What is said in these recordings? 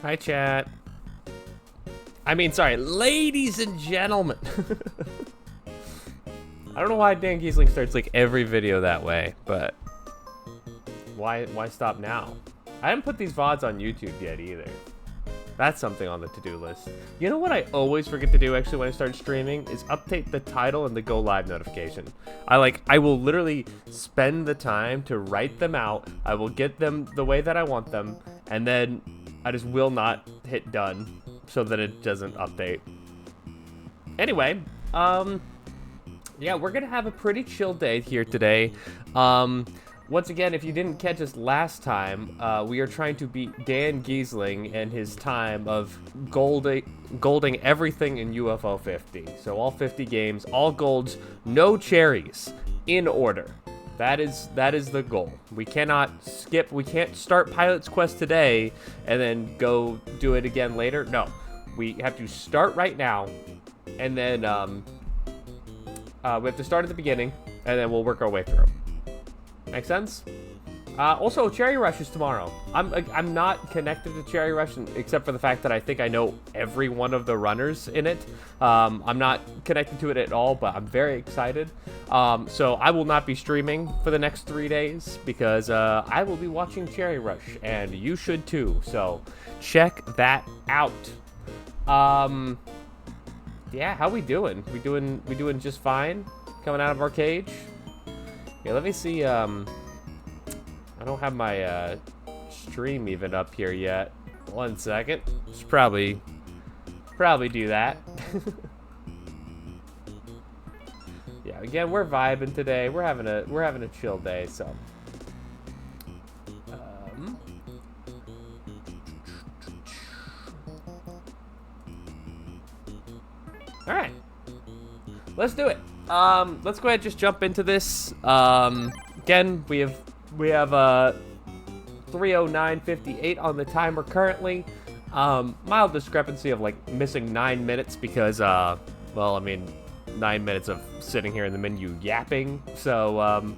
Hi, chat. I mean, sorry, ladies and gentlemen. I don't know why Dan Giesling starts like every video that way, but why stop now? I haven't put these VODs on YouTube yet either. That's something on the to-do list. You know what I always forget to do actually when I start streaming is update the title and the go live notification. I will literally spend the time to write them out. I will get them the way that I want them, and then I just will not hit done so that it doesn't update. Anyway, yeah, we're gonna have a pretty chill day here today. Once again, if you didn't catch us last time, we are trying to beat Dan Giesling and his time of golding everything in UFO 50. So all 50 games, all golds, no cherries, in order. That is the goal. We cannot skip. We can't start Pilot's Quest today and then go do it again later. No, we have to start right now, and then we have to start at the beginning, and then we'll work our way through. Make sense? Also, Cherry Rush is tomorrow. I'm not connected to Cherry Rush except for the fact that I think I know every one of the runners in it. I'm not connected to it at all, but I'm very excited. So I will not be streaming for the next 3 days because I will be watching Cherry Rush, and you should too. So check that out. Yeah, how we doing? We doing just fine? Coming out of our cage? Yeah, let me see. I don't have my stream even up here yet. 1 second. Should probably do that. Yeah, again, we're vibing today. We're having a chill day, so. All right, let's do it. Let's go ahead and just jump into this. Again, we have 3:09:58 on the timer currently. Mild discrepancy of like missing 9 minutes because well, I mean 9 minutes of sitting here in the menu yapping. So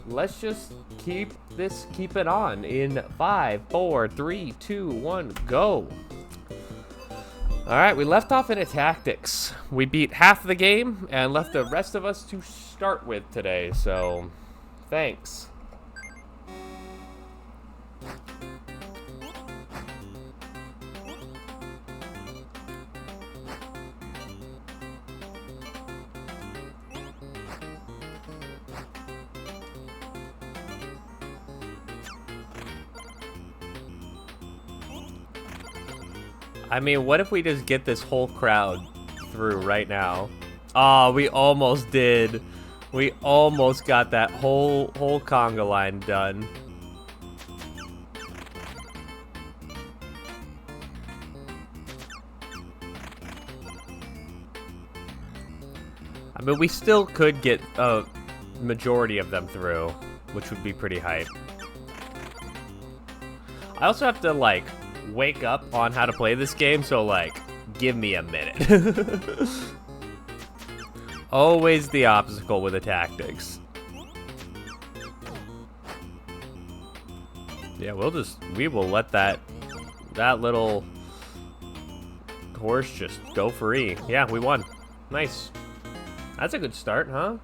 let's just keep it on in 5, 4, 3, 2, 1, go. Alright, we left off in a tactics. We beat half the game and left the rest of us to start with today, so thanks. I mean, what if we just get this whole crowd through right now? Oh, we almost did. We almost got that whole conga line done. I mean, we still could get a majority of them through, which would be pretty hype. I also have to, like, wake up on how to play this game, so like give me a minute. Always the obstacle with the tactics. Yeah, we will let that little horse just go free. Yeah, we won. Nice. That's a good start, huh?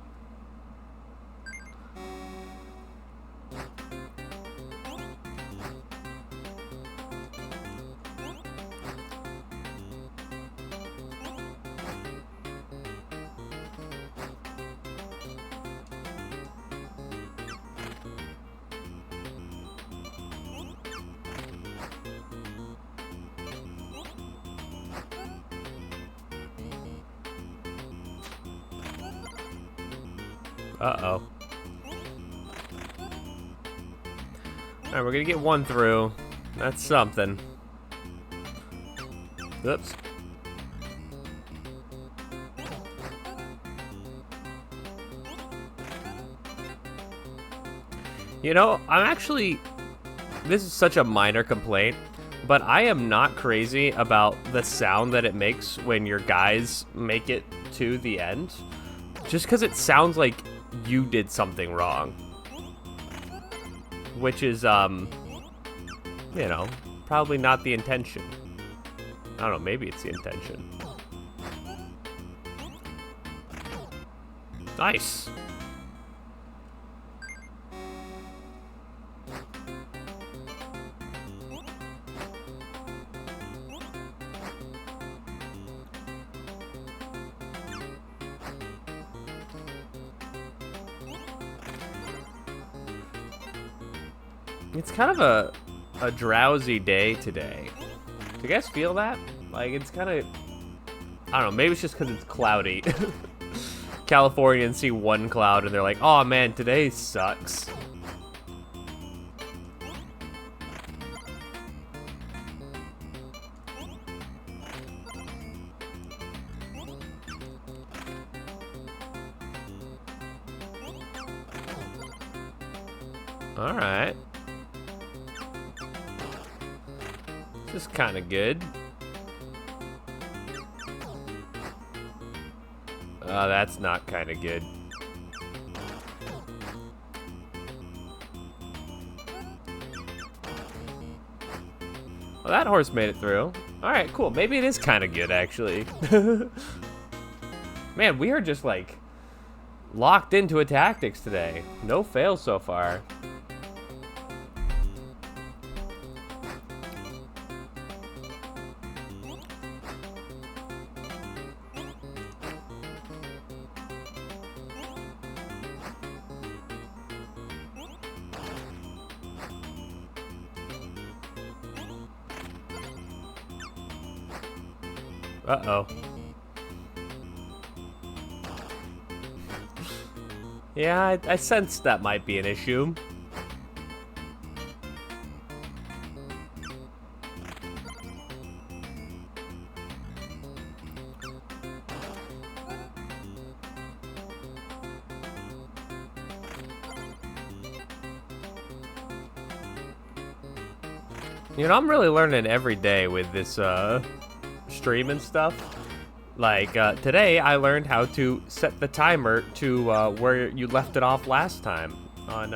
Uh-oh. Alright, we're gonna get one through. That's something. Oops. You know, this is such a minor complaint, but I am not crazy about the sound that it makes when your guys make it to the end. Just because it sounds like you did something wrong. Which is, you know, probably not the intention. I don't know, maybe it's the intention. Nice. It's kind of a drowsy day today. Do you guys feel that? Like, it's kind of, I don't know, maybe it's just because it's cloudy. Californians see one cloud and they're like, oh man, today sucks. All right. This is kind of good. Oh, that's not kind of good. Well, that horse made it through. All right, cool. Maybe it is kind of good, actually. Man, we are just like locked into a tactics today. No fails so far. Uh-oh. Yeah, I sensed that might be an issue. You know, I'm really learning every day with this, stream and stuff. Like, today I learned how to set the timer to, where you left it off last time. On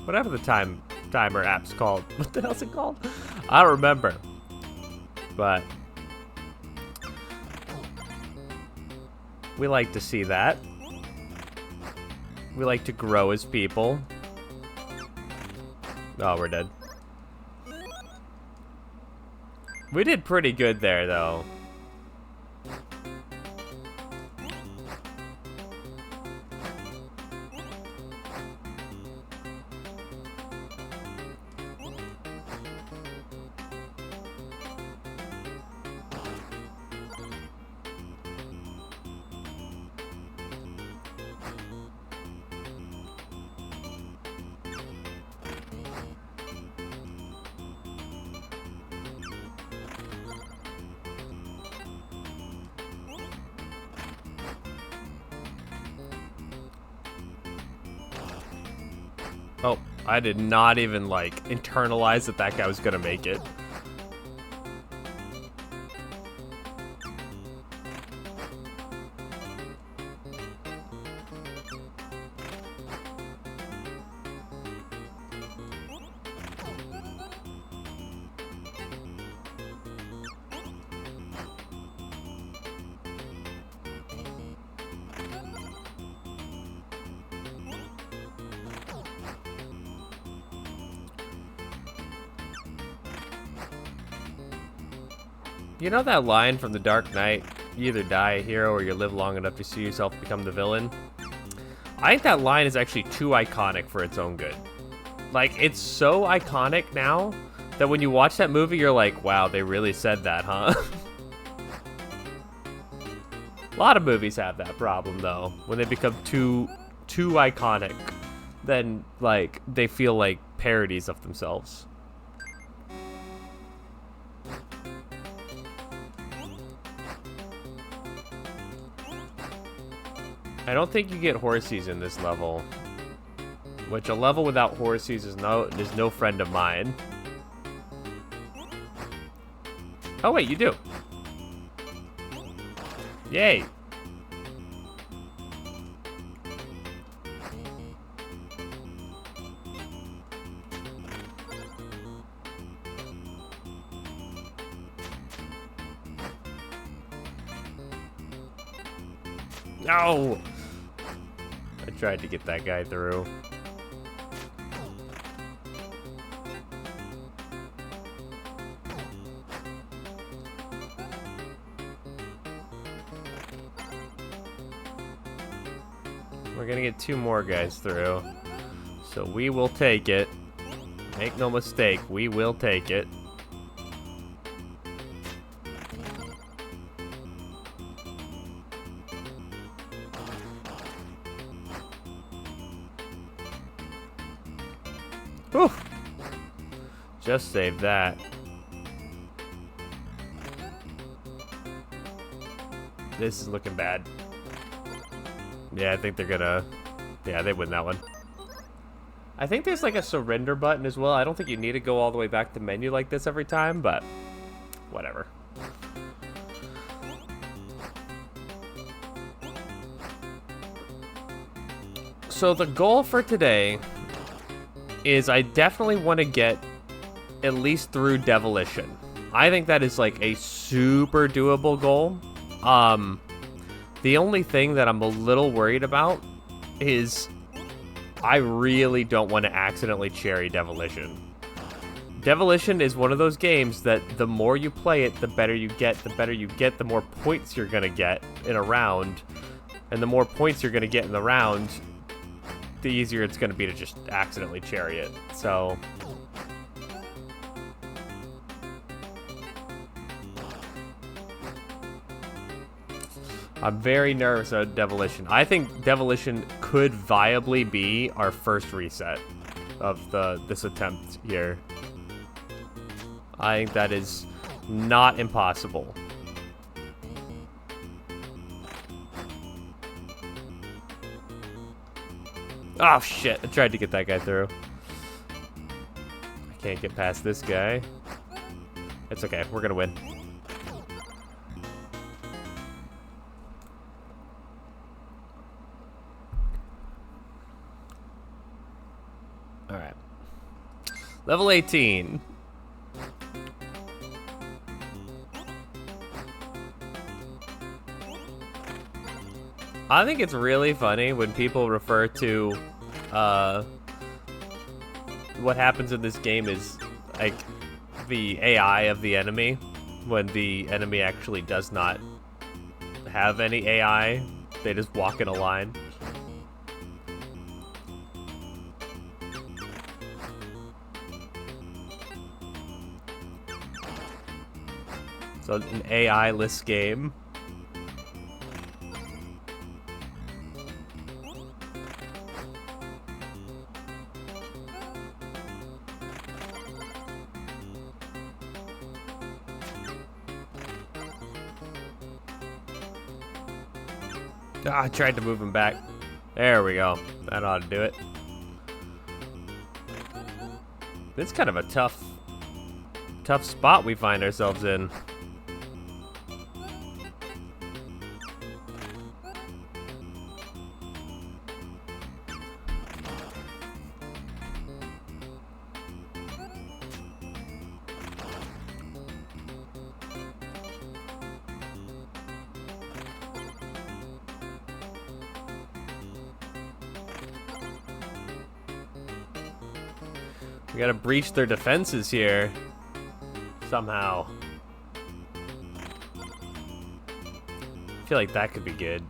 whatever the timer app's called. What the hell's it called? I don't remember. But we like to see that. We like to grow as people. Oh, we're dead. We did pretty good there, though. Oh, I did not even, like, internalize that that guy was gonna make it. You know that line from The Dark Knight? You either die a hero or you live long enough to see yourself become the villain. I think that line is actually too iconic for its own good. Like, it's so iconic now that when you watch that movie, you're like, wow, they really said that, huh? A lot of movies have that problem, though. When they become too iconic, then, like, they feel like parodies of themselves. I don't think you get horsies in this level. Which, a level without horsies is no friend of mine. Oh wait, you do. Yay. No! I tried to get that guy through. We're gonna get 2 more guys through. So we will take it. Make no mistake, we will take it. Whew. Just saved that. This is looking bad. Yeah, I think they're gonna... Yeah, they win that one. I think there's like a surrender button as well. I don't think you need to go all the way back to menu like this every time, but whatever. So the goal for today is I definitely want to get at least through Demolition. I think that is like a super doable goal. The only thing that I'm a little worried about is I really don't want to accidentally cherry Demolition. Demolition is one of those games that the more you play it, the better you get. The better you get, the more points you're going to get in a round. And the more points you're going to get in the round, the easier it's going to be to just accidentally cherry it. So... I'm very nervous about Demolition. I think Demolition could viably be our first reset of this attempt here. I think that is not impossible. Oh shit, I tried to get that guy through. I can't get past this guy. It's okay, we're gonna win. Alright. Level 18. I think it's really funny when people refer to what happens in this game is like the AI of the enemy, when the enemy actually does not have any AI. They just walk in a line. So an AI-less game. Ah, I tried to move him back. There we go. That ought to do it. It's kind of a tough spot we find ourselves in. We gotta breach their defenses here. Somehow. I feel like that could be good.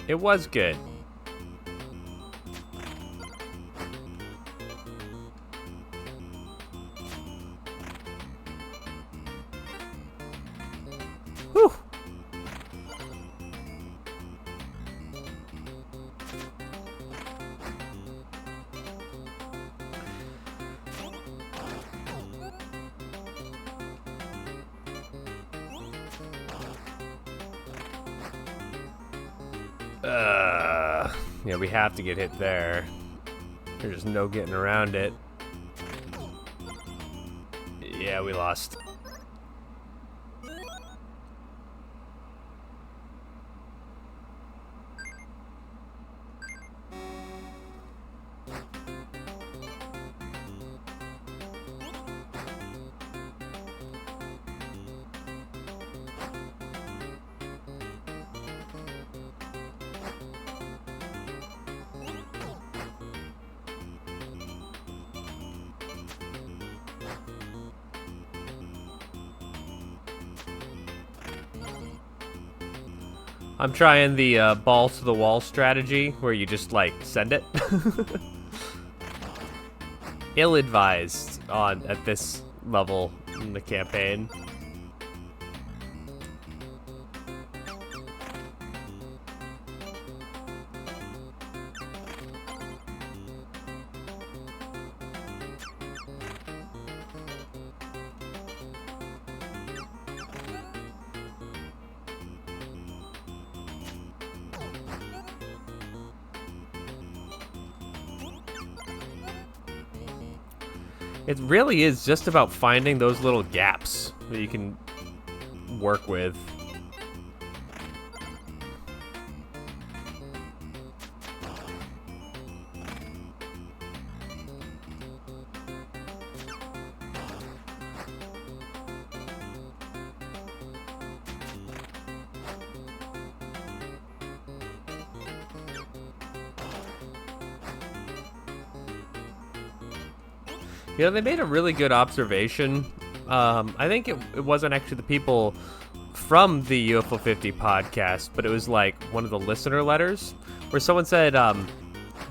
It was good. Whew. Yeah, we have to get hit there. There's no getting around it. Yeah, we lost. I'm trying the balls to the wall strategy where you just like send it. Ill-advised at this level in the campaign. It really is just about finding those little gaps that you can work with. You know, they made a really good observation. I think it wasn't actually the people from the UFO 50 podcast, but it was like one of the listener letters where someone said,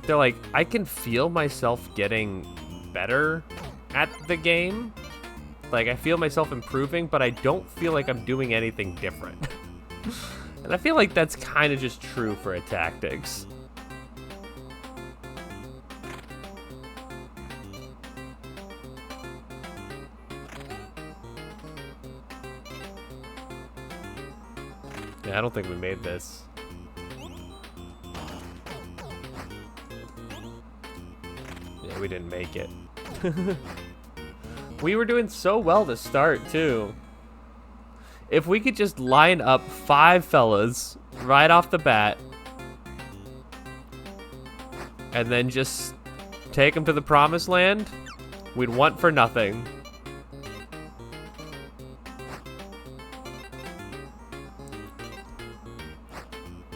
they're like, I can feel myself getting better at the game. Like, I feel myself improving, but I don't feel like I'm doing anything different. And I feel like that's kind of just true for tactics. Yeah, I don't think we made this. Yeah, we didn't make it. We were doing so well to start, too. If we could just line up 5 fellas right off the bat, and then just take them to the promised land, we'd want for nothing.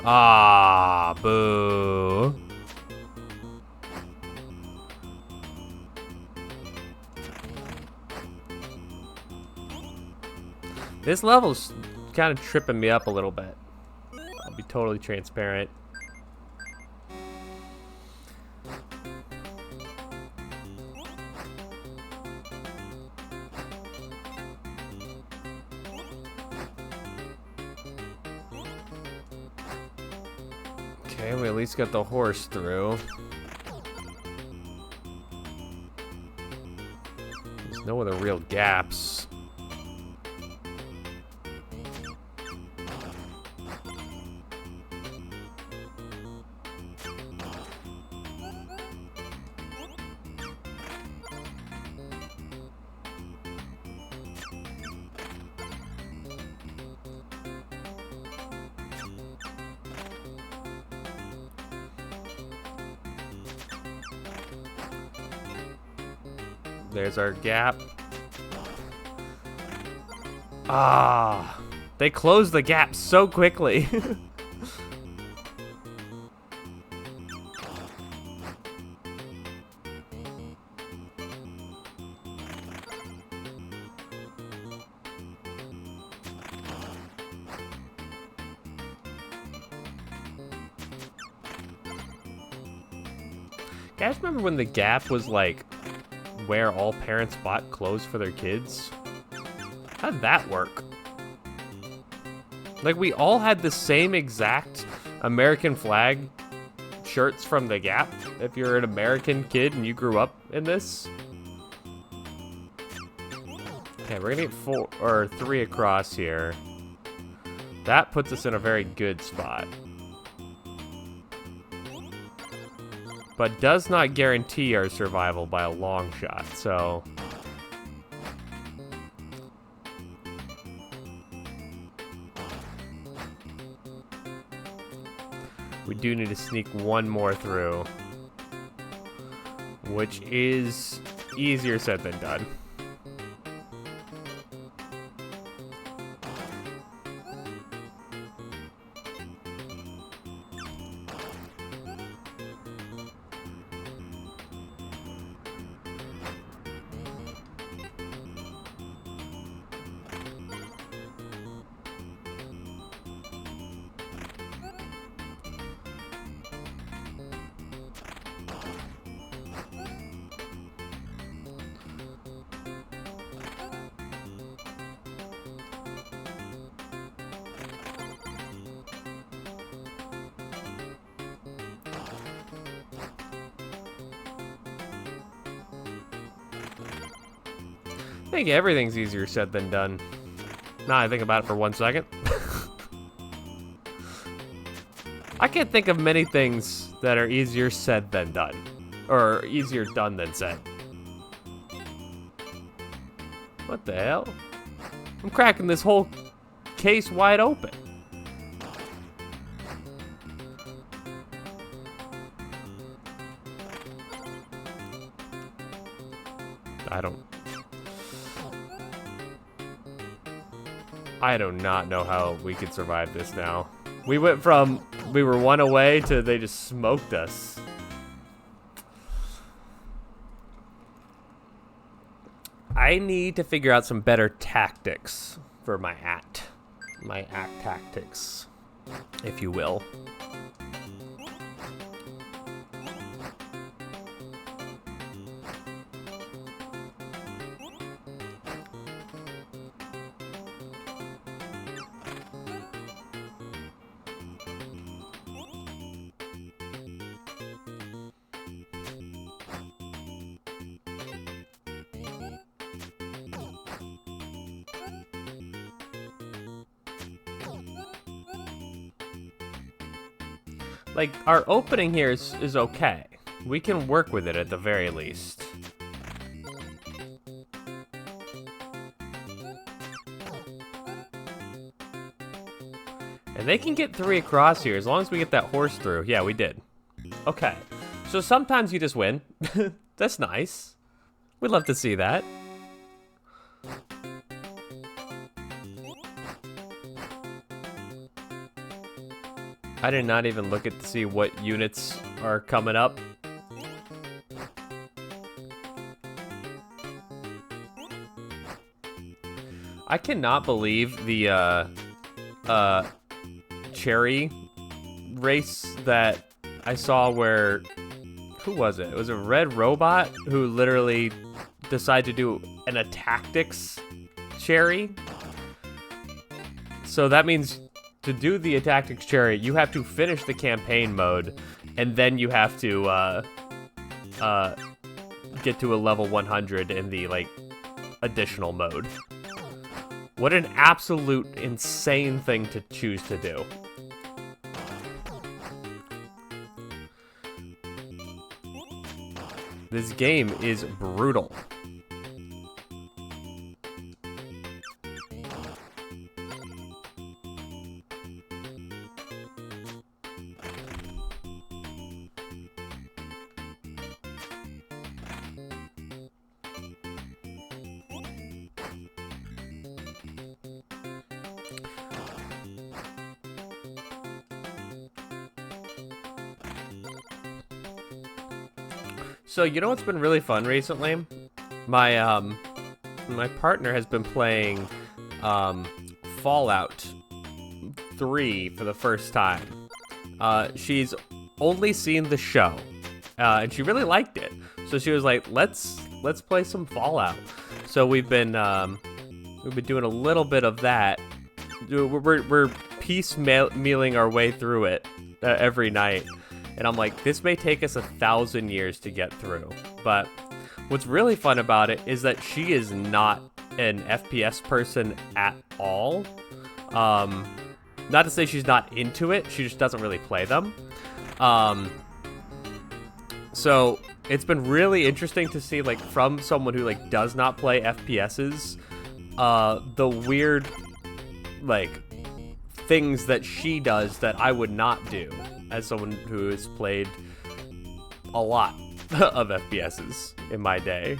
Ah, boo. This level's kind of tripping me up a little bit. I'll be totally transparent. Okay, we at least got the horse through. There's no other real gaps. There's our gap. Ah, they closed the gap so quickly. Guys, remember when the gap was like where all parents bought clothes for their kids? How'd that work? Like, we all had the same exact American flag shirts from the Gap, if you're an American kid and you grew up in this. Okay, we're gonna get 3 across here. That puts us in a very good spot. But does not guarantee our survival by a long shot, so... we do need to sneak one more through. Which is easier said than done. I think everything's easier said than done. Now I think about it for 1 second. I can't think of many things that are easier said than done. Or easier done than said. What the hell? I'm cracking this whole case wide open. I do not know how we could survive this now. We went from, we were 1 away to they just smoked us. I need to figure out some better tactics for my act. My act tactics, if you will. Like, our opening here is okay. We can work with it at the very least. And they can get 3 across here as long as we get that horse through. Yeah, we did. Okay. So sometimes you just win. That's nice. We'd love to see that. I did not even look at to see what units are coming up. I cannot believe the cherry race that I saw where, who was it? It was a red robot who literally decided to do an tactics cherry. So that means to do the tactics cherry, you have to finish the campaign mode, and then you have to get to a level 100 in the like additional mode. What an absolute insane thing to choose to do. This game is brutal. So you know what's been really fun recently? My my partner has been playing Fallout 3 for the first time. She's only seen the show, and she really liked it. So she was like, "Let's play some Fallout." So we've been doing a little bit of that. We're piecemealing our way through it every night. And I'm like, this may take us 1,000 years to get through. But what's really fun about it is that she is not an FPS person at all. Not to say she's not into it, she just doesn't really play them. So it's been really interesting to see, like, from someone who like does not play FPSs, the weird like things that she does that I would not do as someone who has played a lot of FPSs in my day.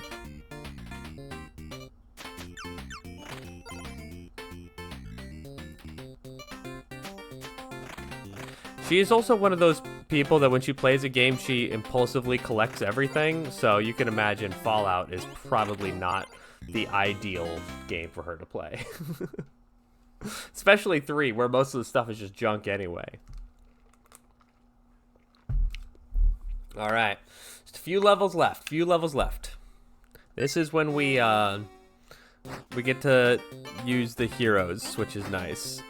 She is also one of those people that when she plays a game, she impulsively collects everything. So you can imagine Fallout is probably not the ideal game for her to play. Especially 3, where most of the stuff is just junk anyway. All right, just a few levels left. This is when we get to use the heroes, which is nice.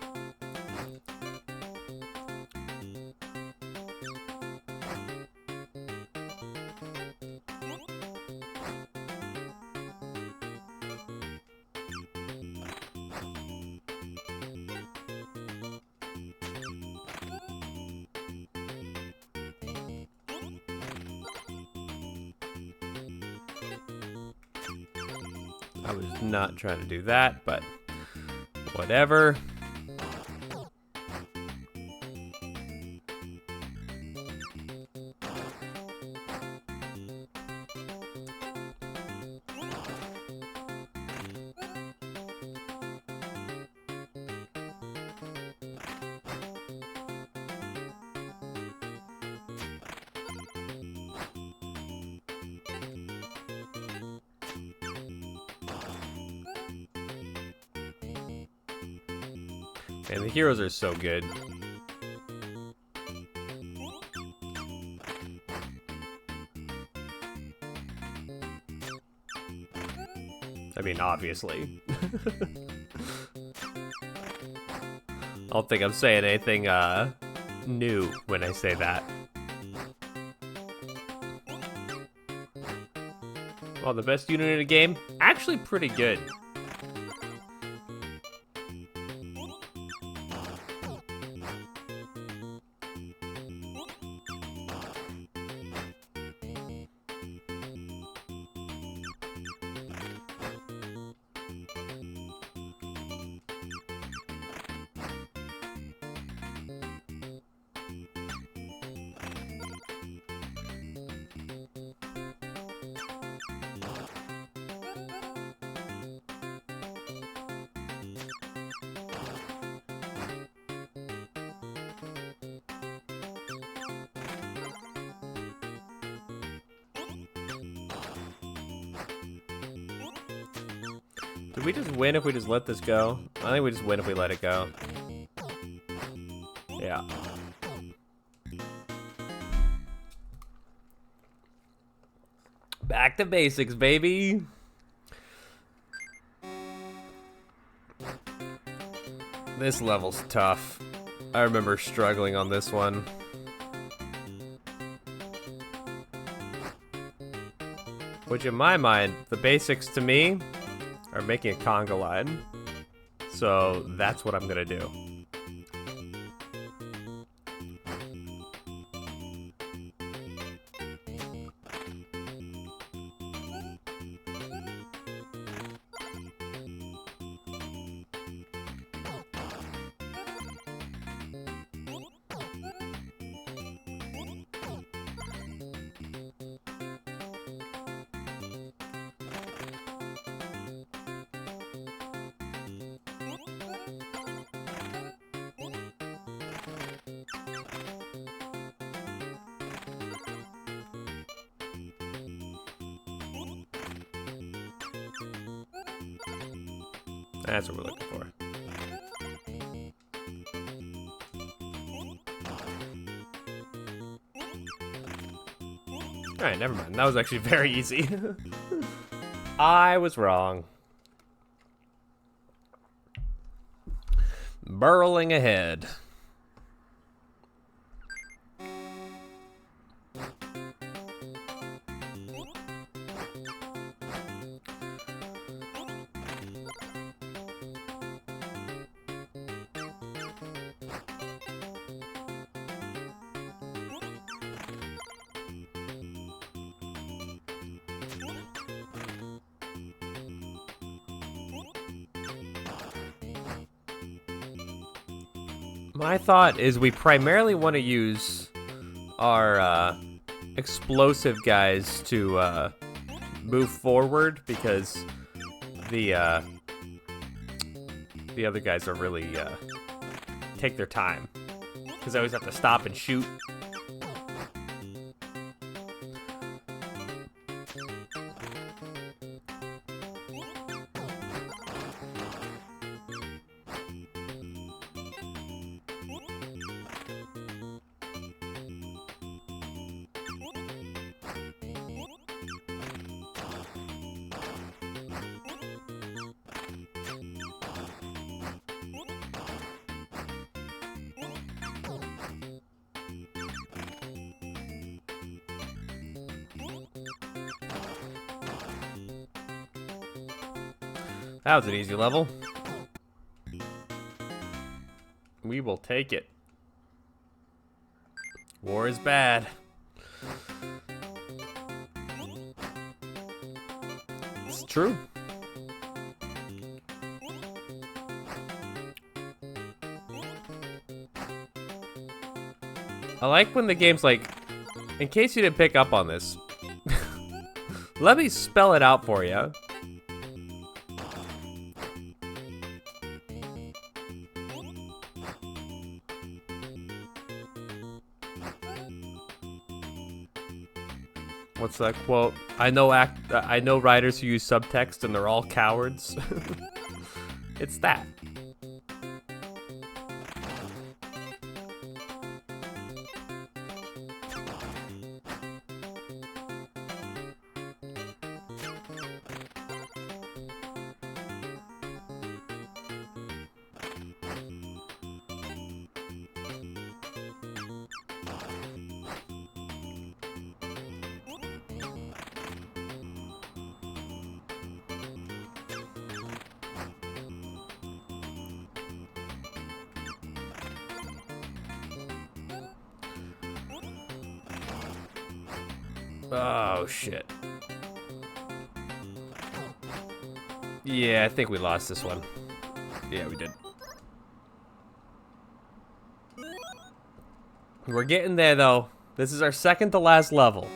I was not trying to do that, but whatever. And the heroes are so good. I mean, obviously. I don't think I'm saying anything new when I say that. Well, the best unit in the game? Actually pretty good. Did we just win if we just let this go? I think we just win if we let it go. Yeah. Back to basics, baby. This level's tough. I remember struggling on this one. Which in my mind, the basics to me are making a conga line. So that's what I'm gonna do. That's what we're looking for. Alright, never mind. That was actually very easy. I was wrong. Burrowing ahead. My thought is we primarily want to use our explosive guys to move forward because the other guys are really take their time because I always have to stop and shoot. That was an easy level. We will take it. War is bad. It's true. I like when the game's like, in case you didn't pick up on this, let me spell it out for you. What's that quote? I know writers who use subtext and they're all cowards. It's that. Oh, shit. Yeah, I think we lost this one. Yeah, we did. We're getting there, though. This is our second to last level.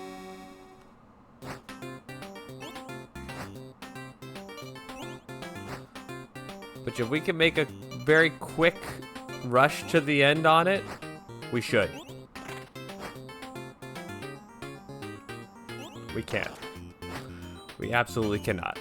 But if we can make a very quick rush to the end on it, we should. We can't. We absolutely cannot.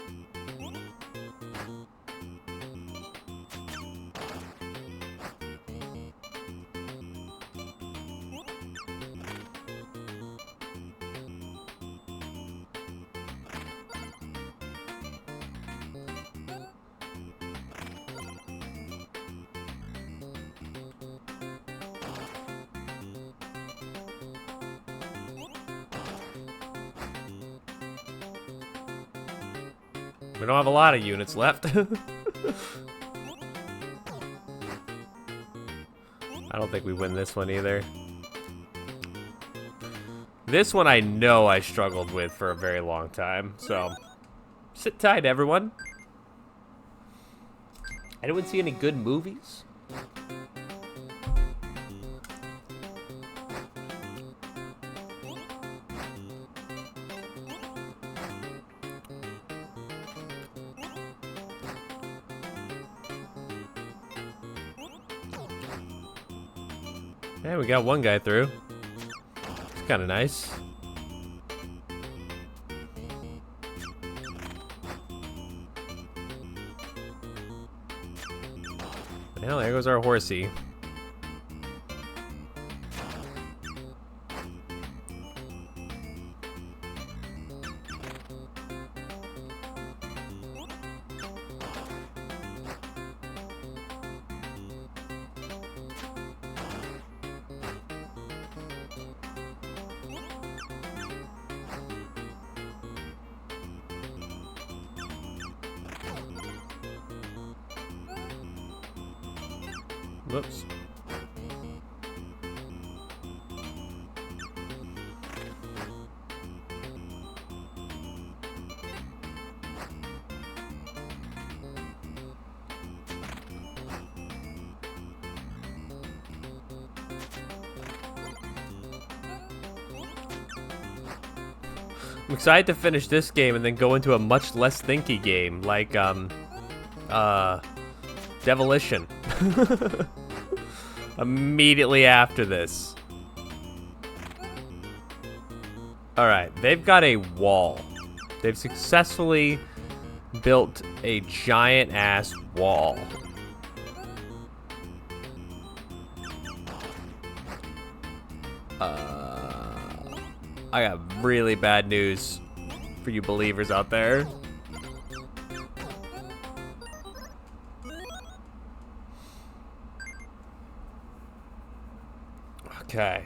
We don't have a lot of units left. I don't think we win this one either. This one I know I struggled with for a very long time, so sit tight, everyone. Anyone see any good movies? Yeah, we got one guy through. It's kind of nice. Well, there goes our horsey. Whoops. I'm excited to finish this game and then go into a much less thinky game like Demolition. Immediately after this. Alright, they've got a wall. They've successfully built a giant ass wall. I got really bad news for you believers out there. Okay.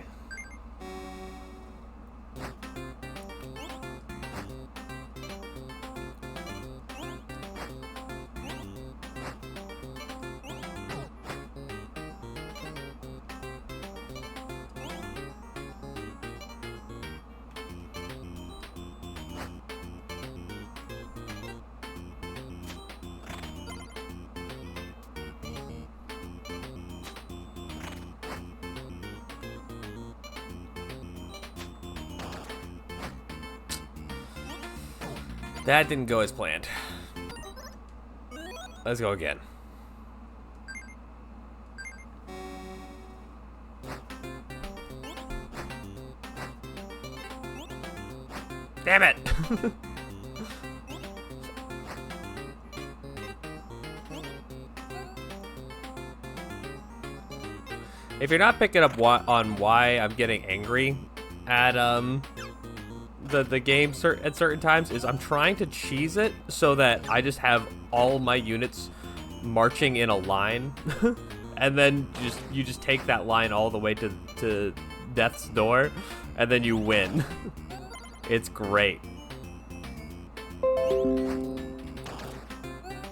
That didn't go as planned. Let's go again. Damn it! If you're not picking up on why I'm getting angry at the game at certain times, is I'm trying to cheese it so that I just have all my units marching in a line, and then you just take that line all the way to death's door, and then you win. It's great.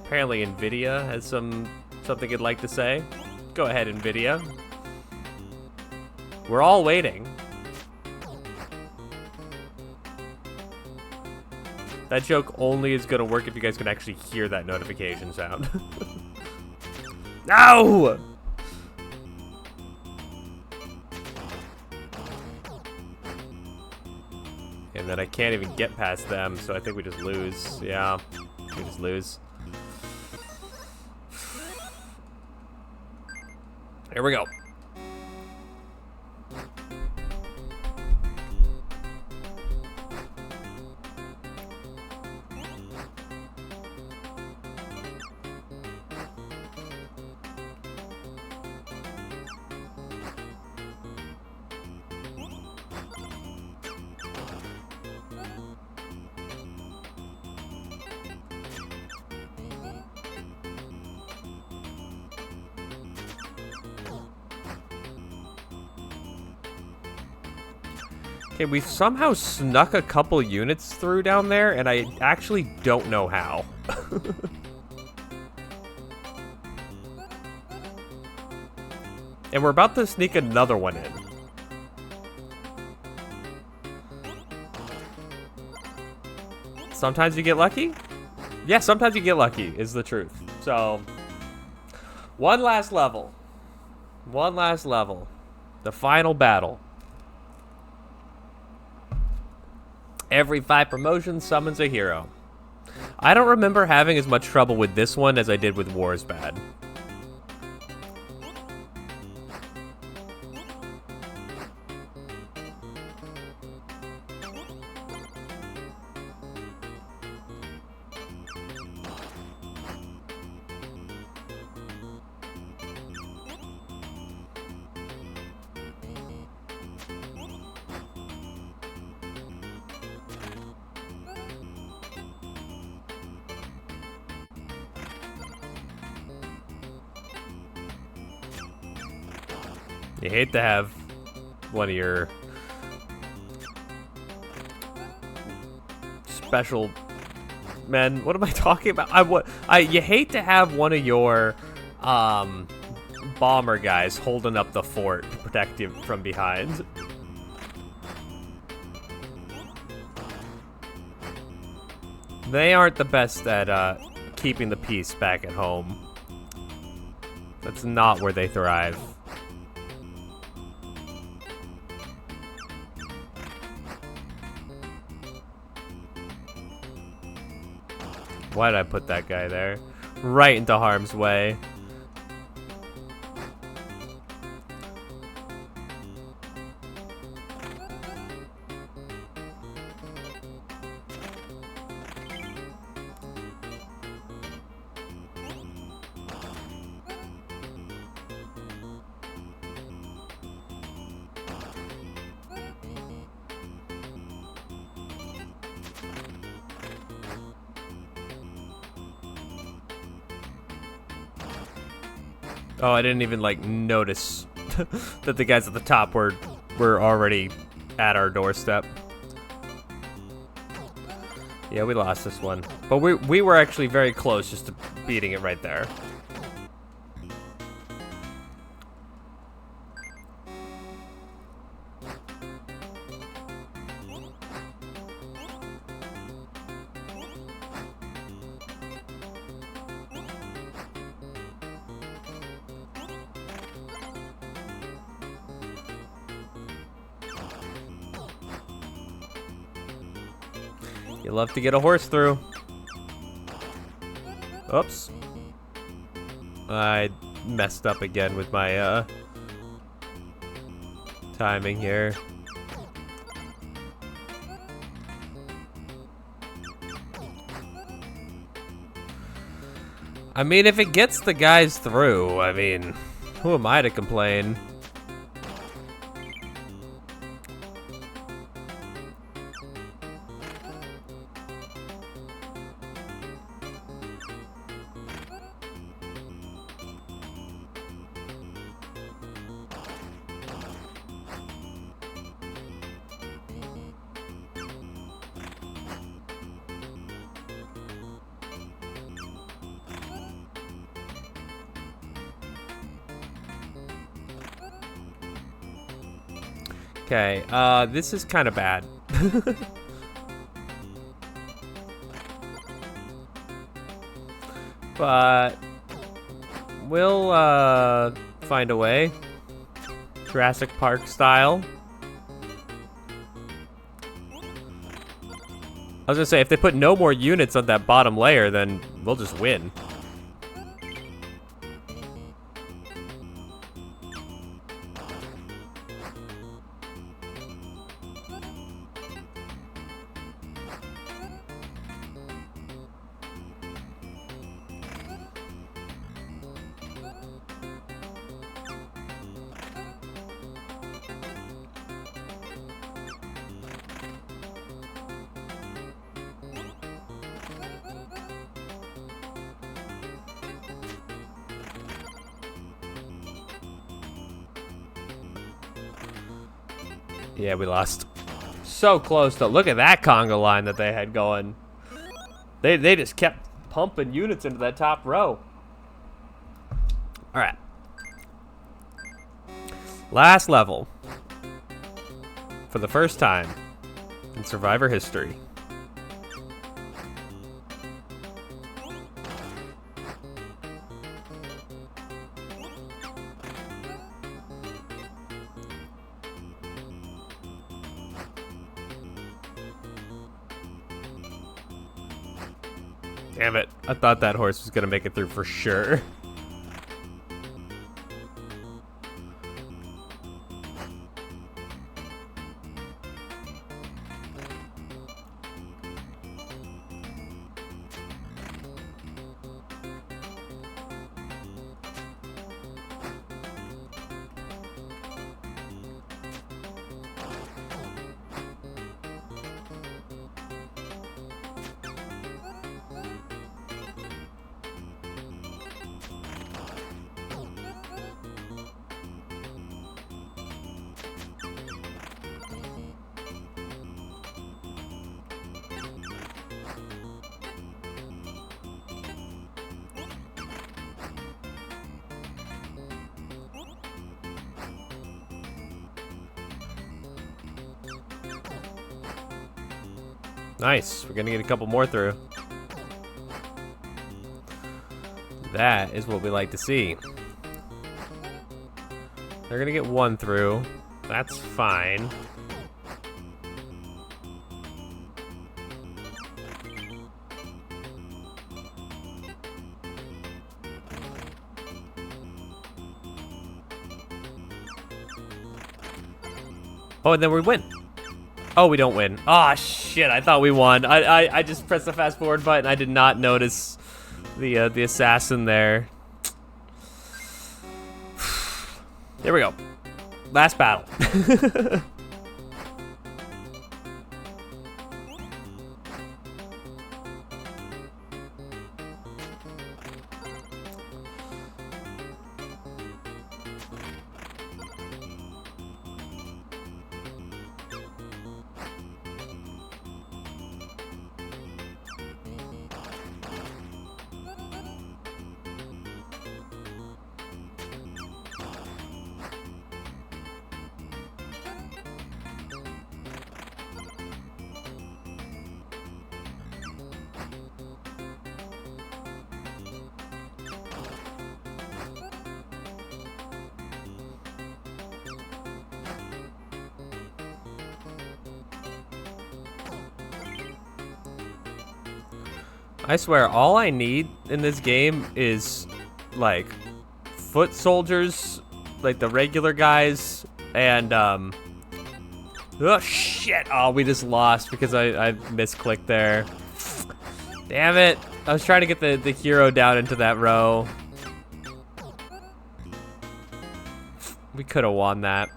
Apparently Nvidia has something it'd like to say. Go ahead, Nvidia. We're all waiting. That joke only is gonna work if you guys can actually hear that notification sound. No! And then I can't even get past them, so I think we just lose. Yeah, we just lose. Here we go. Okay, we somehow snuck a couple units through down there, and I actually don't know how. And we're about to sneak another one in. Sometimes you get lucky? Yeah, sometimes you get lucky, is the truth. So, one last level. One last level. The final battle. Every 5 promotions summons a hero. I don't remember having as much trouble with this one as I did with War is Bad. You hate to have one of your special men. What am I talking about? You hate to have one of your bomber guys holding up the fort to protect you from behind. They aren't the best at keeping the peace back at home. That's not where they thrive. Why did I put that guy there? Right into harm's way. Oh, I didn't even, like, notice that the guys at the top were already at our doorstep. Yeah, we lost this one. But we were actually very close just to beating it right there. You love to get a horse through. Oops. I messed up again with my timing here. I mean, if it gets the guys through, I mean, who am I to complain? Okay, this is kind of bad. But we'll find a way. Jurassic Park style. I was gonna say, if they put no more units on that bottom layer, then we'll just win. Yeah, we lost. So close though. Look at that conga line that they had going. They just kept pumping units into that top row. All right. Last level. For the first time in Survivor history. Damn it. I thought that horse was gonna make it through for sure. Nice. We're gonna get a couple more through. That is what we like to see. They're gonna get one through. That's fine. Oh, and then we win. Oh, we don't win. Oh, shit, I thought we won. I just pressed the fast forward button. I did not notice the assassin there. There we go. Last battle. I swear, all I need in this game is, like, foot soldiers, like the regular guys, and, oh, shit! Oh, we just lost because I misclicked there. Damn it! I was trying to get the hero down into that row. We could have won that.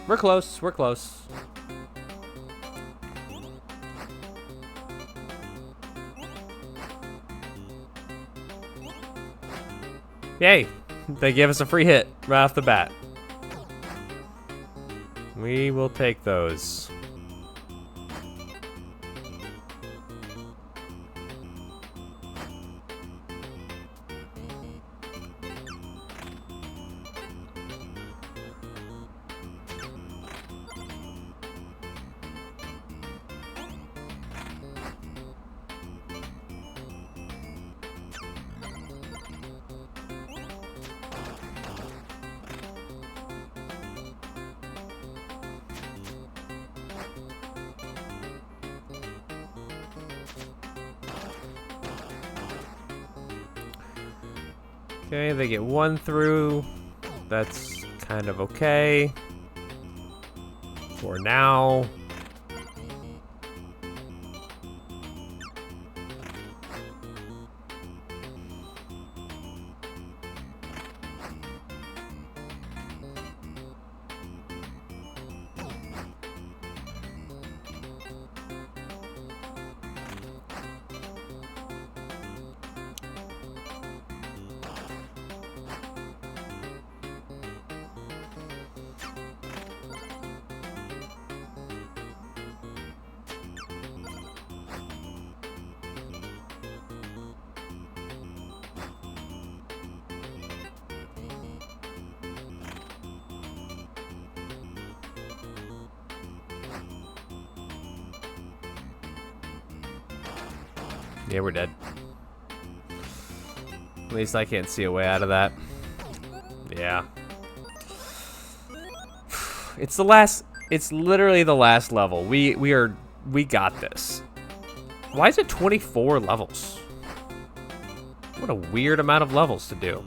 We're close, we're close. Yay! They gave us a free hit right off the bat. We will take those. Okay, they get one through. That's kind of okay for now. Yeah, we're dead. At least I can't see a way out of that. Yeah. It's the last, it's literally the last level. We got this. Why is it 24 levels? What a weird amount of levels to do.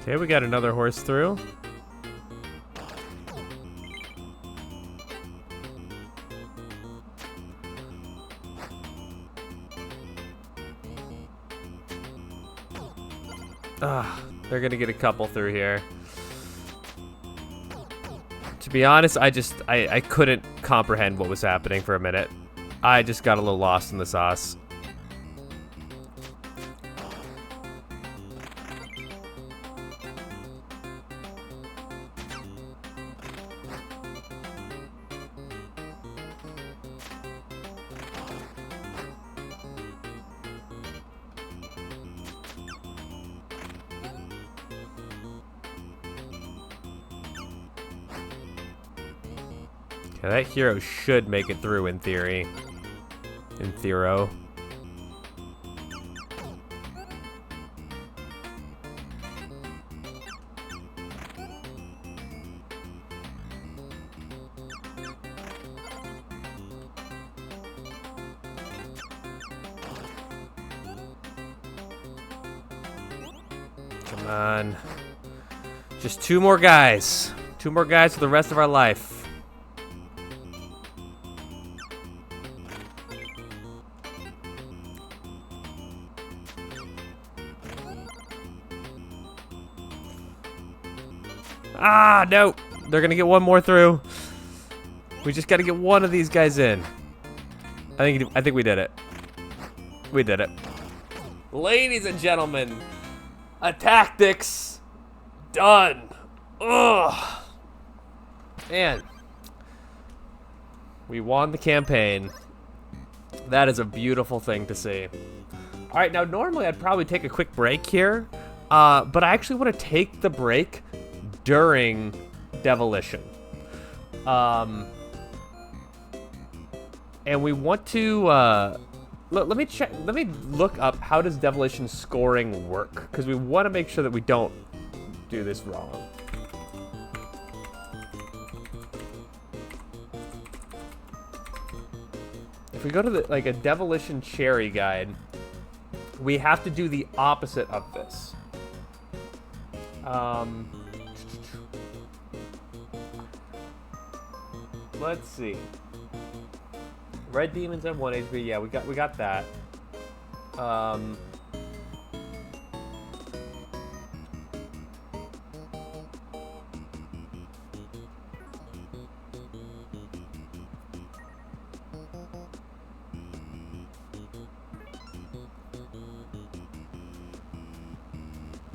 Okay, we got another horse through. They're gonna get a couple through here. To be honest, I couldn't comprehend what was happening for a minute. I just got a little lost in the sauce. Yeah, that hero should make it through in theory. In Thero. Come on. Just two more guys. Two more guys for the rest of our life. Ah, no. They're gonna get one more through. We just gotta get one of these guys in. I think we did it. We did it. Ladies and gentlemen, a tactics done. Ugh. Man, we won the campaign. That is a beautiful thing to see. All right, now normally I'd probably take a quick break here, but I actually want to take the break during Demolition. And we want to, let me check, let me look up how does Demolition scoring work, because we want to make sure that we don't do this wrong. If we go to like a Demolition cherry guide, we have to do the opposite of this. Let's see. Red demons have 1 HP. Yeah, we got that.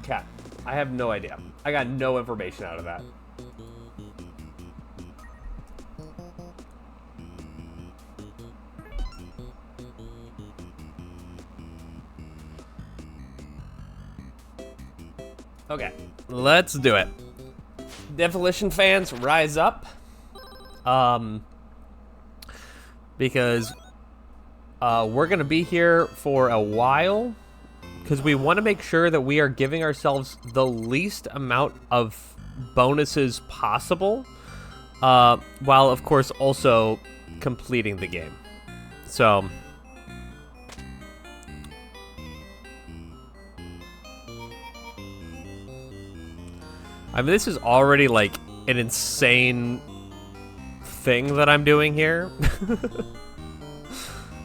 Cat. I have no idea. I got no information out of that. Okay, let's do it. Demolition fans, rise up. Because we're gonna be here for a while. Because we want to make sure that we are giving ourselves the least amount of bonuses possible, while of course also completing the game. So I mean, this is already like an insane thing that I'm doing here.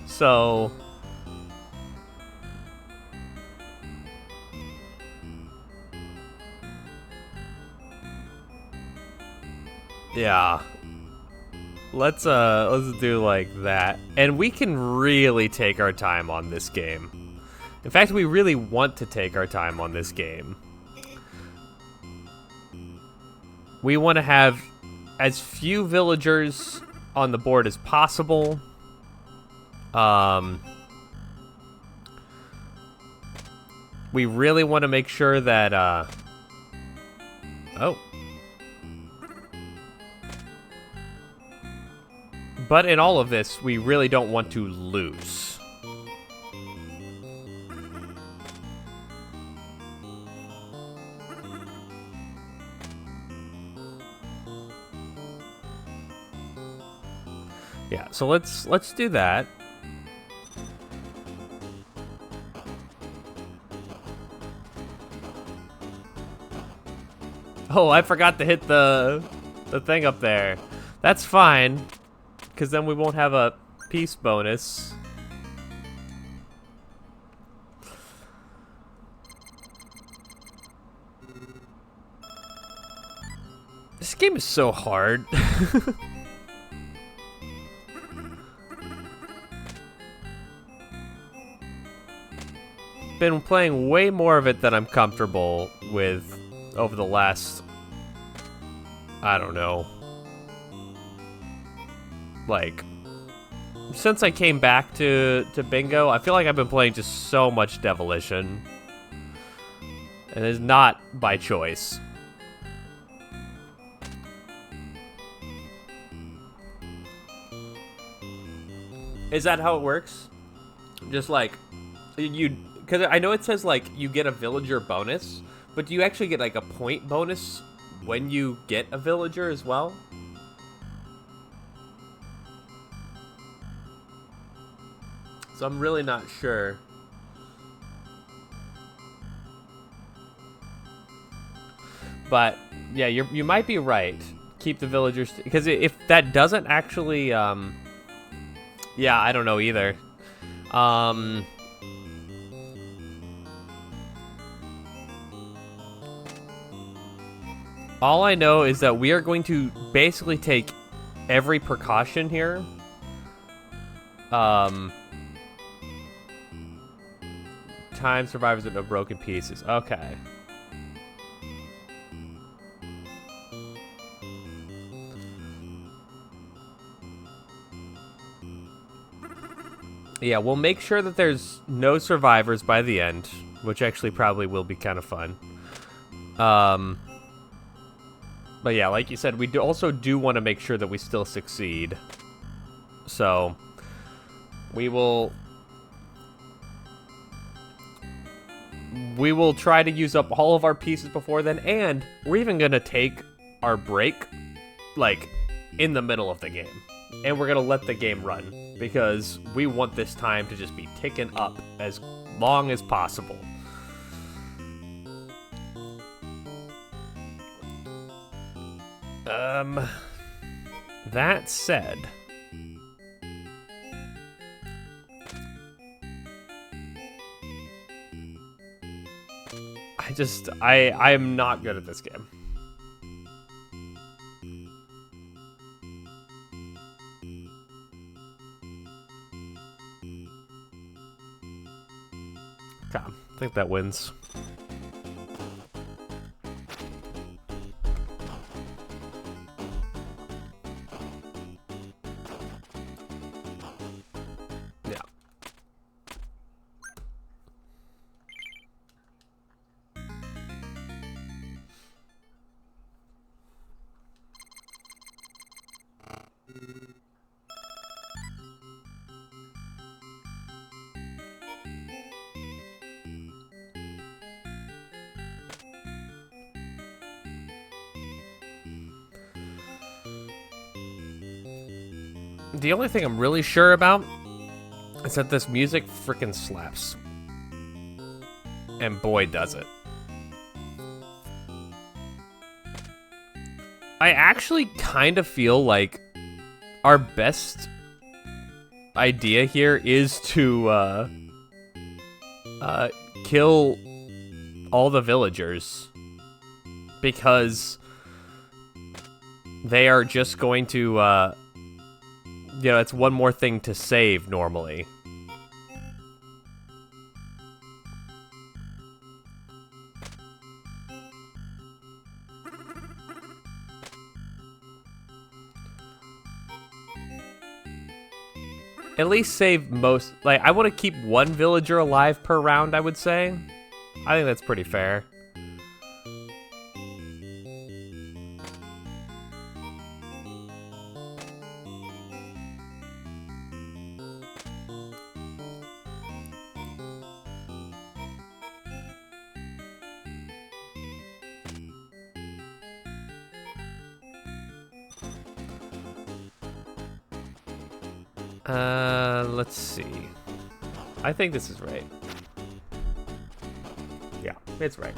So yeah, let's do like that, and we can really take our time on this game. In fact, we really want to take our time on this game. We want to have as few villagers on the board as possible. We really want to make sure that oh. But in all of this, we really don't want to lose. Yeah, so let's do that. Oh, I forgot to hit the thing up there. That's fine. Because then we won't have a peace bonus. This game is so hard. Been playing way more of it than I'm comfortable with over the last, I don't know, like, since I came back to Bingo. I feel like I've been playing just so much Demolition, and it's not by choice. Is that how it works? Just like because I know it says like you get a villager bonus, but do you actually get like a point bonus when you get a villager as well? So I'm really not sure. But yeah, you might be right. Keep the villagers, because if that doesn't actually, yeah, I don't know either. All I know is that we are going to basically take every precaution here. time, survivors with no broken pieces. Okay. Yeah, we'll make sure that there's no survivors by the end, which actually probably will be kind of fun. But yeah, like you said, we also do want to make sure that we still succeed. So, we will try to use up all of our pieces before then, and we're even going to take our break, like, in the middle of the game. And we're going to let the game run, because we want this time to just be ticking up as long as possible. That said, I am not good at this game. Okay, I think that wins. The only thing I'm really sure about is that this music frickin' slaps. And boy, does it. I actually kind of feel like our best idea here is to kill all the villagers, because they are just going to you know, it's one more thing to save normally. At least save most, like, I want to keep one villager alive per round, I would say. I think that's pretty fair. Let's see. I think this is right. Yeah, it's right.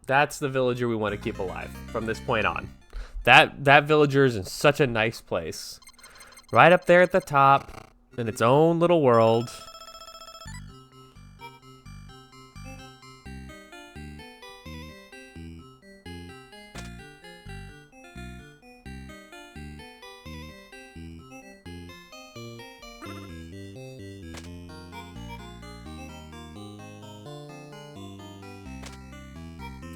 That's the villager we want to keep alive from this point on. That villager is in such a nice place. Right up there at the top, in its own little world.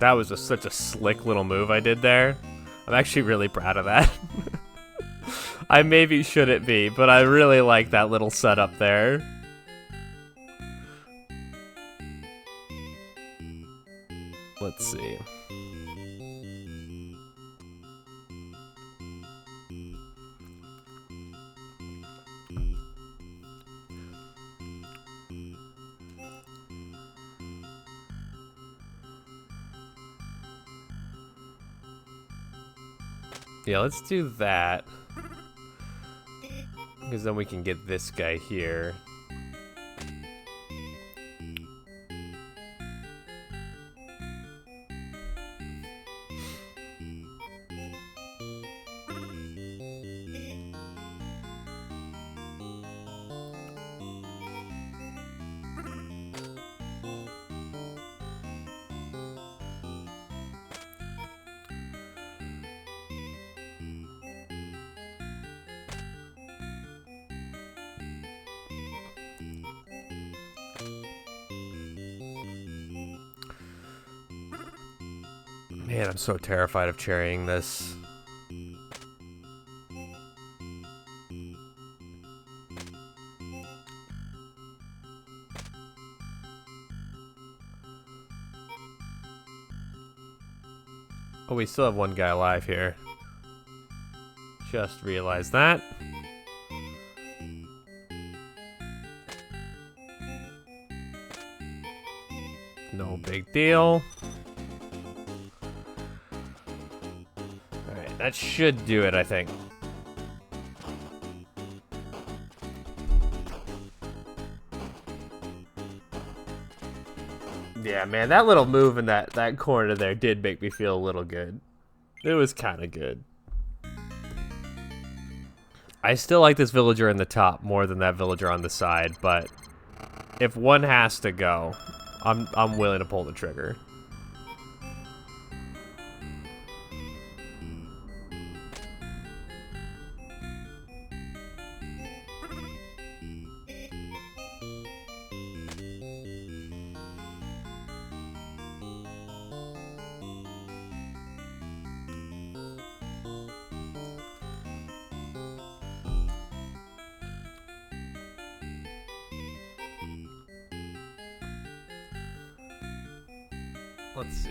That was such a slick little move I did there. I'm actually really proud of that. I maybe shouldn't be, but I really like that little setup there. Let's see. Yeah, let's do that. Because then we can get this guy here. Man, I'm so terrified of cherrying this. Oh, we still have one guy alive here. Just realized that. No big deal. Alright, that should do it, I think. Yeah, man, that little move in that corner there did make me feel a little good. It was kind of good. I still like this villager in the top more than that villager on the side, but if one has to go, I'm willing to pull the trigger. Let's see.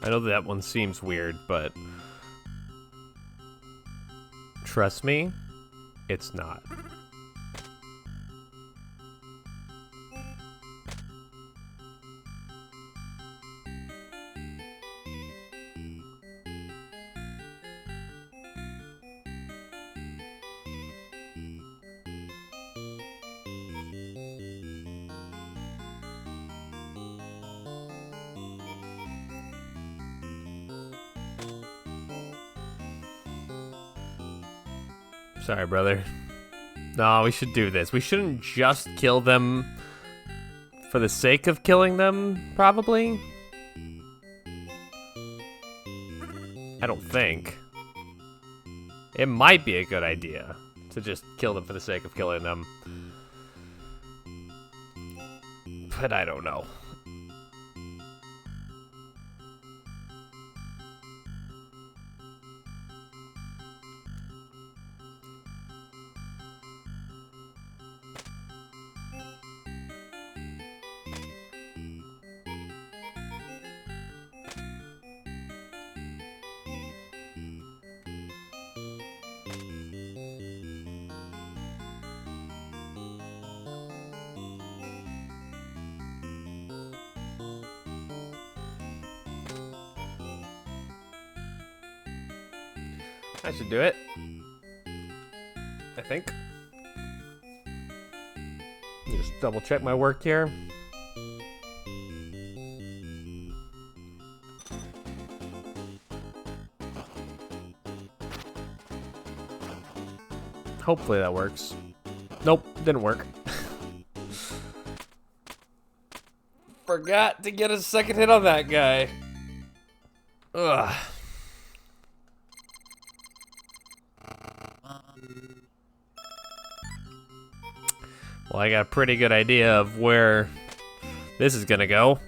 I know that one seems weird, but trust me, it's not. Sorry, brother. No, we should do this. We shouldn't just kill them for the sake of killing them, probably. I don't think. It might be a good idea to just kill them for the sake of killing them. But I don't know. I should do it. I think. Just double check my work here. Hopefully that works. Nope, didn't work. Forgot to get a second hit on that guy. Ugh. Well, I got a pretty good idea of where this is gonna go.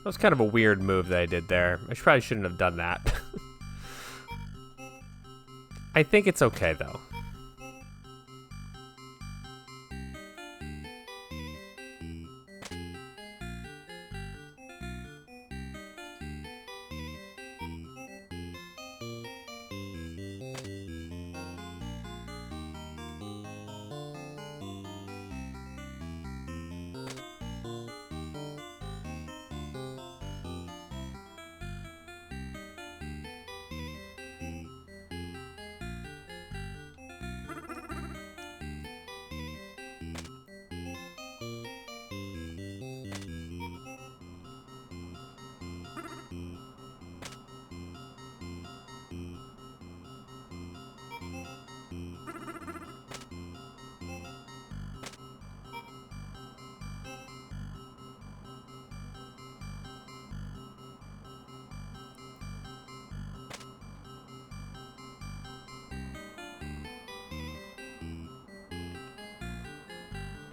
That was kind of a weird move that I did there. I probably shouldn't have done that. I think it's okay, though.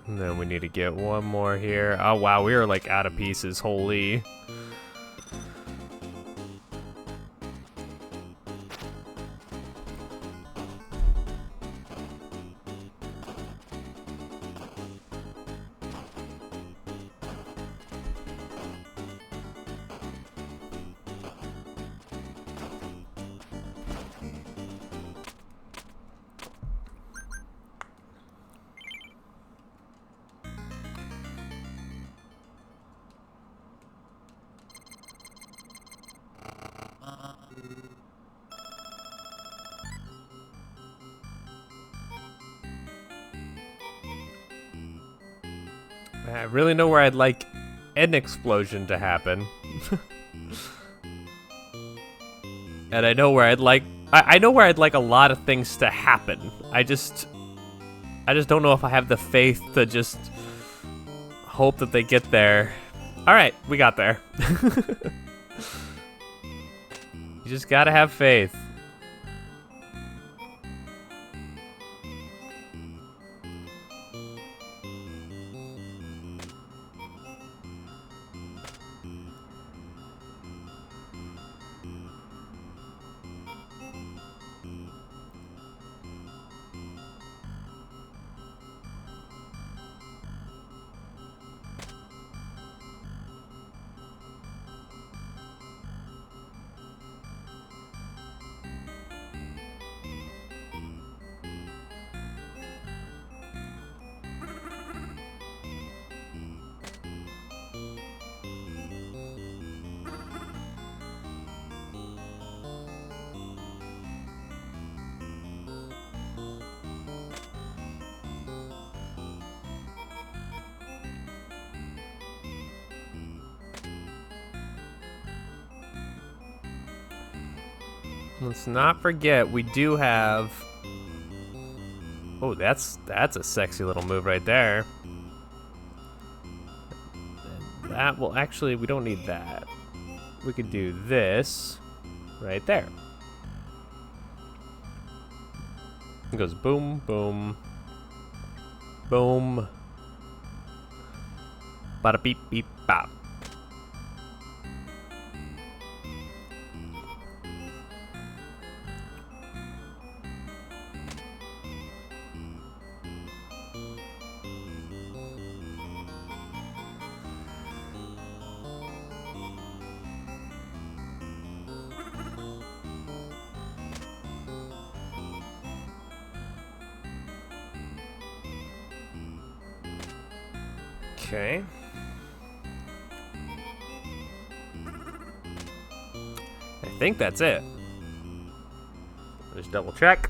And then we need to get one more here. Oh, wow, we are like out of pieces. Holy. I really know where I'd like an explosion to happen. And I know where I'd like... I know where I'd like a lot of things to happen. I just don't know if I have the faith to just hope that they get there. Alright, we got there. You just gotta have faith. Let's not forget, we do have... Oh, that's a sexy little move right there. That will actually, we don't need that. We could do this right there. It goes boom, boom, boom. Bada beep, beep, bop. Okay. I think that's it. Just double check.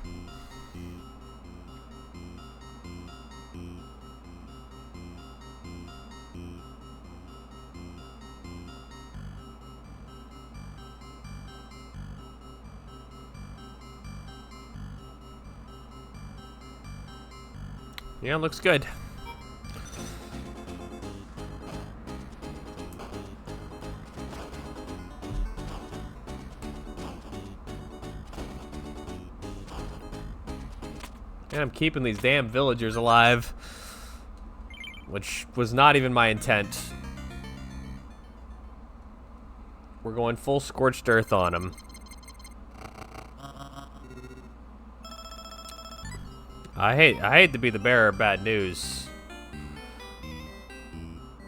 Yeah, looks good. And I'm keeping these damn villagers alive, which was not even my intent. We're going full scorched earth on them. I hate to be the bearer of bad news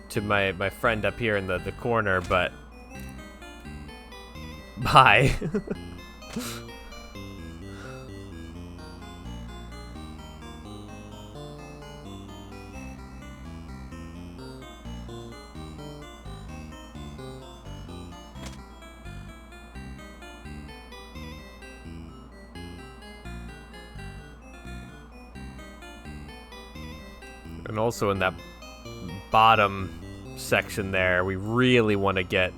to my friend up here in the corner, but bye. And also in that bottom section there, we really want to get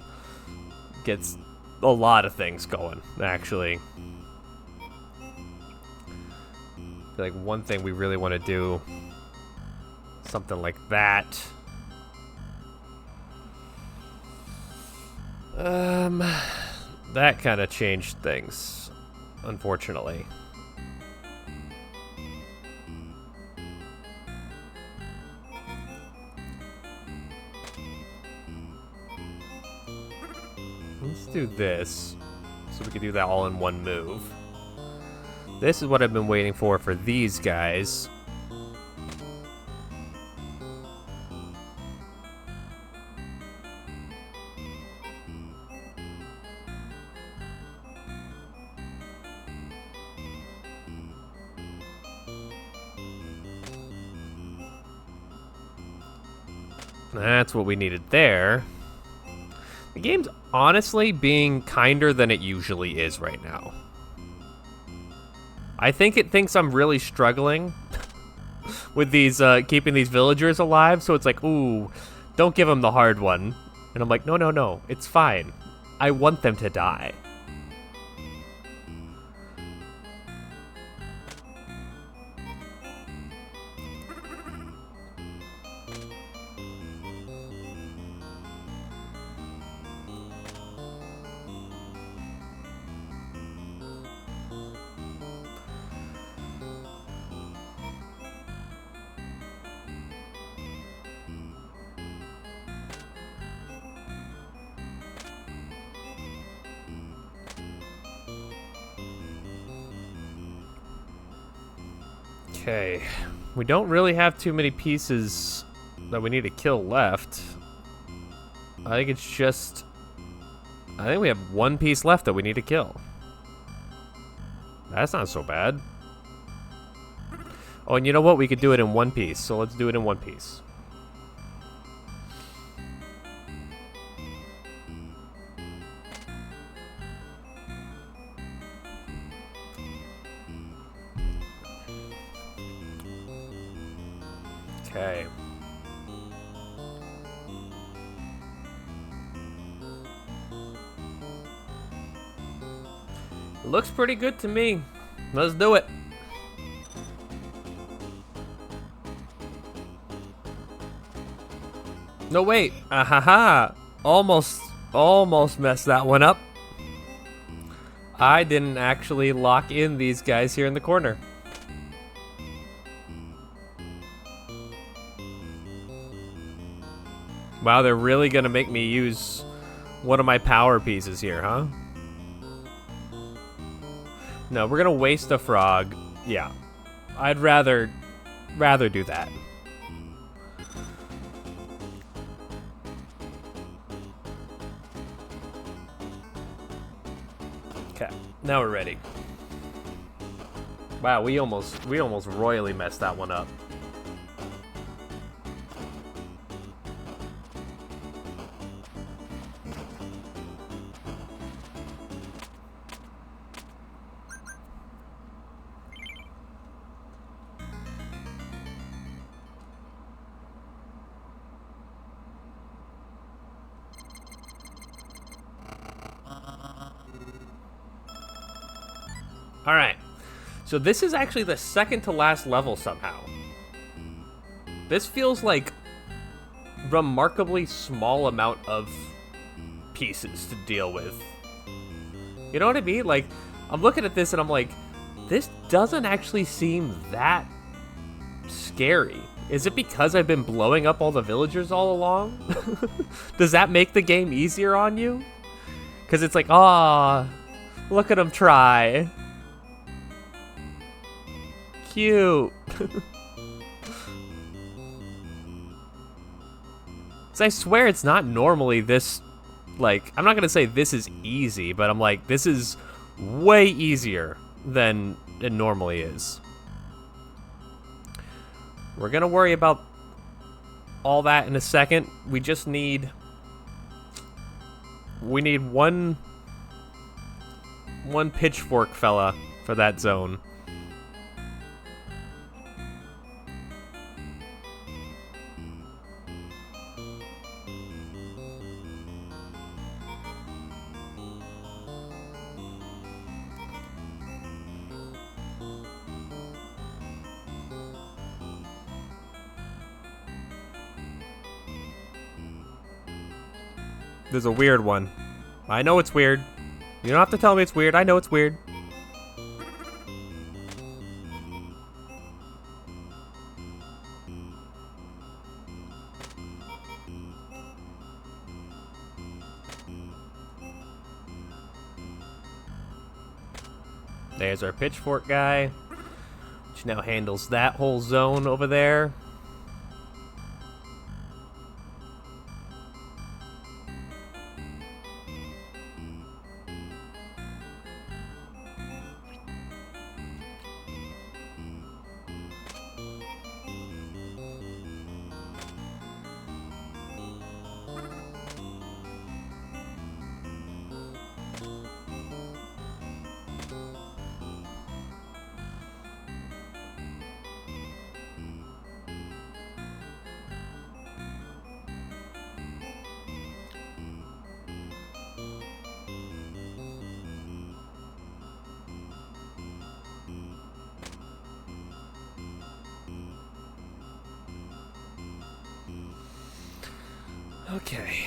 a lot of things going, actually. I feel like one thing we really want to do, something like that. That kind of changed things, unfortunately. Let's do this. So we can do that all in one move. This is what I've been waiting for these guys. That's what we needed there. The game's honestly being kinder than it usually is right now. I think it thinks I'm really struggling with these, keeping these villagers alive, so it's like, ooh, don't give them the hard one. And I'm like, no, no, no, it's fine. I want them to die. Okay, we don't really have too many pieces that we need to kill left. I think it's just... I think we have one piece left that we need to kill. That's not so bad. Oh, and you know what? We could do it in one piece, so let's do it in one piece. Okay. Looks pretty good to me. Let's do it. No, wait. Ahaha. Almost messed that one up. I didn't actually lock in these guys here in the corner. Wow, they're really gonna make me use one of my power pieces here, huh? No, we're gonna waste a frog. Yeah. I'd rather do that. Okay, now we're ready. Wow, we almost royally messed that one up. Alright, so this is actually the second to last level somehow. This feels like remarkably small amount of pieces to deal with. You know what I mean? Like, I'm looking at this and I'm like, this doesn't actually seem that scary. Is it because I've been blowing up all the villagers all along? Does that make the game easier on you? Because it's like, ah, look at them try. Cute. So I swear it's not normally this, like, I'm not gonna say this is easy, but I'm like, this is way easier than it normally is. We're gonna worry about all that in a second. We just need... We need one pitchfork fella for that zone. There's a weird one. I know it's weird. You don't have to tell me it's weird. I know it's weird. There's our pitchfork guy, which now handles that whole zone over there. Okay.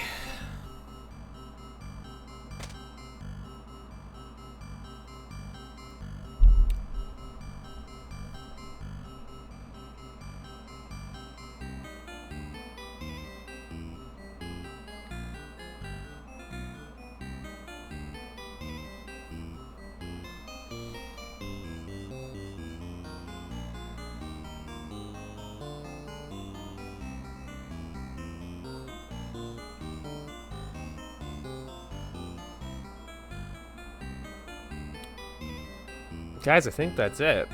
Guys, I think that's it.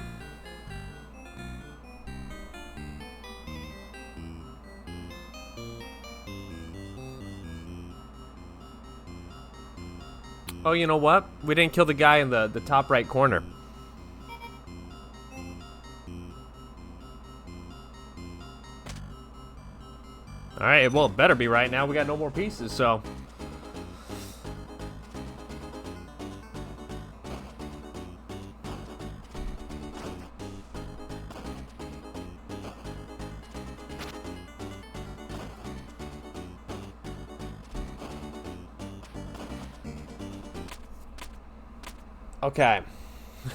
Oh, you know what? We didn't kill the guy in the top right corner. Alright, well, it better be right now. We got no more pieces, so... Okay,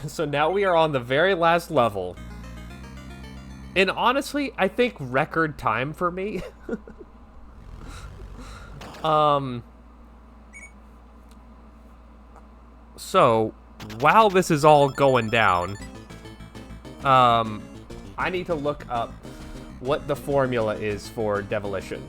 so now we are on the very last level. And honestly, I think record time for me. So, while this is all going down, I need to look up what the formula is for demolition.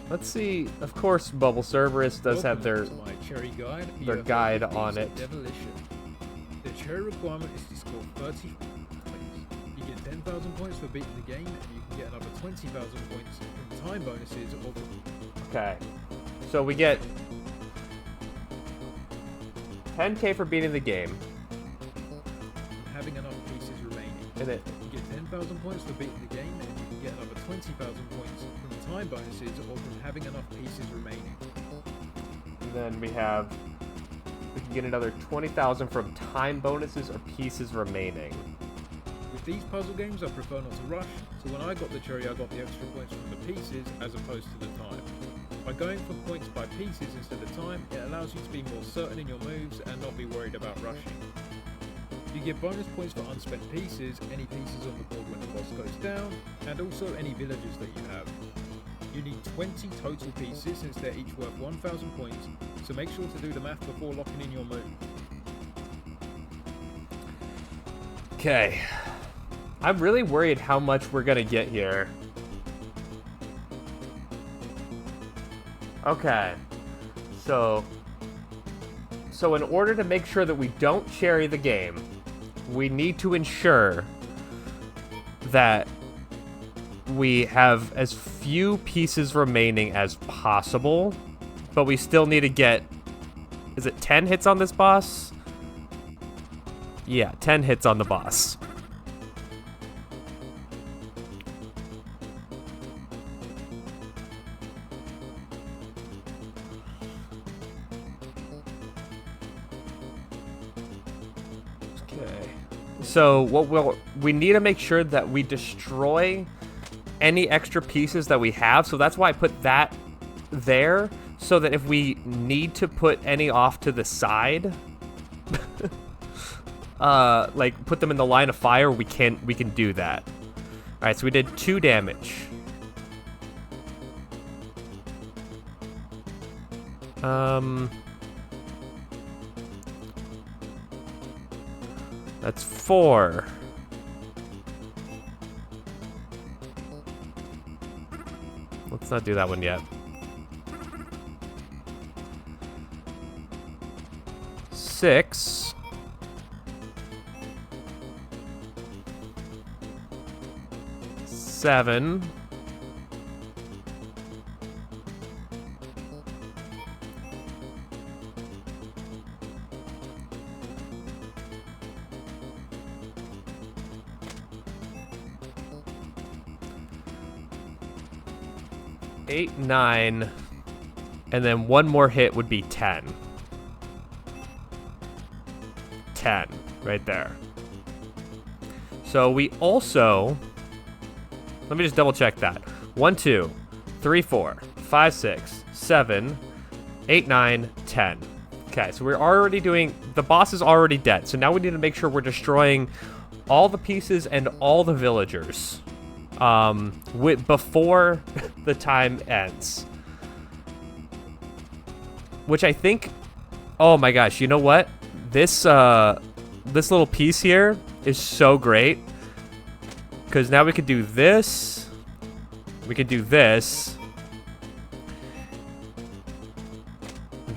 Let's see. Of course, Bubble Cerberus does have their guide on it. Demolition. The cherry requirement is to score 30 points. You get 10,000 points for beating the game, and you can get another 20,000 points from time bonuses or... Okay. So we get 10k for beating the game. Having enough pieces remaining. And it, you get 10,000 points for beating the game, and you can get another 20,000 points from time bonuses or from having enough pieces remaining. And then we have... We can get another 20,000 from time bonuses or pieces remaining. With these puzzle games, I prefer not to rush, so when I got the cherry, I got the extra points from the pieces as opposed to the time. By going for points by pieces instead of time, it allows you to be more certain in your moves and not be worried about rushing. You get bonus points for unspent pieces, any pieces on the board when the boss goes down, and also any villagers that you have. You need 20 total pieces since they're each worth 1,000 points, so make sure to do the math before locking in your move. Okay. I'm really worried how much we're gonna get here. Okay. So in order to make sure that we don't cherry the game, we need to ensure that we have as few pieces remaining as possible, but we still need to get, is it 10 hits on this boss? Yeah, 10 hits on the boss. Okay. So what we need to make sure that we destroy any extra pieces that we have, so that's why I put that there, so that if we need to put any off to the side, like put them in the line of fire, we can do that. All right, so we did 2 damage. That's 4. Let's not do that one yet. 6. 7. 8, 9, and then one more hit would be 10. 10, right there. So we also, let me just double check that. 1, 2, 3, 4, 5, 6, 7, 8, 9, 10. Okay, so we're already doing, the boss is already dead. So now we need to make sure we're destroying all the pieces and all the villagers. Before the time ends. Which I think, oh my gosh, you know what? This little piece here is so great. Because now we could do this. We could do this.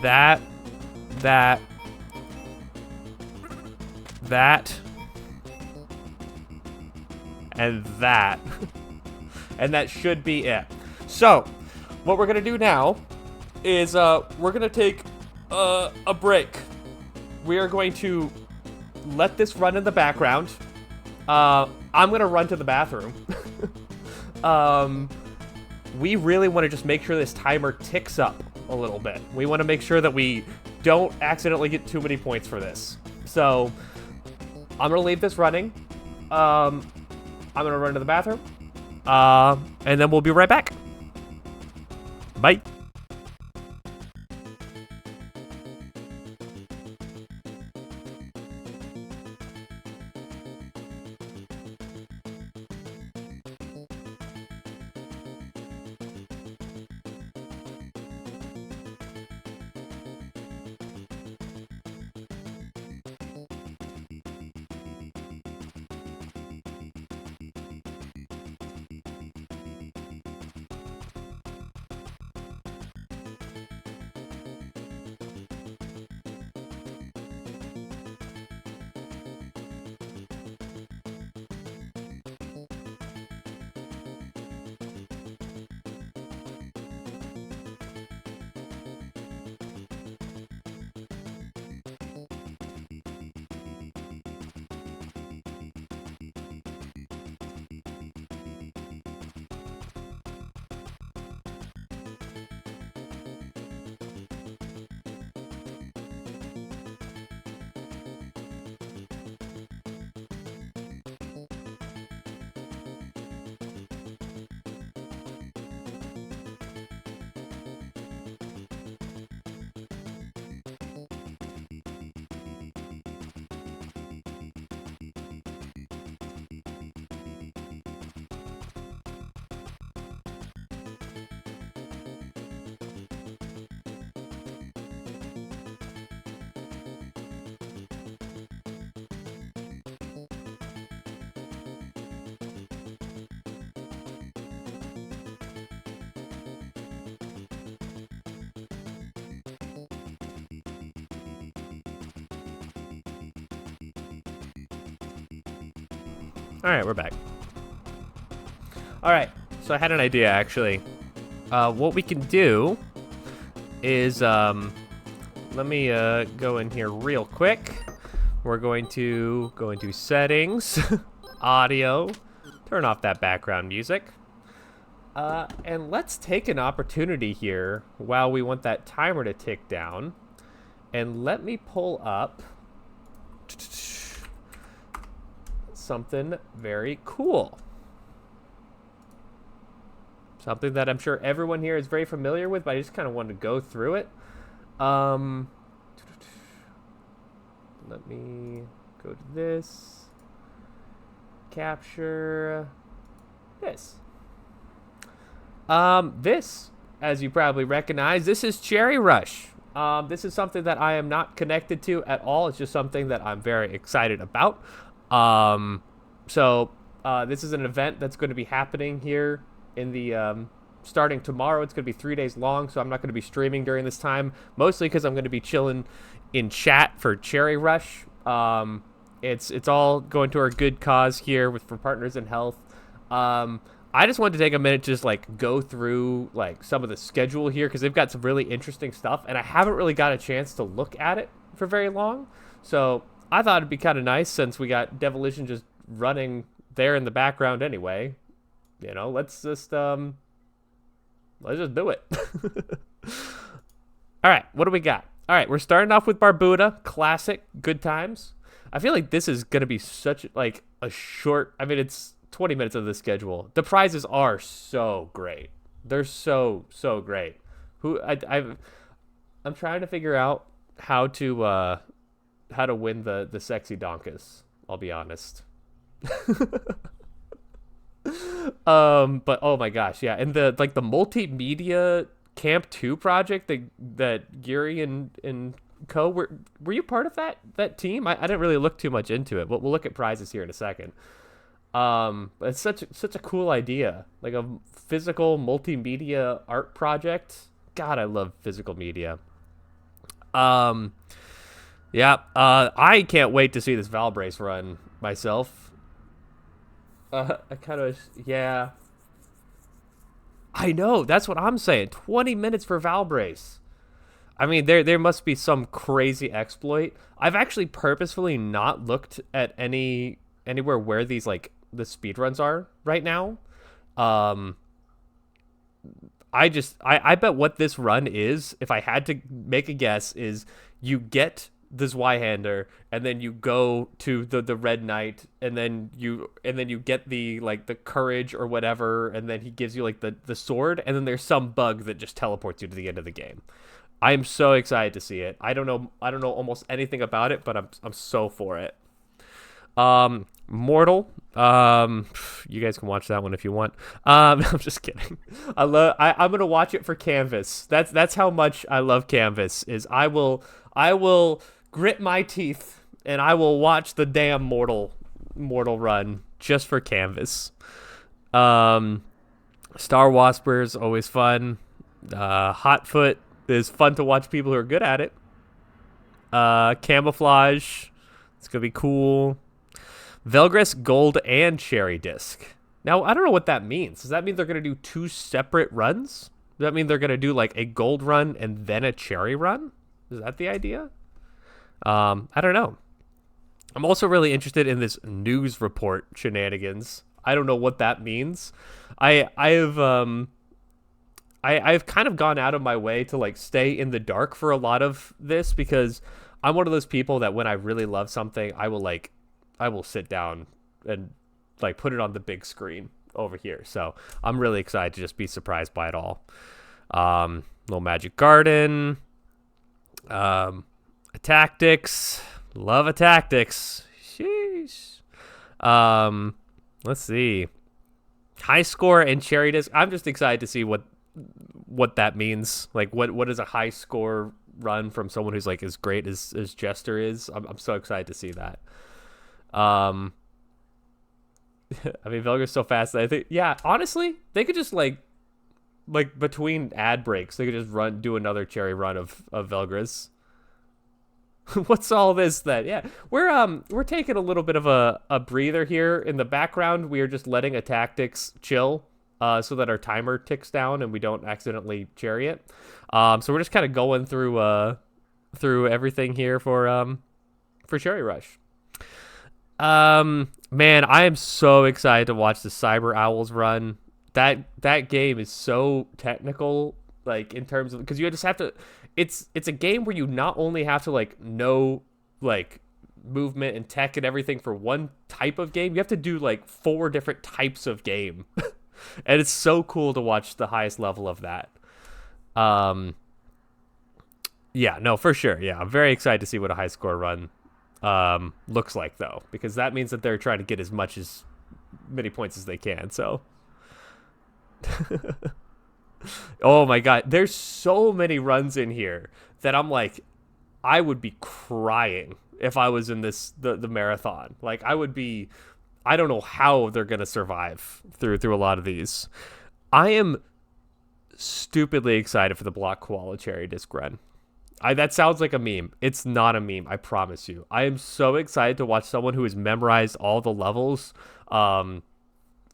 That. And that. And that should be it. So, what we're going to do now is we're going to take a break. We are going to let this run in the background. I'm going to run to the bathroom. We really want to just make sure this timer ticks up a little bit. We want to make sure that we don't accidentally get too many points for this. So, I'm going to leave this running. I'm going to run to the bathroom. And then we'll be right back. Bye. All right, we're back. All right, so I had an idea actually. What we can do is, let me go in here real quick. We're going to go into settings, audio, turn off that background music. And let's take an opportunity here while we want that timer to tick down. And let me pull up something very cool. Something that I'm sure everyone here is very familiar with, but I just kind of wanted to go through it. Let me go to this. Capture this. This, as you probably recognize, this is Cherry Rush. This is something that I am not connected to at all. It's just something that I'm very excited about. So this is an event that's going to be happening here in the starting tomorrow. It's going to be 3 days long, so I'm not going to be streaming during this time, mostly because I'm going to be chilling in chat for Cherry Rush. It's all going to our good cause here for Partners in Health. I just wanted to take a minute to just like go through like some of the schedule here because they've got some really interesting stuff, and I haven't really got a chance to look at it for very long. So I thought it'd be kind of nice since we got Devolution just running there in the background anyway. Let's just do it. All right, what do we got? All right, we're starting off with Barbuda, classic, good times. I feel like this is gonna be such like a short. I mean, it's 20 minutes of the schedule. The prizes are so great. They're so great. I'm trying to figure out how to win the sexy donkus. I'll be honest. But oh my gosh, yeah, and the multimedia Camp 2 project that Giri and co were you part of that team? I didn't really look too much into it. We'll look at prizes here in a second. But it's such a cool idea, like a physical multimedia art project. God, I love physical media. Yeah. I can't wait to see this Valbrace run myself. Yeah. I know, that's what I'm saying. 20 minutes for Valbrace. I mean, there must be some crazy exploit. I've actually purposefully not looked at anywhere where these like the speedruns are right now. I bet what this run is, if I had to make a guess, is you get the Zweihander and then you go to the Red Knight and then you get the like the courage or whatever, and then he gives you like the sword, and then there's some bug that just teleports you to the end of the game. I am so excited to see it. I don't know almost anything about it, but I'm so for it. Mortal. You guys can watch that one if you want. I'm just kidding. I'm gonna watch it for Canvas. That's how much I love Canvas. Is I will grit my teeth and I will watch the damn Mortal run just for Canvas. Star Waspers always fun. Hotfoot is fun to watch people who are good at it. Camouflage, it's gonna be cool. Velgris Gold and Cherry Disc. Now, I don't know what that means. Does that mean they're going to do 2 separate runs? Does that mean they're going to do like a gold run and then a cherry run? Is that the idea? I don't know. I'm also really interested in this news report shenanigans. I don't know what that means. I've kind of gone out of my way to like stay in the dark for a lot of this because I'm one of those people that when I really love something, I will sit down and like put it on the big screen over here. So I'm really excited to just be surprised by it all. Little Magic Garden. Tactics. Love a Tactics. Sheesh. Let's see. High score and Cherry Disc. I'm just excited to see what that means. Like what is a high score run from someone who's like as great as Jester is. I'm so excited to see that. I mean, Velga's so fast that I think, yeah, honestly, they could just like between ad breaks, they could just do another cherry run of Velgras. What's all this then? Yeah, we're taking a little bit of a breather here in the background. We are just letting a Tactics chill, so that our timer ticks down and we don't accidentally cherry it. So we're just kind of going through everything here for Cherry Rush. Man, I am so excited to watch the Cyber Owls run. That game is so technical, like in terms of, because you just have to. It's a game where you not only have to like know like movement and tech and everything for one type of game, you have to do like 4 different types of game, and it's so cool to watch the highest level of that. Yeah, no, for sure. Yeah, I'm very excited to see what a high score run looks like though, because that means that they're trying to get as many points as they can. So oh my god, there's so many runs in here that I'm like, I would be crying if I was in the marathon. Like I would be, I don't know how they're gonna survive through a lot of these. I am stupidly excited for the Block Koala Cherry Disc Run. That sounds like a meme. It's not a meme, I promise you. I am so excited to watch someone who has memorized all the levels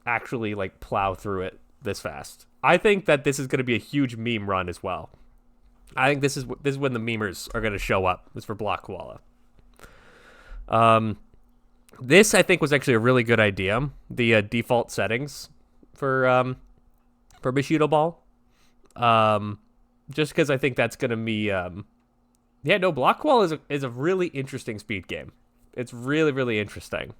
actually like plow through it this fast. I think that this is going to be a huge meme run as well. I think this is when the memers are going to show up. This for Block Koala. This I think was actually a really good idea. The default settings for Bushido Ball. Just because I think that's going to be Block Koala is a really interesting speed game. It's really, really interesting.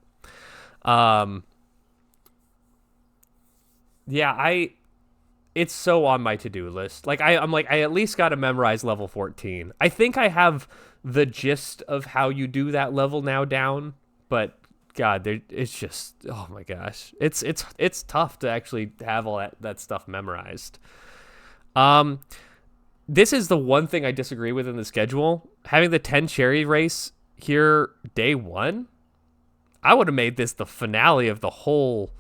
It's so on my to-do list. Like I'm like, I at least got to memorize level 14. I think I have the gist of how you do that level now down, but God, it's just, oh my gosh. It's tough to actually have all that stuff memorized. This is the one thing I disagree with in the schedule. Having the 10 cherry race here day one, I would have made this the finale of the whole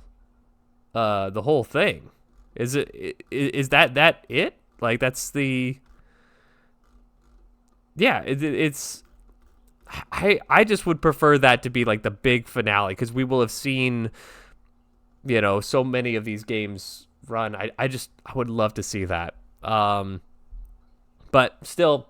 thing. Is that it? Like that's the it's I just would prefer that to be like the big finale because we will have seen so many of these games run. I would love to see that. But still,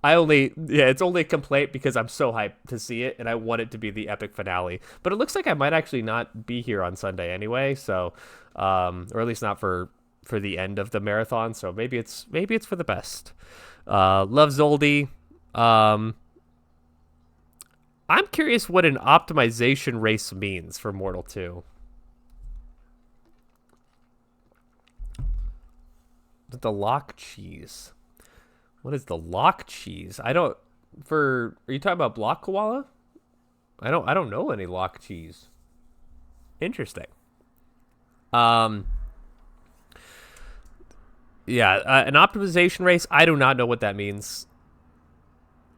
it's only a complaint because I'm so hyped to see it and I want it to be the epic finale. But it looks like I might actually not be here on Sunday anyway, so or at least not for the end of the marathon. So maybe it's for the best. Love Zoldy. I'm curious what an optimization race means for Mortal 2. The lock cheese. What is the lock cheese? Are you talking about Block Koala? I don't know any lock cheese. Interesting. An optimization race. I do not know what that means.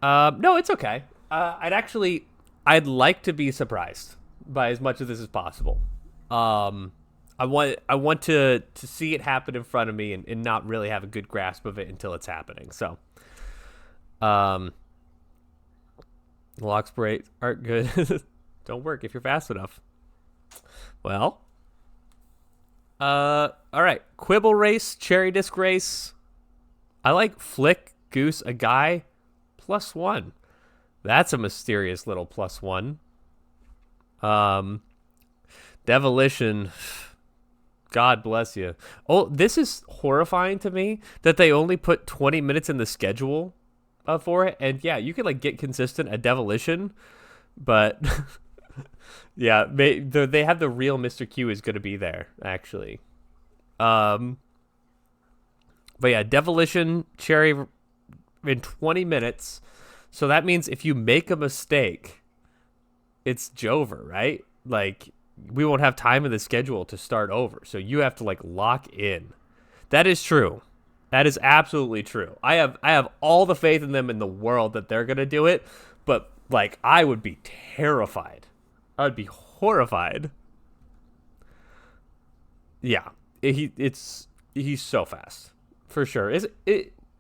No, it's okay. I'd like to be surprised by as much of this as possible. I want to see it happen in front of me and not really have a good grasp of it until it's happening. So, lock spray aren't good. Don't work if you're fast enough. Well, all right. Quibble race, cherry disc race. I like Flick, Goose, a guy, +1. That's a mysterious little +1. Devilition. God bless you. Oh, this is horrifying to me that they only put 20 minutes in the schedule for it. And yeah, you can like get consistent at Devilition, but yeah, they have the real Mr. Q is going to be there actually. But yeah, Devilition Cherry in 20 minutes. So that means if you make a mistake, it's Jover, right? Like, we won't have time in the schedule to start over. So you have to like lock in. That is true. That is absolutely true. I have all the faith in them in the world that they're going to do it, but like I would be terrified. I would be horrified. Yeah. He's so fast. For sure.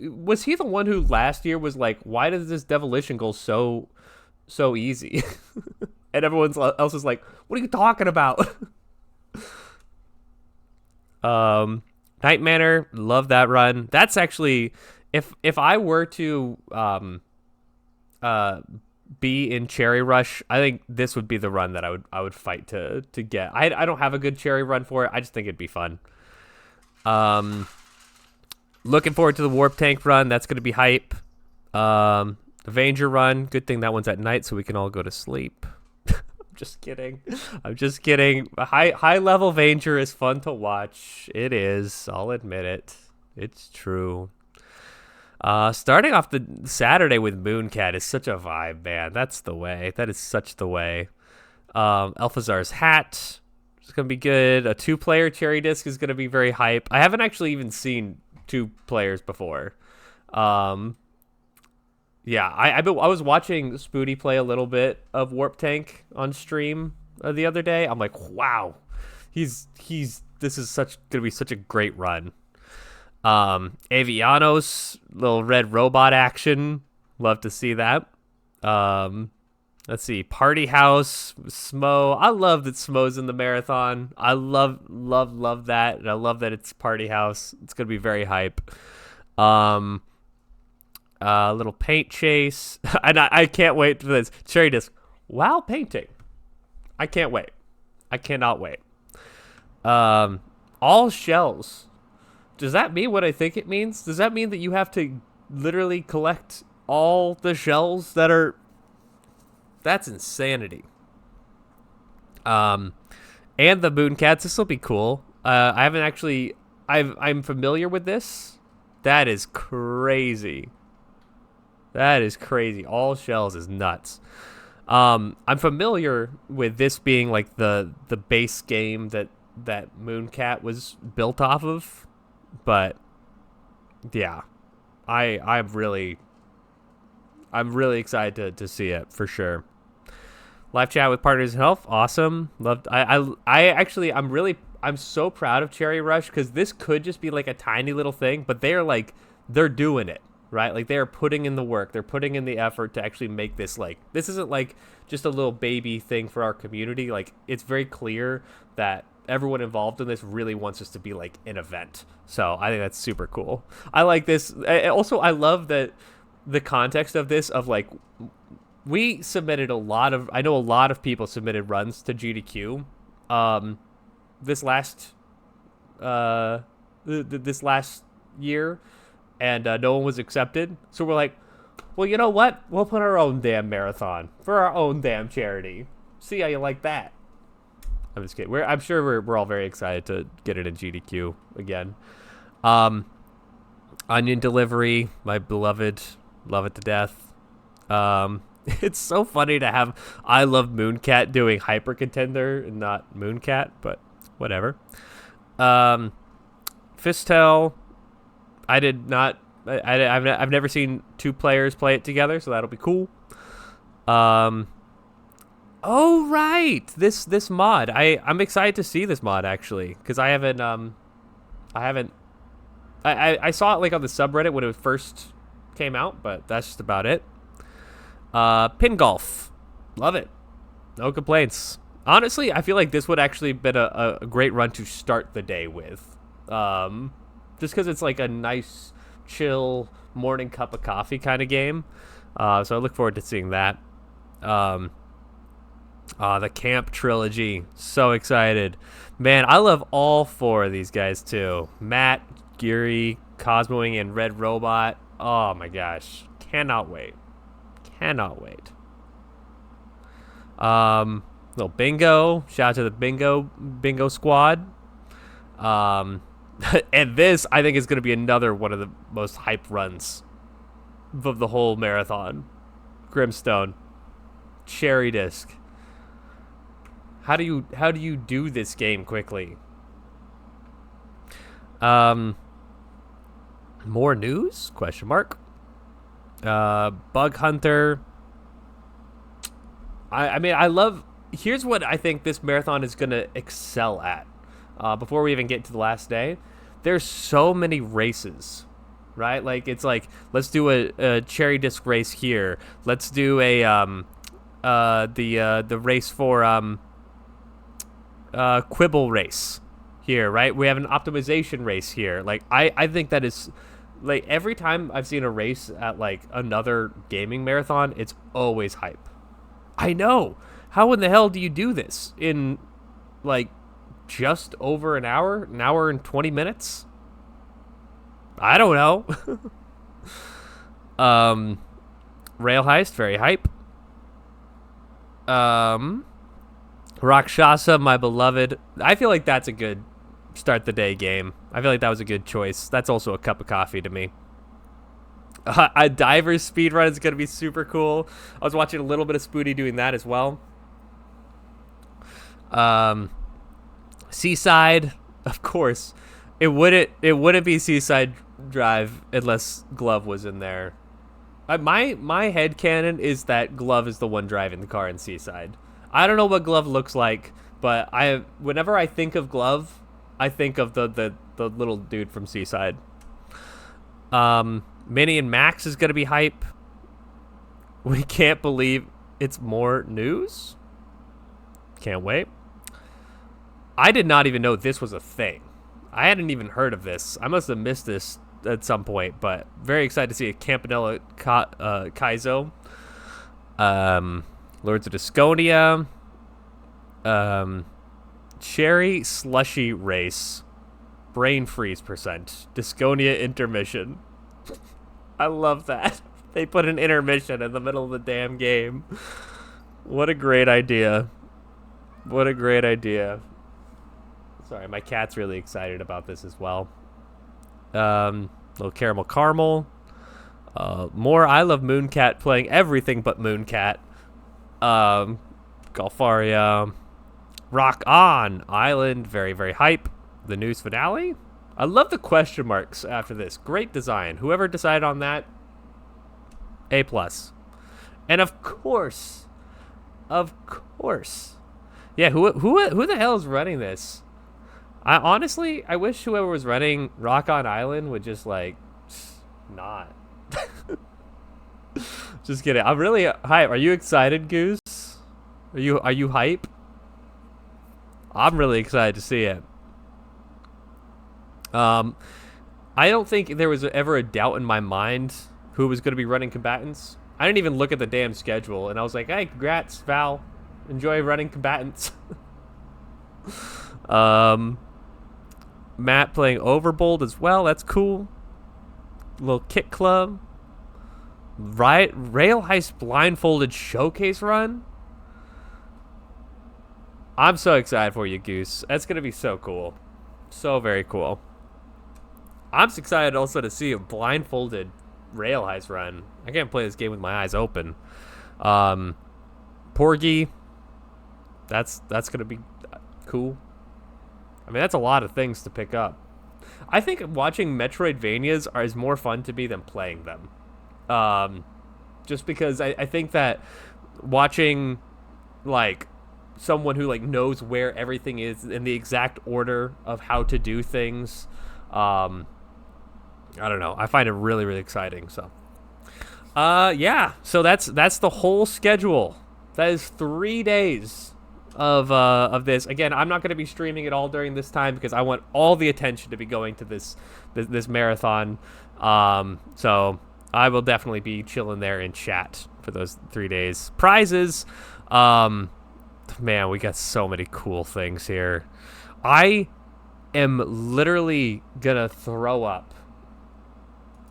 Was he the one who last year was like, why does this Devilition go so easy? And everyone else is like, what are you talking about? Night Manor, love that run. That's actually, if I were to be in Cherry Rush, I think this would be the run that I would fight to get. I don't have a good Cherry run for it. I just think it'd be fun. Looking forward to the Warp Tank run. That's going to be hype. The Avenger run. Good thing that one's at night so we can all go to sleep. Just kidding. I'm just kidding. High level Avenger is fun to watch. It is. I'll admit it. It's true. Starting off the Saturday with Mooncat is such a vibe, man. That's the way. That is such the way. Alphazar's hat is going to be good. A 2-player Cherry Disc is going to be very hype. I haven't actually even seen 2 players before. Yeah, I was watching Spoody play a little bit of Warp Tank on stream the other day. I'm like, wow, he's this is gonna be such a great run. Avianos, little red robot action. Love to see that. Um, let's see, Party House, Smo. I love that Smo's in the marathon. I love that, and I love that it's Party House. It's gonna be very hype. Um, little paint chase, and I can't wait for this cherry disc. Wow, painting! I can't wait. I cannot wait. All shells. Does that mean what I think it means? Does that mean that you have to literally collect all the shells that are? That's insanity. And the Mooncats. This will be cool. I haven't actually. I'm familiar with this. That is crazy. That is crazy. All shells is nuts. I'm familiar with this being like the base game that Mooncat was built off of, but yeah, I'm really excited to see it for sure. Live chat with partners in health, awesome. Loved. I'm so proud of Cherry Rush because this could just be like a tiny little thing, but they're doing it. Right, like they're putting in the work, they're putting in the effort to actually make this this isn't like just a little baby thing for our community. Like it's very clear that everyone involved in this really wants this to be like an event. So I think that's super cool. I like this. Also, I love that the context of this of like we submitted I know a lot of people submitted runs to GDQ. This last this last year. And no one was accepted. So we're like, well, you know what? We'll put our own damn marathon for our own damn charity. See how you like that. I'm just kidding. I'm sure we're all very excited to get it in GDQ again. Onion Delivery, my beloved, love it to death. It's so funny to have I Love Mooncat doing Hyper Contender and not Mooncat, but whatever. Fistel. I've never seen two players play it together, so that'll be cool. Oh right, this mod. I'm excited to see this mod actually, because I saw it like on the subreddit when it first came out, but that's just about it. Pin golf, love it, no complaints. Honestly, I feel like this would actually been a great run to start the day with. Just because it's like a nice, chill morning cup of coffee kind of game. So I look forward to seeing that. The Camp Trilogy. So excited. Man, I love all four of these guys too. Matt, Geary, Cosmoing, and Red Robot. Oh my gosh. Cannot wait. Cannot wait. Little bingo. Shout out to the bingo squad. And this, I think, is going to be another one of the most hype runs of the whole marathon. Grimstone, Cherry Disc. How do you do this game quickly? More news? Question mark. Bug Hunter. I mean, I love. Here's what I think this marathon is going to excel at. Before we even get to the last day, there's so many races, right? Like it's like, let's do a cherry disc race here. Let's do a the race for quibble race here, right? We have an optimization race here. Like I think that is like every time I've seen a race at like another gaming marathon, it's always hype. I know. How in the hell do you do this in like just over an hour and 20 minutes? I don't know. Rail Heist, very hype. Rakshasa, my beloved. I feel like that's a good start the day game. I feel like that was a good choice. That's also a cup of coffee to me. A diver's speedrun is going to be super cool. I was watching a little bit of Spoody doing that as well. Seaside, of course. It wouldn't be Seaside Drive unless Glove was in there. My headcanon is that Glove is the one driving the car in Seaside. I don't know what Glove looks like, but whenever I think of Glove, I think of the little dude from Seaside. Minnie and Max is gonna be hype. We can't believe it's more news. Can't wait. I did not even know this was a thing. I hadn't even heard of this. I must have missed this at some point, but very excited to see a Campanella Kaizo. Lords of Disconia. Cherry Slushy Race. Brain Freeze percent. Disconia Intermission. I love that. They put an intermission in the middle of the damn game. What a great idea. What a great idea. Sorry, my cat's really excited about this as well. Little caramel. More I Love Mooncat playing everything but Mooncat. Golfaria. Rock On Island, very, very hype. The news finale. I love the question marks after this. Great design. Whoever decided on that, A+. And of course, yeah, who the hell is running this? I wish whoever was running Rock On Island would just like not. Just kidding. I'm really hype. Are you excited, Goose? Are you hype? I'm really excited to see it. I don't think there was ever a doubt in my mind who was going to be running combatants. I didn't even look at the damn schedule, and I was like, hey, congrats, Val. Enjoy running combatants. Matt playing Overbold as well. That's cool. Little Kit Club. Rail Heist Blindfolded Showcase Run. I'm so excited for you, Goose. That's going to be so cool. So very cool. I'm excited also to see a blindfolded Rail Heist run. I can't play this game with my eyes open. Porgy. That's going to be cool. I mean, that's a lot of things to pick up. I think watching Metroidvanias is more fun to me than playing them. Just because I think that watching, like, someone who, like, knows where everything is in the exact order of how to do things, I don't know. I find it really, really exciting, so. Yeah, so that's the whole schedule. That is 3 days of this. Again, I'm not going to be streaming it all during this time because I want all the attention to be going to this marathon. So I will definitely be chilling there in chat for those 3 days. Prizes, man, we got so many cool things here. I am literally gonna throw up.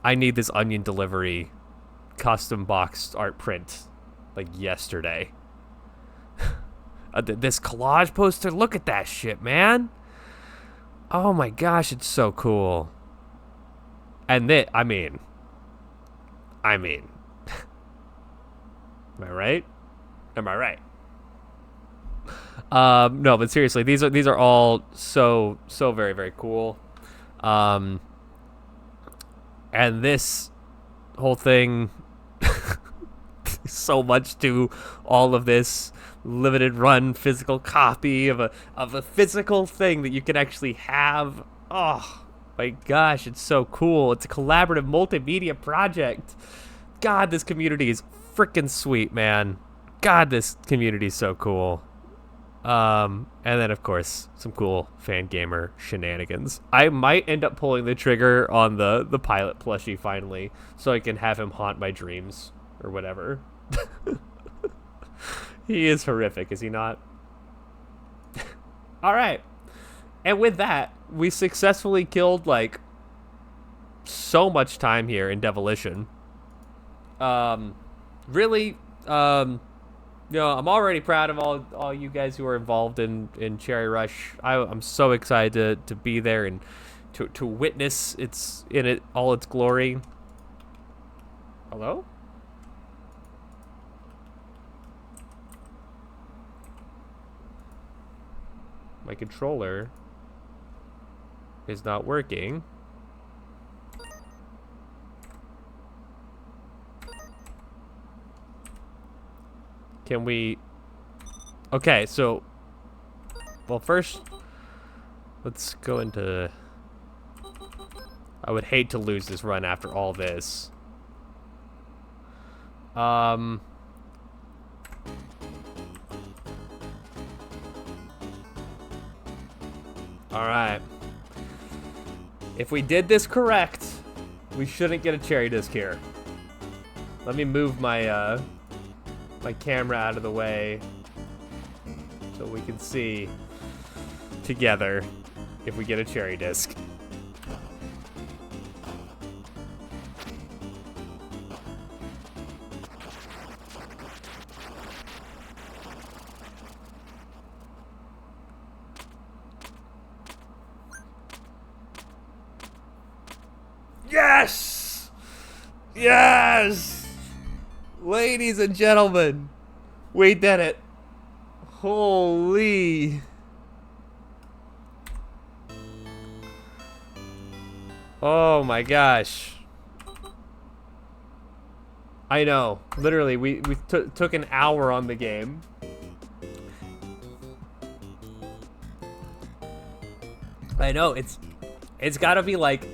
I need this Onion Delivery custom boxed art print like yesterday. This collage poster, look at that shit, man. Oh my gosh, it's so cool. And I mean, am I right? Am I right? No, but seriously, these are all so very, very cool. And this whole thing, so much to all of this limited run physical copy of a physical thing that you can actually have. Oh my gosh, it's so cool. It's a collaborative multimedia project. God, this community is freaking sweet, man. God, this community is so cool. And then of course some cool fan gamer shenanigans. I might end up pulling the trigger on the pilot plushie finally, so I can have him haunt my dreams or whatever. He is horrific, is he not? All right, and with that, we successfully killed like so much time here in Devolution. Really, I'm already proud of all you guys who are involved in Cherry Rush. I'm so excited to be there and to witness all its glory. Hello? My controller is not working. Can we... Okay, so... Well, first... Let's go into... I would hate to lose this run after all this. Alright. If we did this correct, we shouldn't get a cherry disc here. Let me move my my camera out of the way so we can see together if we get a cherry disc. Yes! Yes! Ladies and gentlemen, we did it. Holy. Oh my gosh. I know. Literally, we took an hour on the game. I know, it's gotta be like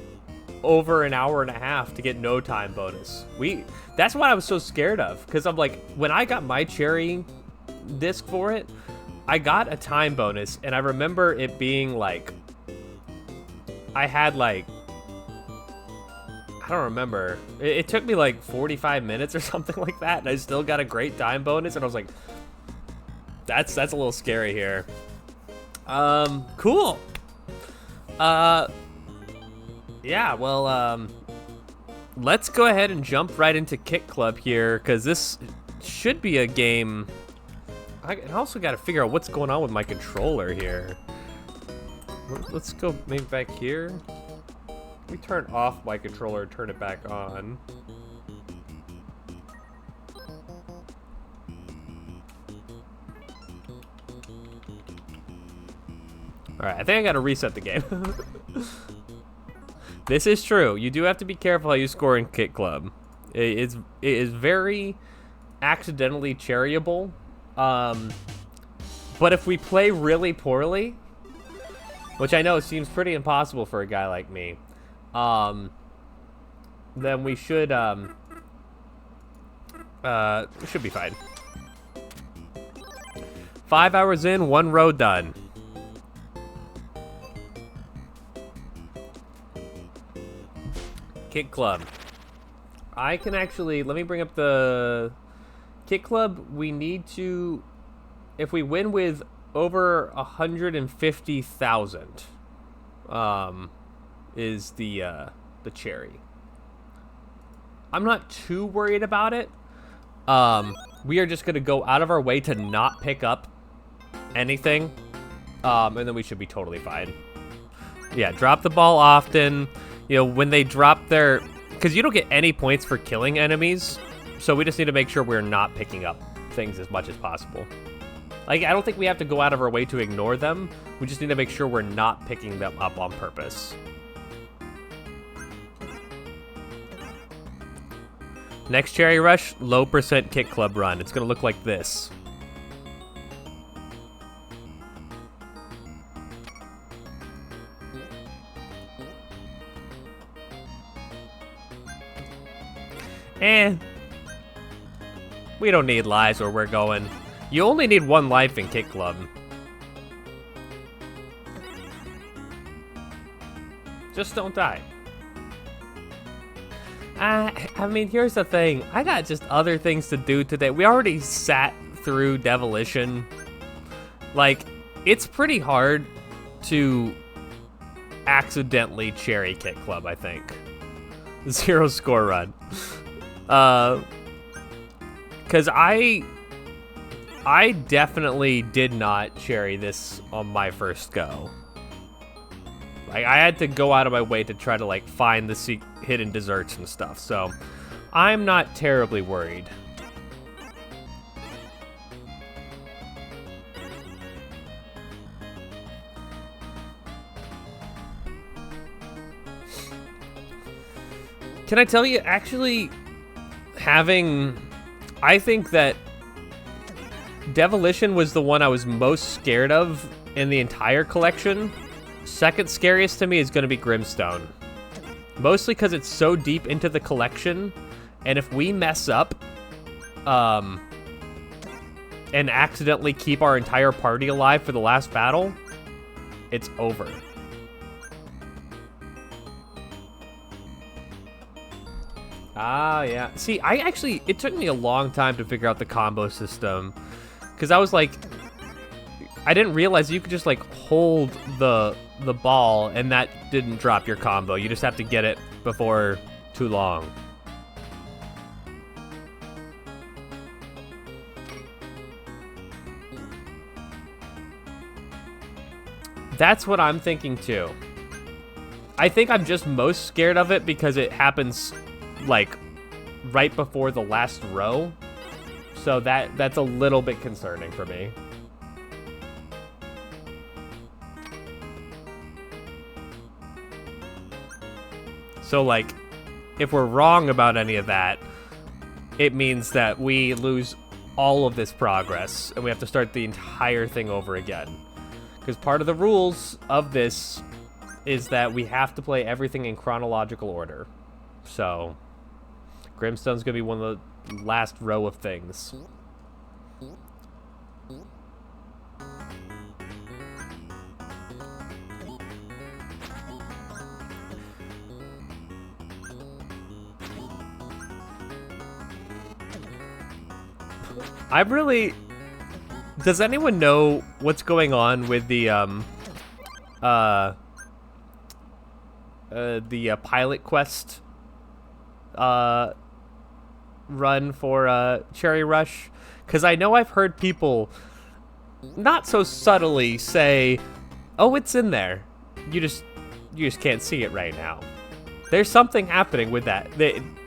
over an hour and a half to get no time bonus. That's what I was so scared of, because I'm like, when I got my cherry disc for it, I got a time bonus, and I remember it being like, I had like, I don't remember, it took me like 45 minutes or something like that, and I still got a great time bonus, and I was like, that's a little scary here. Cool. Yeah, well, let's go ahead and jump right into Kit Club here, because this should be a game. I also got to figure out what's going on with my controller here. Let's go maybe back here. Let me turn off my controller and turn it back on. Alright, I think I got to reset the game. This is true. You do have to be careful how you score in Kit Club. It is very accidentally cherryable. But if we play really poorly, which I know seems pretty impossible for a guy like me, then we should be fine. 5 hours in, 1 row done. Kit Club. I can actually, let me bring up the Kit Club. We need to, if we win with over 150,000, is the cherry. I'm not too worried about it. We are just gonna go out of our way to not pick up anything, and then we should be totally fine. Yeah, drop the ball often. You know, when they drop their... Because you don't get any points for killing enemies, so we just need to make sure we're not picking up things as much as possible. Like, I don't think we have to go out of our way to ignore them. We just need to make sure we're not picking them up on purpose. Next Cherry Rush, low percent Kit Club run. It's going to look like this. We don't need lives where we're going. You only need 1 life in Kit Club. Just don't die. I mean, here's the thing. I got just other things to do today. We already sat through Demolition. Like, it's pretty hard to accidentally cherry Kit Club, I think. 0 score run. Because I definitely did not cherry this on my first go. Like, I had to go out of my way to try to, like, find the hidden desserts and stuff, so I'm not terribly worried. Can I tell you, actually, I think that Devolition was the one I was most scared of in the entire collection. Second scariest to me is going to be Grimstone. Mostly because it's so deep into the collection, and if we mess up, and accidentally keep our entire party alive for the last battle, it's over. Ah, yeah. See, it took me a long time to figure out the combo system. Because I was like, I didn't realize you could just like hold the ball and that didn't drop your combo. You just have to get it before too long. That's what I'm thinking too. I think I'm just most scared of it because it happens like right before the last row. So that's a little bit concerning for me. So like, if we're wrong about any of that, it means that we lose all of this progress and we have to start the entire thing over again. Because part of the rules of this is that we have to play everything in chronological order. So, Grimstone's gonna be one of the last row of things. Does anyone know what's going on with the pilot quest run for Cherry Rush? Because I know I've heard people not so subtly say, "Oh, it's in there. You just can't see it right now." There's something happening with that.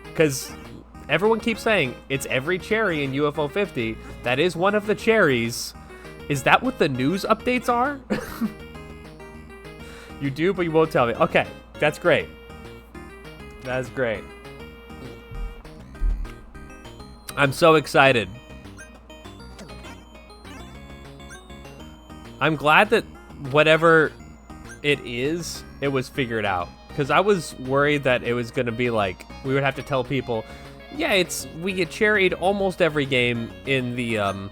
Because everyone keeps saying it's every cherry in UFO 50. That is one of the cherries. Is that what the news updates are? You do, but you won't tell me. Okay, that's great. That's great. I'm so excited. I'm glad that whatever it is, it was figured out. Because I was worried that it was going to be like, we would have to tell people, yeah, we get cherried almost every game in the, in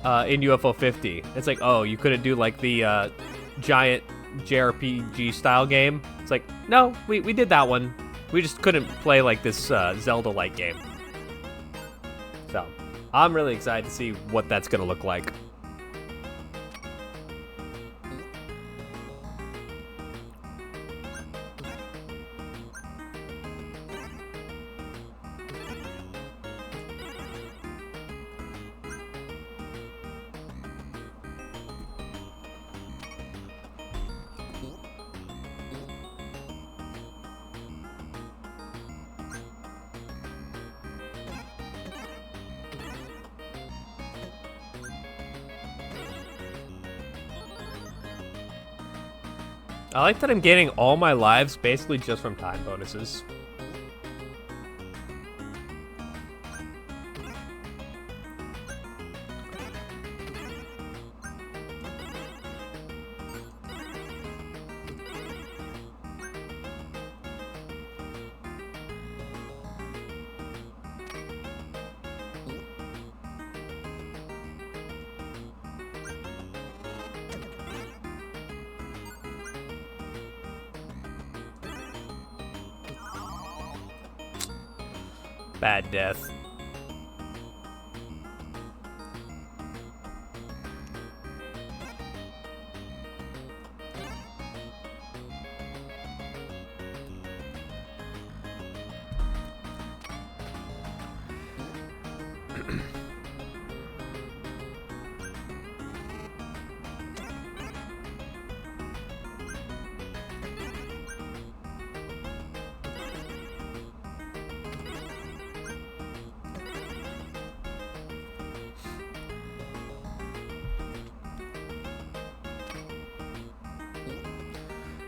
UFO 50. It's like, oh, you couldn't do like the, giant JRPG style game. It's like, no, we did that one. We just couldn't play like this, Zelda-like game. So, I'm really excited to see what that's going to look like. I like that I'm gaining all my lives basically just from time bonuses. Bad death.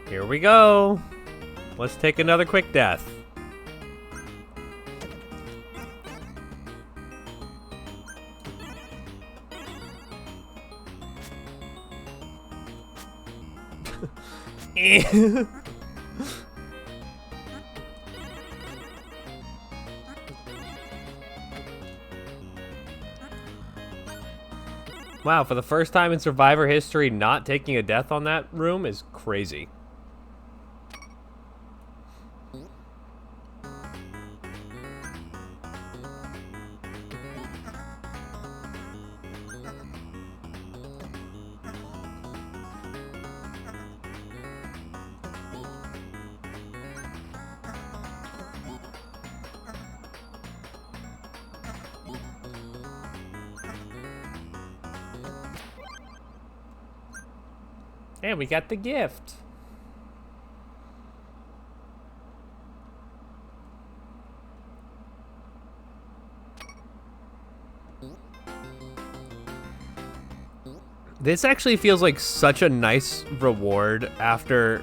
Here we go. Let's take another quick death. Wow, for the first time in Survivor history, not taking a death on that room is crazy. And we got the gift. This actually feels like such a nice reward after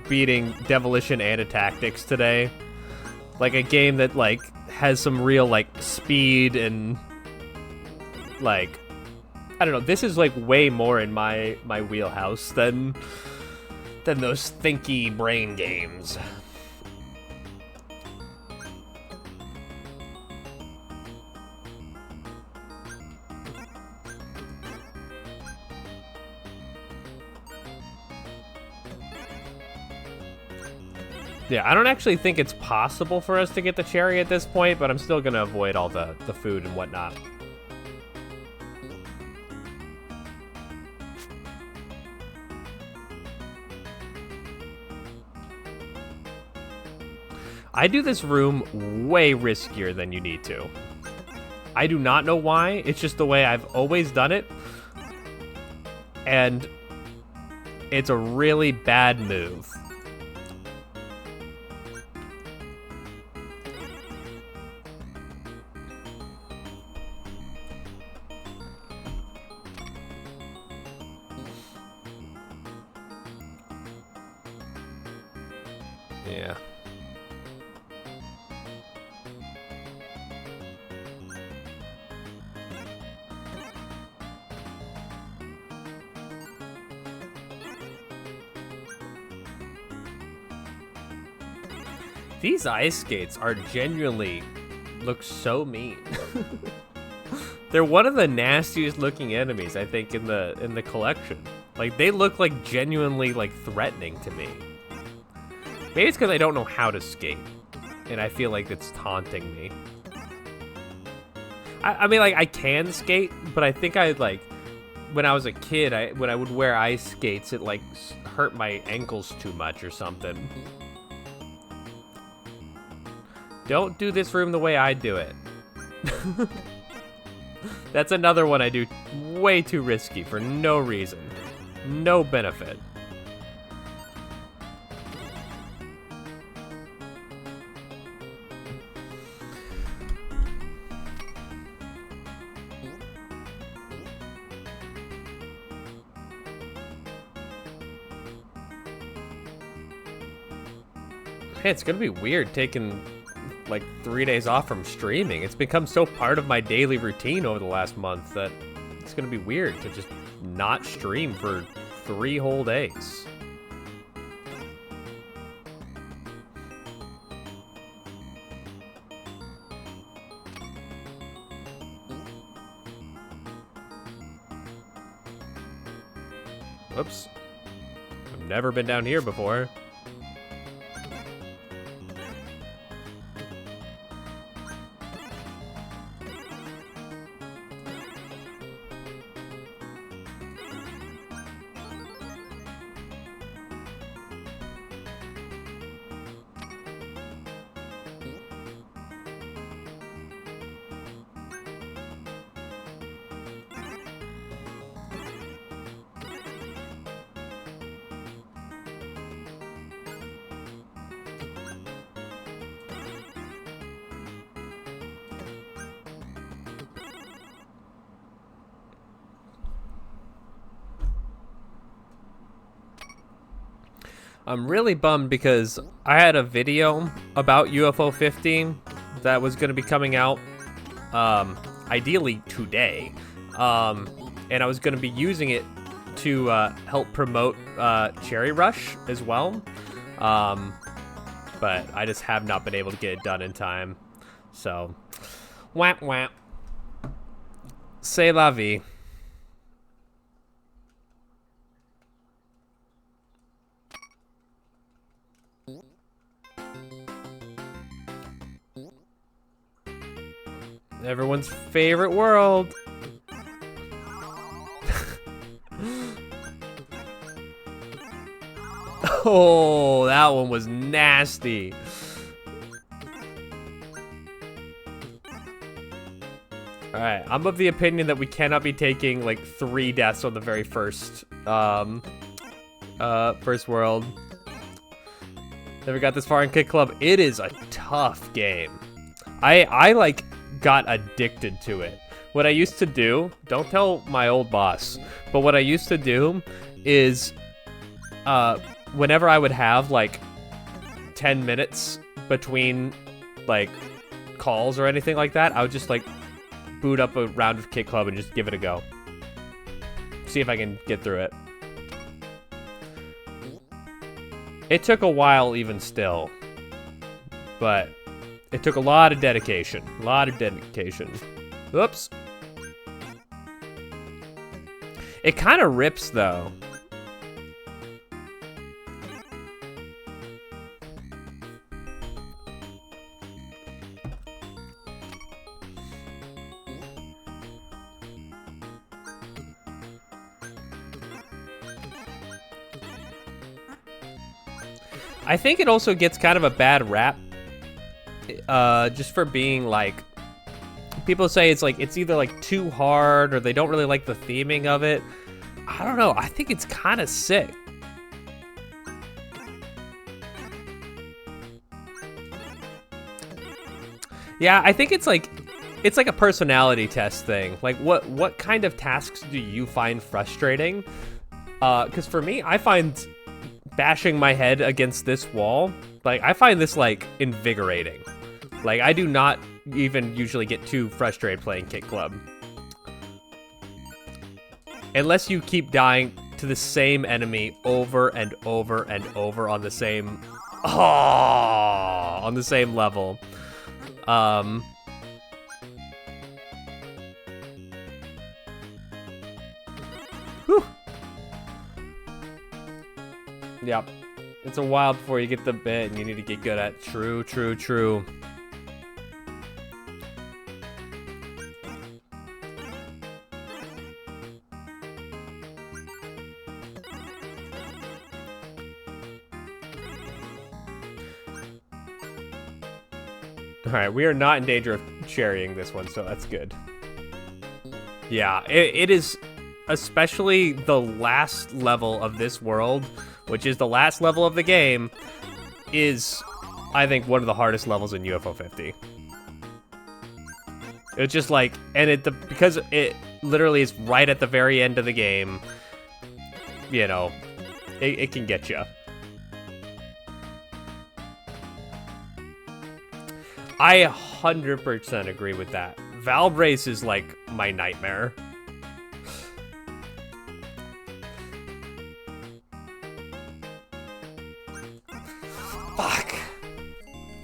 beating Demolition and Tactics today. Like a game that like has some real like speed and like I don't know, this is like way more in my wheelhouse than those thinky brain games. Yeah, I don't actually think it's possible for us to get the cherry at this point, but I'm still gonna avoid all the food and whatnot. I do this room way riskier than you need to. I do not know why. It's just the way I've always done it. And it's a really bad move. Yeah. These ice skates are genuinely look so mean. They're one of the nastiest looking enemies I think in the collection. Like they look like genuinely like threatening to me. Maybe it's because I don't know how to skate, and I feel like it's taunting me. I mean, like I can skate, but I think I like when I was a kid, when I would wear ice skates, it like hurt my ankles too much or something. Don't do this room the way I do it. That's another one I do way too risky for no reason. No benefit. Hey, it's gonna be weird taking like 3 days off from streaming. It's become so part of my daily routine over the last month that it's gonna be weird to just not stream for 3 whole days. Whoops. I've never been down here before. I'm really bummed because I had a video about UFO 15 that was going to be coming out, ideally today, and I was going to be using it to help promote Cherry Rush as well. But I just have not been able to get it done in time. So, whap whap. C'est la vie. Everyone's favorite world. Oh, that one was nasty. All right, I'm of the opinion that we cannot be taking like 3 deaths on the very first first world. Never got this far in Kit Club. It is a tough game. I like got addicted to it. What I used to do, don't tell my old boss, but what I used to do is whenever I would have like 10 minutes between like calls or anything like that, I would just like boot up a round of Kit Club and just give it a go. See if I can get through it. It took a while even still, but it took a lot of dedication. A lot of dedication. Oops. It kind of rips though. I think it also gets kind of a bad rap, just for being like, people say it's like, it's either like too hard or they don't really like the theming of it. I don't know, I think it's kind of sick. Yeah, I think it's like a personality test thing. Like what kind of tasks do you find frustrating? 'Cause for me, I find bashing my head against this wall, like, I find this, like, invigorating. Like, I do not even usually get too frustrated playing Kit Club. Unless you keep dying to the same enemy over and over and over on the same... on the same level. Whew. Yep. It's a while before you get the bit and you need to get good at. True, true, true. Alright, we are not in danger of cherrying this one, so that's good. Yeah, it is especially the last level of this world, which is the last level of the game, is, I think, one of the hardest levels in UFO 50. It's just like, and because it literally is right at the very end of the game, you know, it can get you. I 100% agree with that. Valve Race is like my nightmare. Fuck.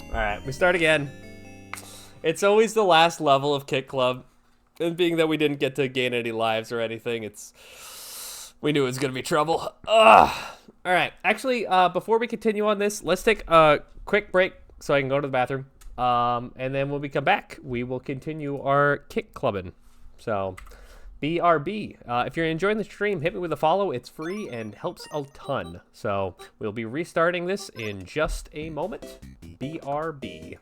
Alright, we start again. It's always the last level of Kit Club. And being that we didn't get to gain any lives or anything, we knew it was gonna be trouble. Ugh. Alright, actually, before we continue on this, let's take a quick break so I can go to the bathroom. And then when we come back, we will continue our Kit Clubbing. So, BRB. If you're enjoying the stream, hit me with a follow. It's free and helps a ton. So, we'll be restarting this in just a moment. BRB.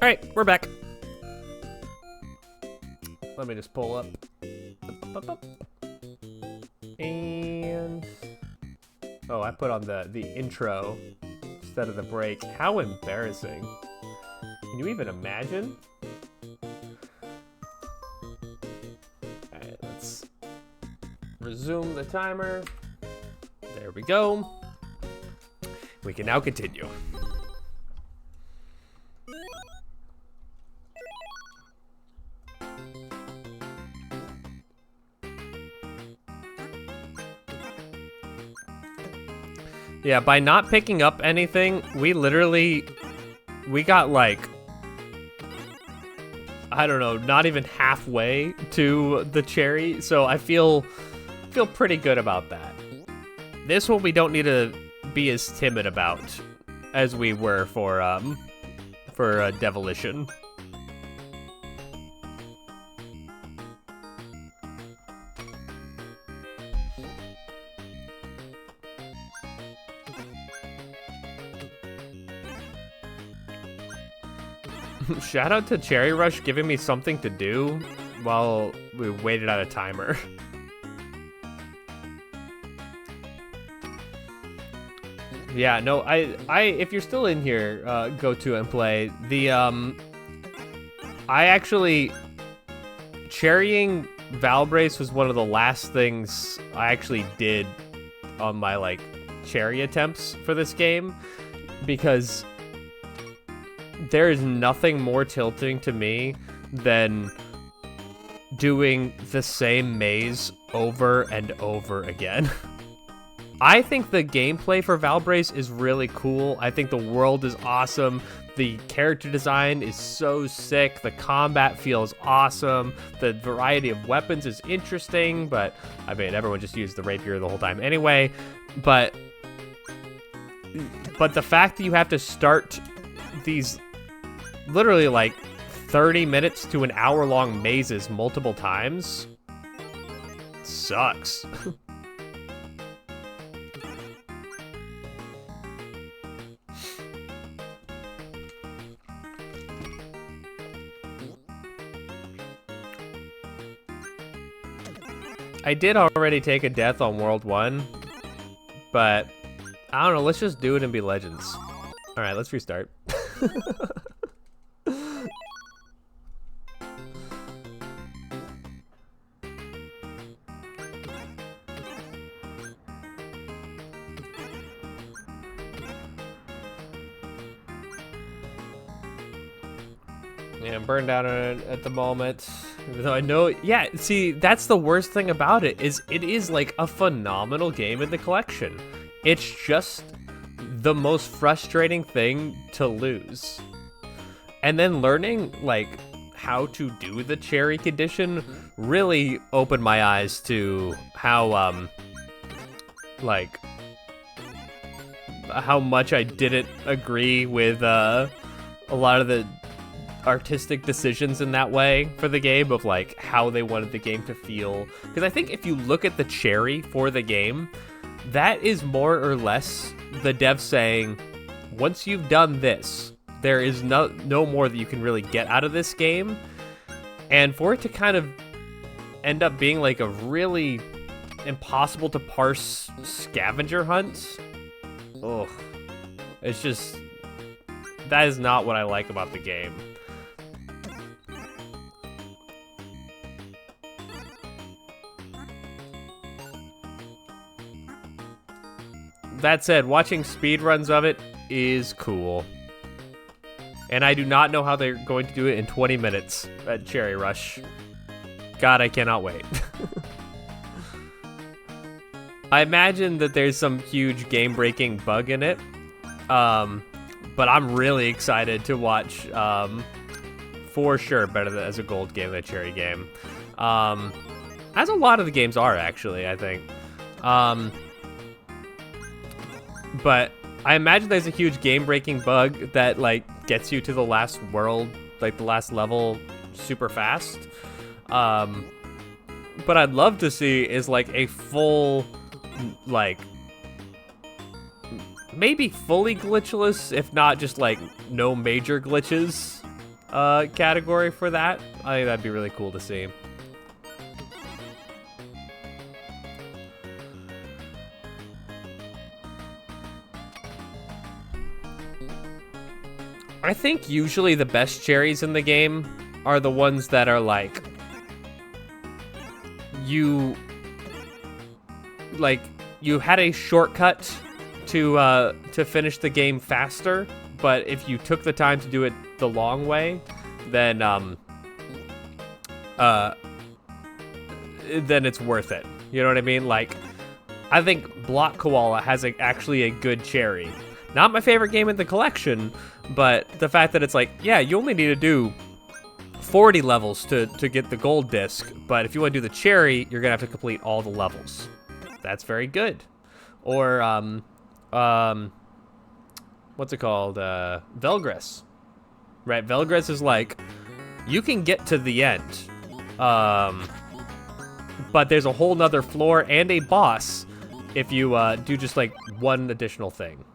right, we're back. Let me just pull up. And oh, I put on the intro instead of the break. How embarrassing. Can you even imagine? Alright, let's resume the timer. There we go. We can now continue. Yeah, by not picking up anything, we got like, I don't know, not even halfway to the cherry, so I feel pretty good about that. This one we don't need to be as timid about as we were for Devilition. Shout out to Cherry Rush giving me something to do while we waited on a timer. Yeah, no, I if you're still in here, go to and play. I actually, cherrying Valbrace was one of the last things I actually did on my, like, cherry attempts for this game, because there is nothing more tilting to me than doing the same maze over and over again. I think the gameplay for Valbrace is really cool. I think the world is awesome. The character design is so sick. The combat feels awesome. The variety of weapons is interesting, but I mean, everyone just used the rapier the whole time anyway. But the fact that you have to start these literally like 30 minutes to an hour-long mazes multiple times sucks. I did already take a death on World 1, but I don't know, let's just do it and be legends. Alright, let's restart. Yeah, I'm burned out on it at the moment. Even though I know, yeah, see, that's the worst thing about it, is it is like a phenomenal game in the collection. It's just the most frustrating thing to lose. And then learning, like, how to do the cherry condition really opened my eyes to how, like, how much I didn't agree with, a lot of the artistic decisions in that way for the game, of like how they wanted the game to feel. Because I think if you look at the cherry for the game, that is more or less the dev saying, once you've done this, there is no more that you can really get out of this game. And for it to kind of end up being like a really impossible to parse scavenger hunt, ugh, it's just, that is not what I like about the game. That said, watching speedruns of it is cool. And I do not know how they're going to do it in 20 minutes at Cherry Rush. God, I cannot wait. I imagine that there's some huge game-breaking bug in it. But I'm really excited to watch, for sure, better than as a gold game than a cherry game. As a lot of the games are, actually, I think. But I imagine there's a huge game-breaking bug that, like, gets you to the last world, like, the last level super fast. But I'd love to see is, like, a full, like, maybe fully glitchless, if not just, like, no major glitches category for that. I think that'd be really cool to see. I think usually the best cherries in the game are the ones that are like you had a shortcut to finish the game faster, but if you took the time to do it the long way, then it's worth it. You know what I mean? Like, I think Block Koala has actually a good cherry. Not my favorite game in the collection, but the fact that it's like, yeah, you only need to do 40 levels to get the gold disc, but if you want to do the cherry, you're gonna have to complete all the levels. That's very good. Or what's it called? Velgris. Right, Velgris is like, you can get to the end, but there's a whole nother floor and a boss if you do just like one additional thing.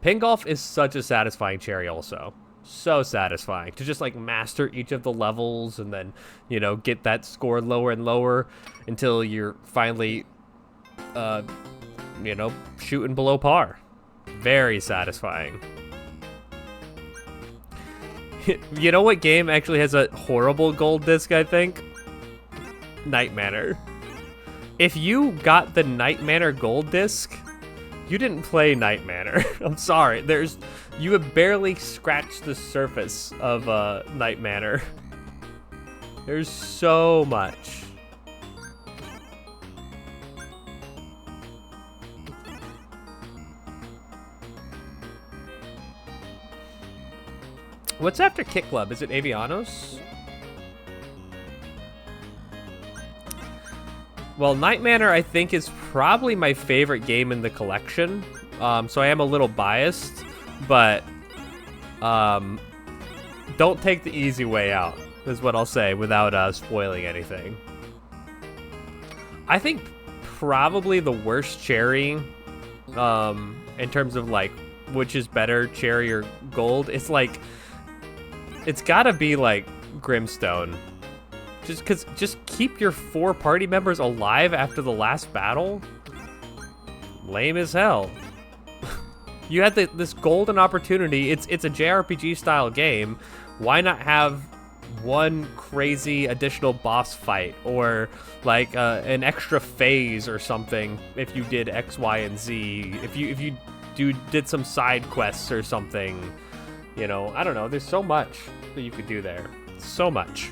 Pin Golf is such a satisfying cherry also. So satisfying to just like master each of the levels and then, you know, get that score lower and lower until you're finally, you know, shooting below par. Very satisfying. You know what game actually has a horrible gold disc, I think? Night Manor. If you got the Night Manor gold disc, you didn't play Night Manor. I'm sorry. You have barely scratched the surface of Night Manor. There's so much. What's after Kit Club? Is it Avianos? Well, Night Manor, I think, is probably my favorite game in the collection. So I am a little biased, but don't take the easy way out, is what I'll say without spoiling anything. I think probably the worst cherry, in terms of like, which is better, cherry or gold, it's like, it's gotta be like Grimstone. Just keep your 4 party members alive after the last battle? Lame as hell. You had this golden opportunity. It's a JRPG style game. Why not have one crazy additional boss fight or like an extra phase or something if you did X, Y, and Z? If you did some side quests or something, you know, I don't know. There's so much that you could do there. So much.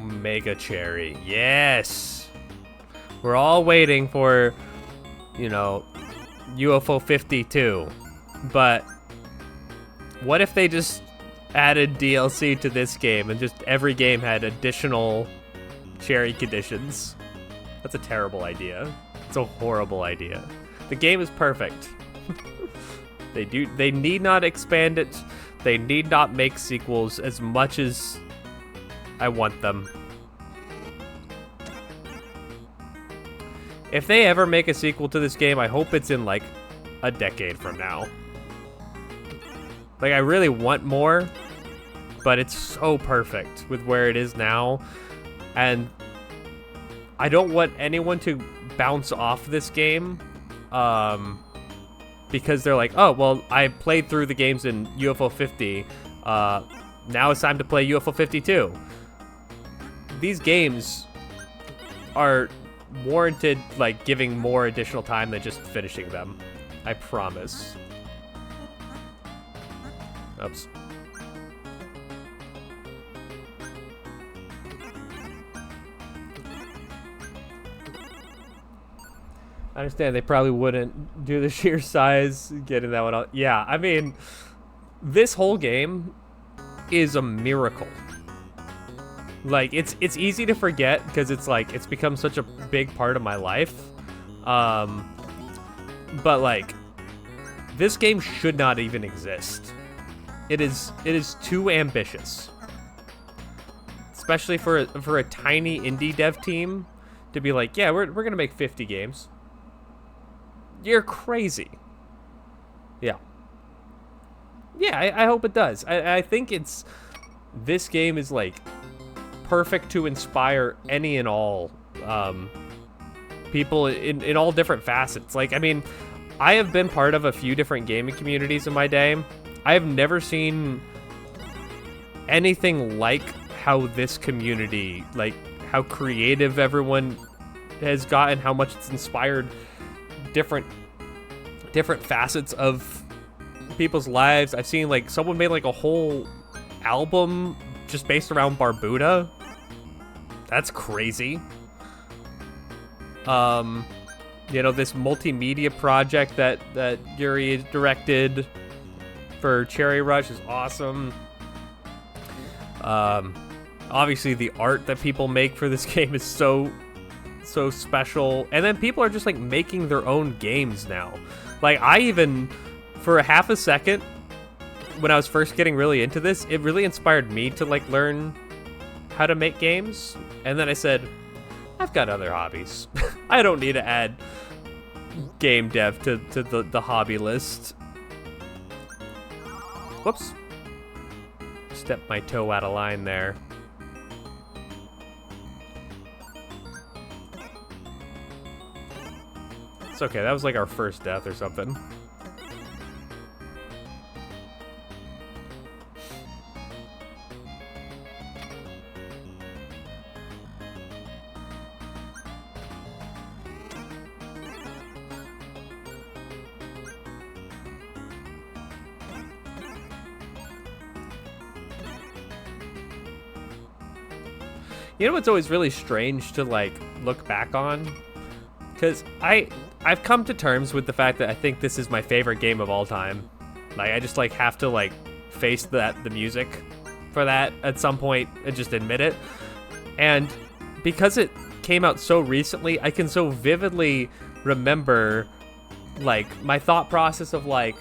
Mega Cherry. Yes! We're all waiting for, you know, UFO 52. But what if they just added DLC to this game and just every game had additional cherry conditions? That's a terrible idea. It's a horrible idea. The game is perfect. They need not expand it. They need not make sequels as much as I want them. If they ever make a sequel to this game, I hope it's in like a decade from now. Like, I really want more, but it's so perfect with where it is now. And I don't want anyone to bounce off this game because they're like, oh, well, I played through the games in UFO 50. Now it's time to play UFO 52. These games are warranted, like, giving more additional time than just finishing them. I promise. Oops. I understand they probably wouldn't do the sheer size, getting that one out. Yeah, I mean, this whole game is a miracle. Like, it's easy to forget because it's like it's become such a big part of my life. But like, this game should not even exist. It is too ambitious, especially for a tiny indie dev team to be like, yeah, we're gonna make 50 games. You're crazy. Yeah. Yeah, I hope it does. I think this game is like perfect to inspire any and all people in all different facets. Like, I mean, I have been part of a few different gaming communities in my day. I have never seen anything like how this community, like how creative everyone has gotten, how much it's inspired different facets of people's lives. I've seen like someone made like a whole album just based around Barbuda. That's crazy. You know, this multimedia project that Yuri directed for Cherry Rush is awesome. Obviously the art that people make for this game is so special. And then people are just like making their own games now. Like, I even, for a half a second, when I was first getting really into this, it really inspired me to like learn how to make games. And then I said, I've got other hobbies. I don't need to add game dev to the hobby list. Whoops. Stepped my toe out of line there. It's okay, that was like our first death or something. You know what's always really strange to like look back on? Because I've come to terms with the fact that I think this is my favorite game of all time. Like, I just like have to like face the music for that at some point and just admit it. And because it came out so recently, I can so vividly remember like my thought process of like,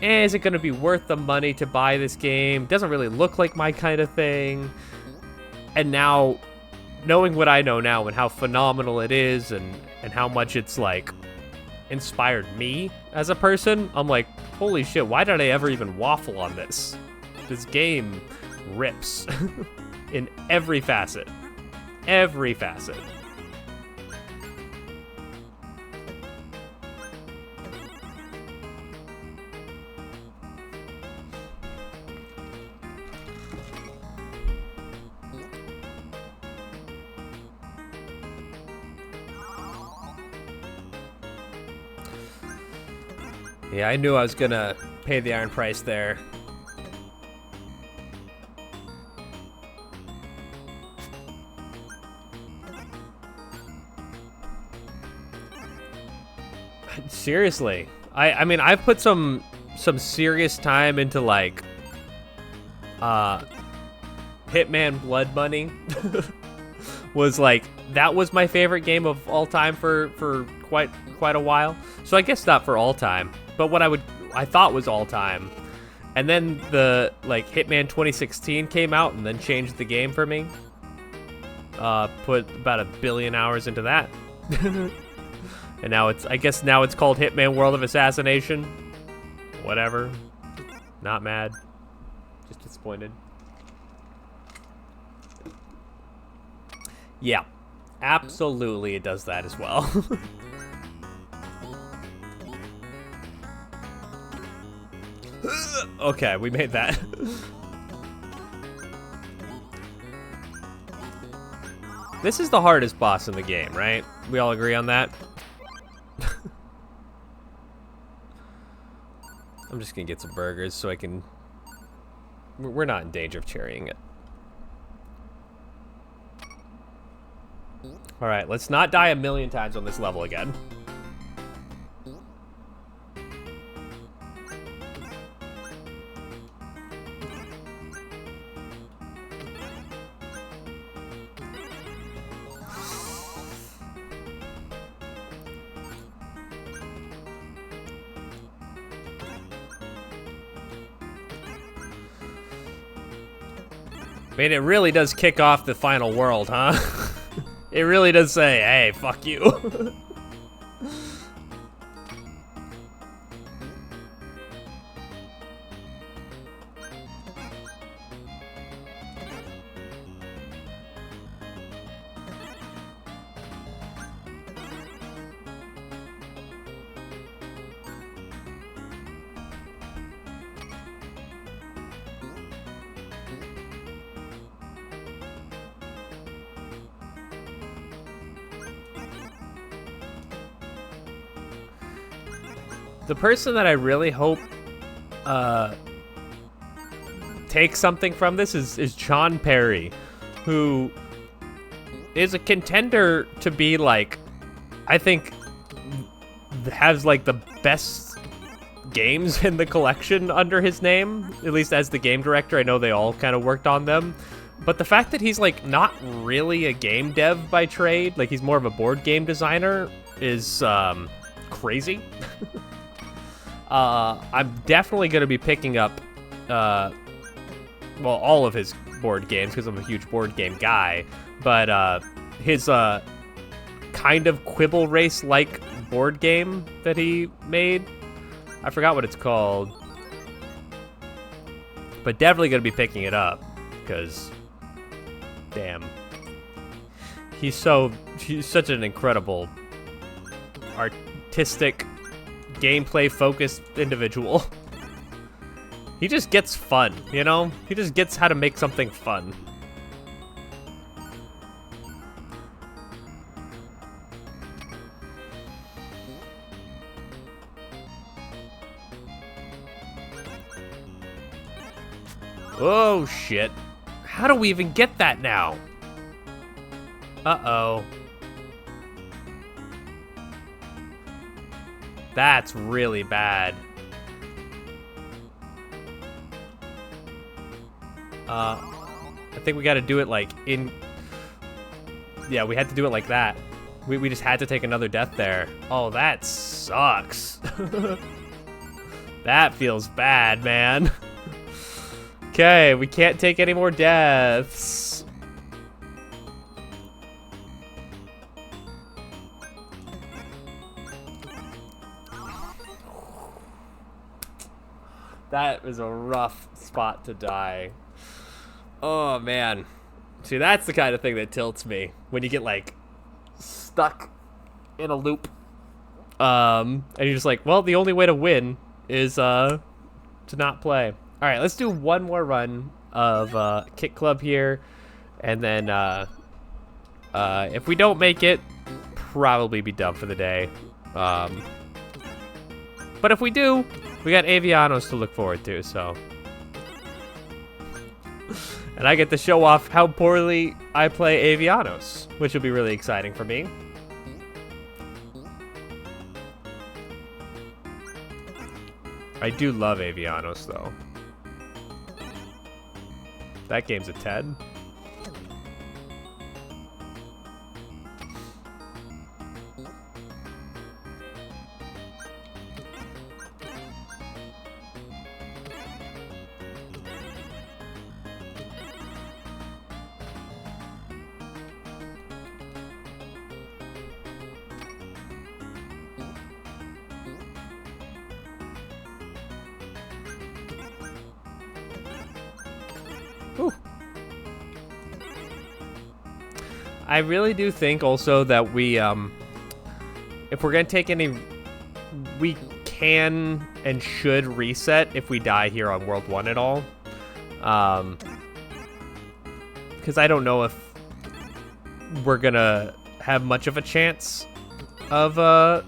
is it gonna be worth the money to buy this game? Doesn't really look like my kind of thing. And now, knowing what I know now and how phenomenal it is and how much it's, like, inspired me as a person, I'm like, holy shit, why did I ever even waffle on this? This game rips in every facet. Every facet. Yeah, I knew I was gonna pay the iron price there. Seriously, I mean, I've put some serious time into like Hitman Blood Money. Was like, that was my favorite game of all time for quite a while. So I guess not for all time, but what I thought was all time. And then the like Hitman 2016 came out and then changed the game for me. Put about 1 billion hours into that. And now I guess now it's called Hitman World of Assassination. Whatever. Not mad. Just disappointed. Yeah. Absolutely it does that as well. Okay, we made that. This is the hardest boss in the game, right? We all agree on that? I'm just gonna get some burgers so I can... We're not in danger of cherrying it. Alright, let's not die 1 million times on this level again. I mean, it really does kick off the final world, huh? It really does say, hey, fuck you. The person that I really hope takes something from this is John Perry, who is a contender to be like, I think has like the best games in the collection under his name, at least as the game director. I know they all kind of worked on them. But the fact that he's like not really a game dev by trade, like he's more of a board game designer, is crazy. I'm definitely going to be picking up, well, all of his board games because I'm a huge board game guy, but his kind of Quibble Race-like board game that he made, I forgot what it's called, but definitely going to be picking it up because, damn, he's such an incredible artistic, gameplay-focused individual. He just gets fun, you know? He just gets how to make something fun. Oh, shit. How do we even get that now? Uh-oh. That's really bad. I think we gotta do it like in... Yeah, we had to do it like that. We just had to take another death there. Oh, that sucks. That feels bad, man. Okay, we can't take any more deaths. That was a rough spot to die. Oh, man. See, that's the kind of thing that tilts me. When you get, like, stuck in a loop. And you're just like, well, the only way to win is, to not play. Alright, let's do one more run of, Kick Club here. And then, if we don't make it, probably be done for the day. But if we do, we got Avianos to look forward to, so. And I get to show off how poorly I play Avianos, which will be really exciting for me. I do love Avianos, though. That game's a 10. Ooh. I really do think also that we, if we're gonna take any, we can and should reset if we die here on World 1 at all. Because I don't know if we're gonna have much of a chance of,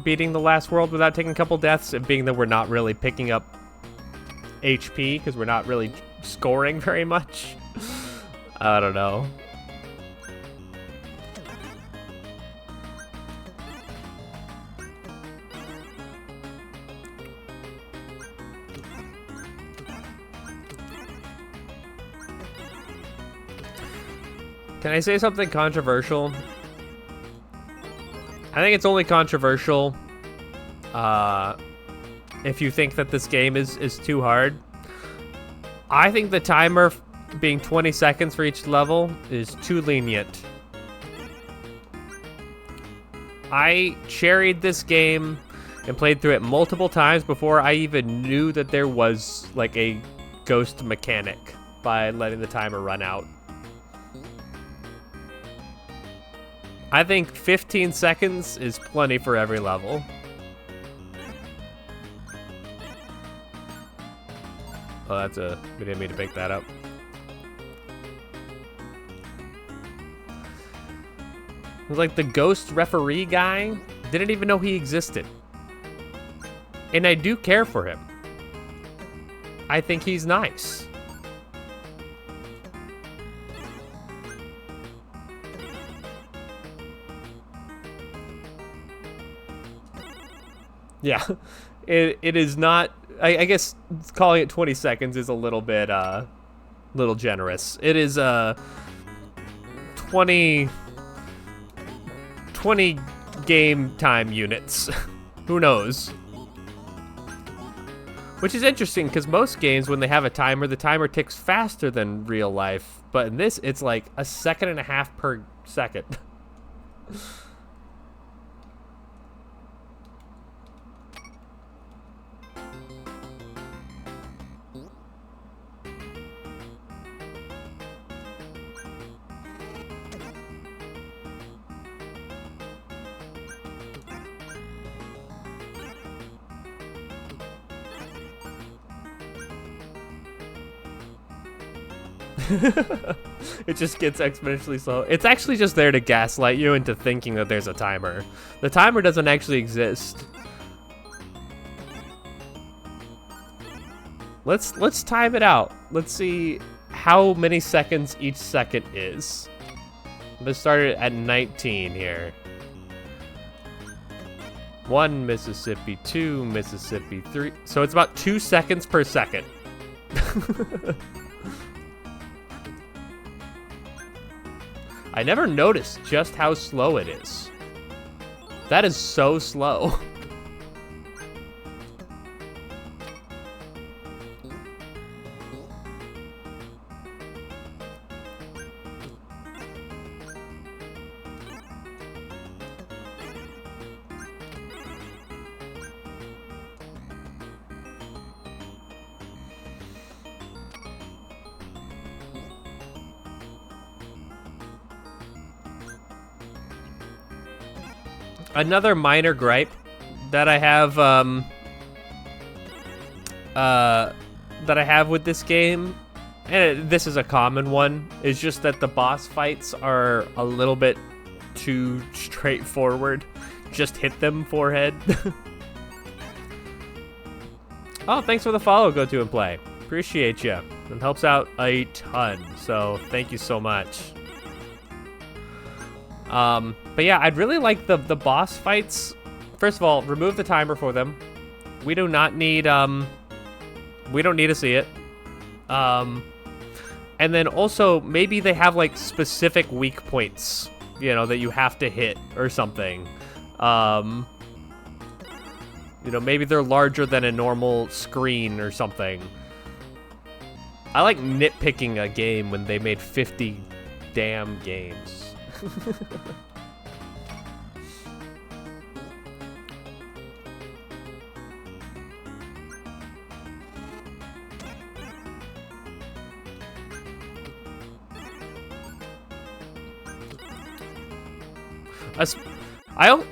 beating the last world without taking a couple deaths, and being that we're not really picking up HP, because we're not really scoring very much. I don't know. Can I say something controversial? I think it's only controversial if you think that this game is too hard. I think the timer being 20 seconds for each level is too lenient. I cherried this game and played through it multiple times before I even knew that there was like a ghost mechanic by letting the timer run out. I think 15 seconds is plenty for every level. Oh, we didn't mean to pick that up. It was like the ghost referee guy didn't even know he existed. And I do care for him. I think he's nice. Yeah, it is not. I guess calling it 20 seconds is a little bit little generous. It is 20 game time units. Who knows? Which is interesting because most games, when they have a timer, the timer ticks faster than real life. But in this, it's like a 1.5 seconds per second. It just gets exponentially slow. It's actually just there to gaslight you into thinking that there's a timer. The timer doesn't actually exist. Let's time it out. Let's see how many seconds each second is. Let's start it at 19 here. 1 Mississippi, 2 Mississippi, 3. So it's about 2 seconds per second. I never noticed just how slow it is. That is so slow. Another minor gripe that I have with this game, and this is a common one, is just that the boss fights are a little bit too straightforward. Just hit them, forehead. Oh, thanks for the follow, Go To and Play. Appreciate you. It helps out a ton, so thank you so much. But yeah, I'd really like the boss fights. First of all, remove the timer for them. We do not need, we don't need to see it. And then also, maybe they have, like, specific weak points, you know, that you have to hit or something. You know, maybe they're larger than a normal screen or something. I like nitpicking a game when they made 50 damn games.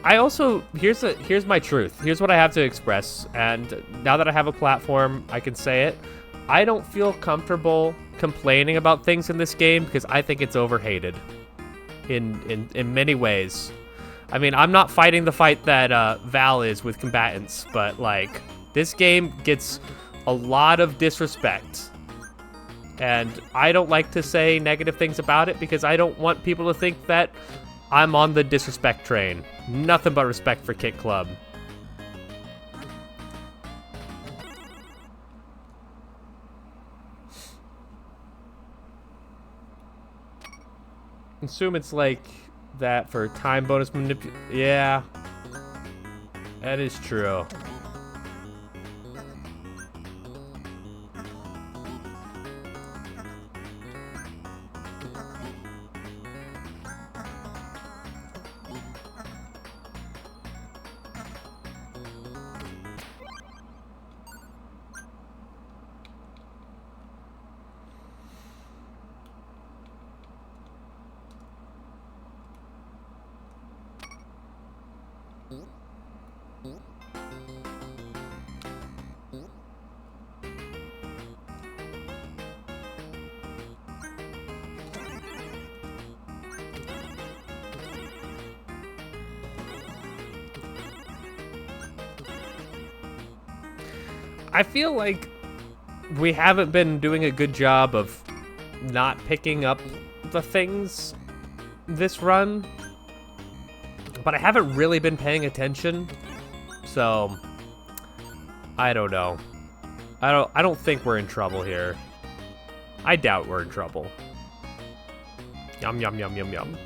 I also, here's my truth. Here's what I have to express, and now that I have a platform, I can say it. I don't feel comfortable complaining about things in this game because I think it's overhated in many ways. I mean, I'm not fighting the fight that Val is with combatants, but like, this game gets a lot of disrespect. And I don't like to say negative things about it because I don't want people to think that I'm on the disrespect train. Nothing but respect for Kit Club. Assume it's like that for time bonus yeah. That is true. I feel like we haven't been doing a good job of not picking up the things this run, but I haven't really been paying attention, so I don't know. I don't think we're in trouble here. I doubt we're in trouble. Yum, yum, yum, yum, yum.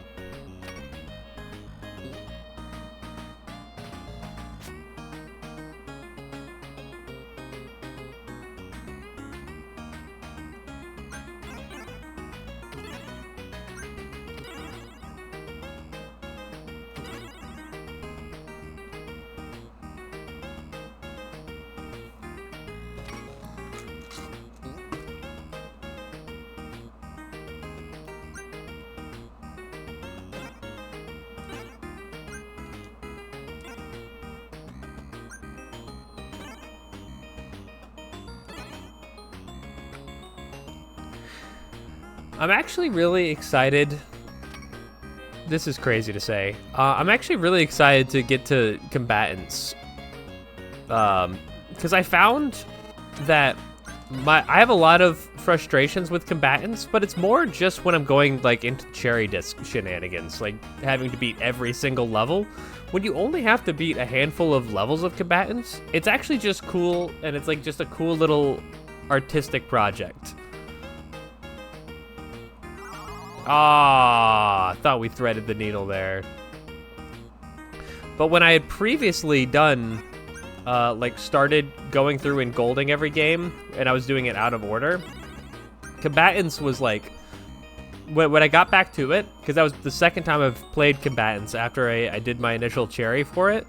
I'm actually really excited. This is crazy to say. I'm actually really excited to get to combatants. Because I found that I have a lot of frustrations with combatants, but it's more just when I'm going like into cherry disc shenanigans, like having to beat every single level. When you only have to beat a handful of levels of combatants, it's actually just cool, and it's like just a cool little artistic project. Ah, I thought we threaded the needle there. But when I had previously done, like started going through and golding every game, and I was doing it out of order, combatants was like, when I got back to it, because that was the second time I've played combatants after I did my initial cherry for it,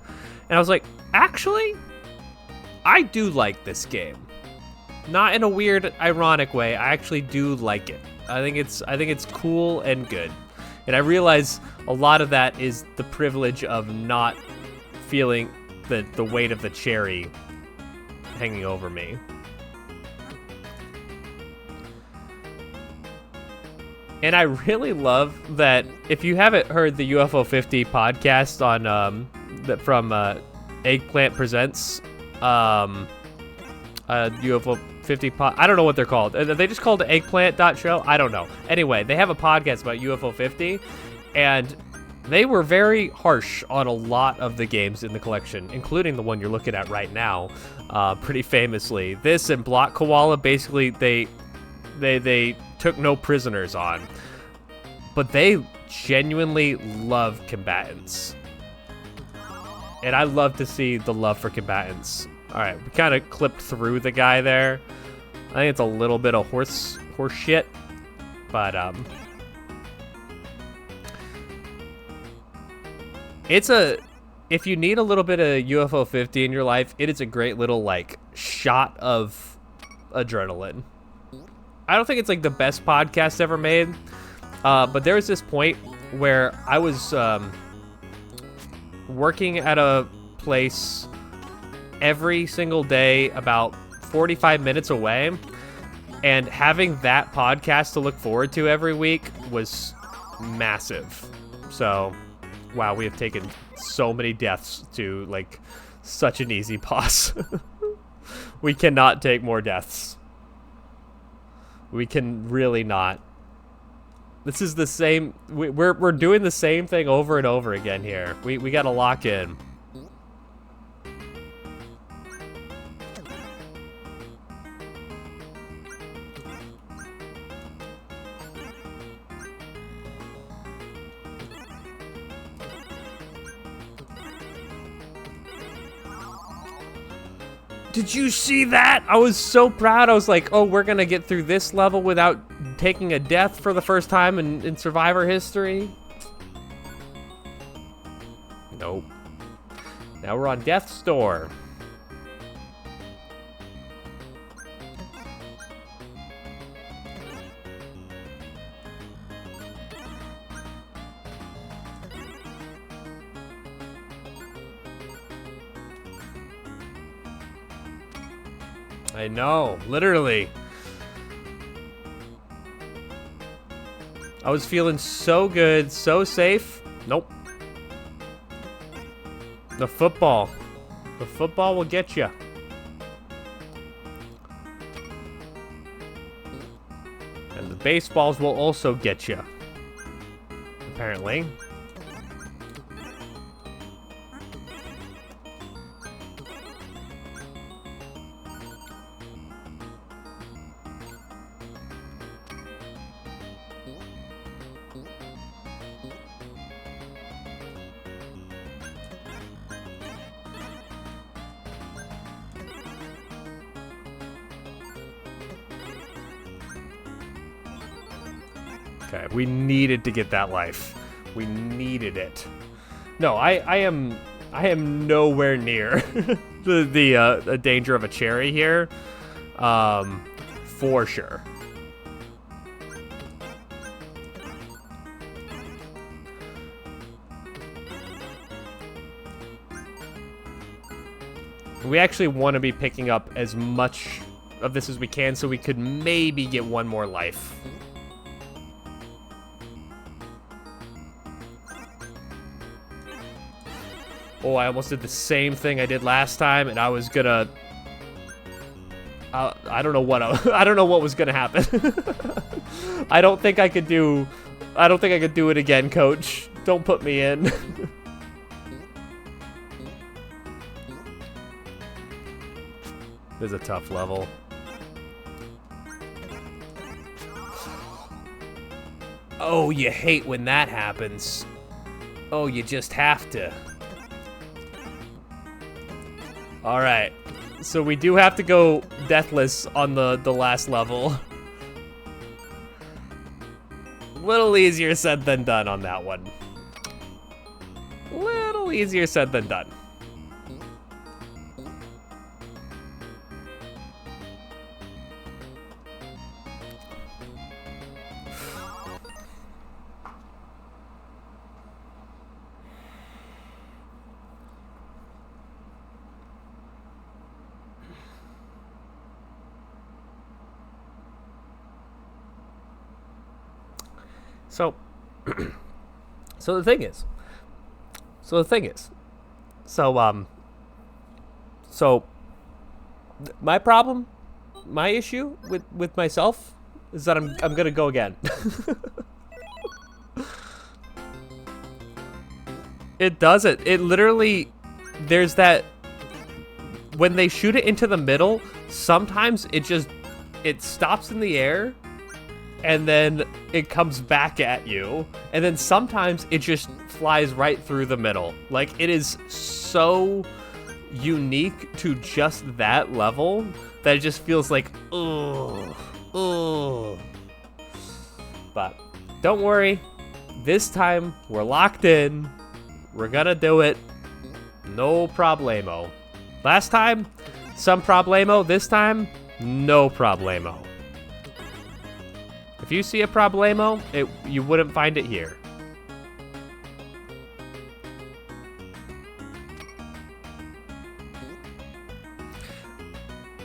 and I was like, actually, I do like this game. Not in a weird, ironic way. I actually do like it. I think it's cool and good. And I realize a lot of that is the privilege of not feeling the weight of the cherry hanging over me. And I really love that if you haven't heard the UFO 50 podcast on from Eggplant Presents UFO 50 I don't know what they're called. Are they just called Eggplant.show? I don't know. Anyway, they have a podcast about UFO 50, and they were very harsh on a lot of the games in the collection, including the one you're looking at right now, pretty famously. This and Block Koala, basically, they took no prisoners on. But they genuinely love combatants. And I love to see the love for combatants. Alright, we kind of clipped through the guy there. I think it's a little bit of horse shit. But, if you need a little bit of UFO 50 in your life, it is a great little, like, shot of adrenaline. I don't think it's, like, the best podcast ever made. But there was this point where I was, working at a place every single day about 45 minutes away, and having that podcast to look forward to every week was massive. So, wow, we have taken so many deaths to, like, such an easy pause. We cannot take more deaths. We can really not. This is the same, we're doing the same thing over and over again here. We gotta lock in. Did you see that? I was so proud. I was like, oh, we're gonna get through this level without taking a death for the first time in Survivor history. Nope. Now we're on Death's Door. I know, literally. I was feeling so good, so safe. Nope. The football will get you. baseballs will also get you. Apparently. Okay, we needed to get that life. We needed it. No, I am nowhere near the danger of a cherry here. For sure. We actually want to be picking up as much of this as we can so we could maybe get one more life. Oh, I almost did the same thing I did last time, and I was gonna... I don't know what I don't know what was gonna happen. I don't think I could do it again, coach. Don't put me in. This is a tough level. Oh, you hate when that happens. Oh, you just have to. All right, so we do have to go deathless on the last level. Little easier said than done on that one. Little easier said than done. So, so the thing is, my problem, my issue with myself is that I'm gonna go again. It doesn't. It literally, there's that, when they shoot it into the middle, sometimes it stops in the air, and then it comes back at you, and then sometimes it just flies right through the middle. Like, it is so unique to just that level that it just feels like, ugh, ugh. But don't worry, this time we're locked in. We're gonna do it. No problemo. Last time, some problemo. This time, no problemo. If you see a problemo, you wouldn't find it here.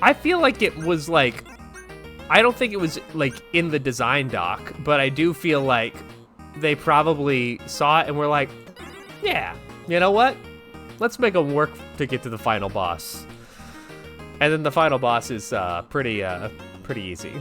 I feel like it was like, I don't think it was like in the design doc, but I do feel like they probably saw it and were like, yeah, you know what? Let's make them work to get to the final boss. And then the final boss is pretty easy.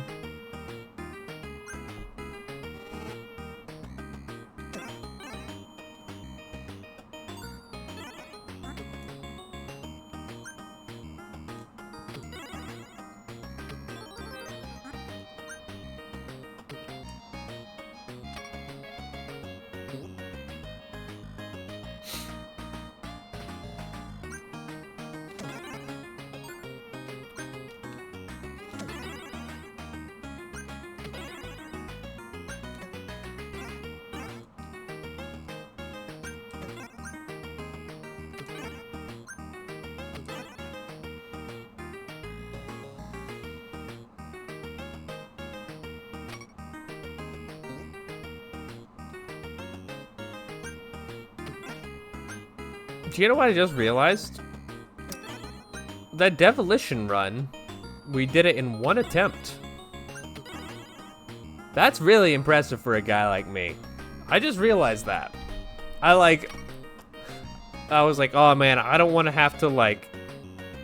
Do you know what I just realized? That Demolition run, we did it in one attempt. That's really impressive for a guy like me. I just realized that. I was like, oh man, I don't want to have to like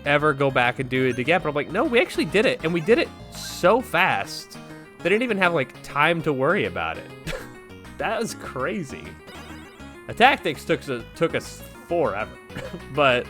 ever go back and do it again. But I'm like, no, we actually did it. And we did it so fast They didn't even have, like, time to worry about it. That was crazy. The tactics took us forever, but...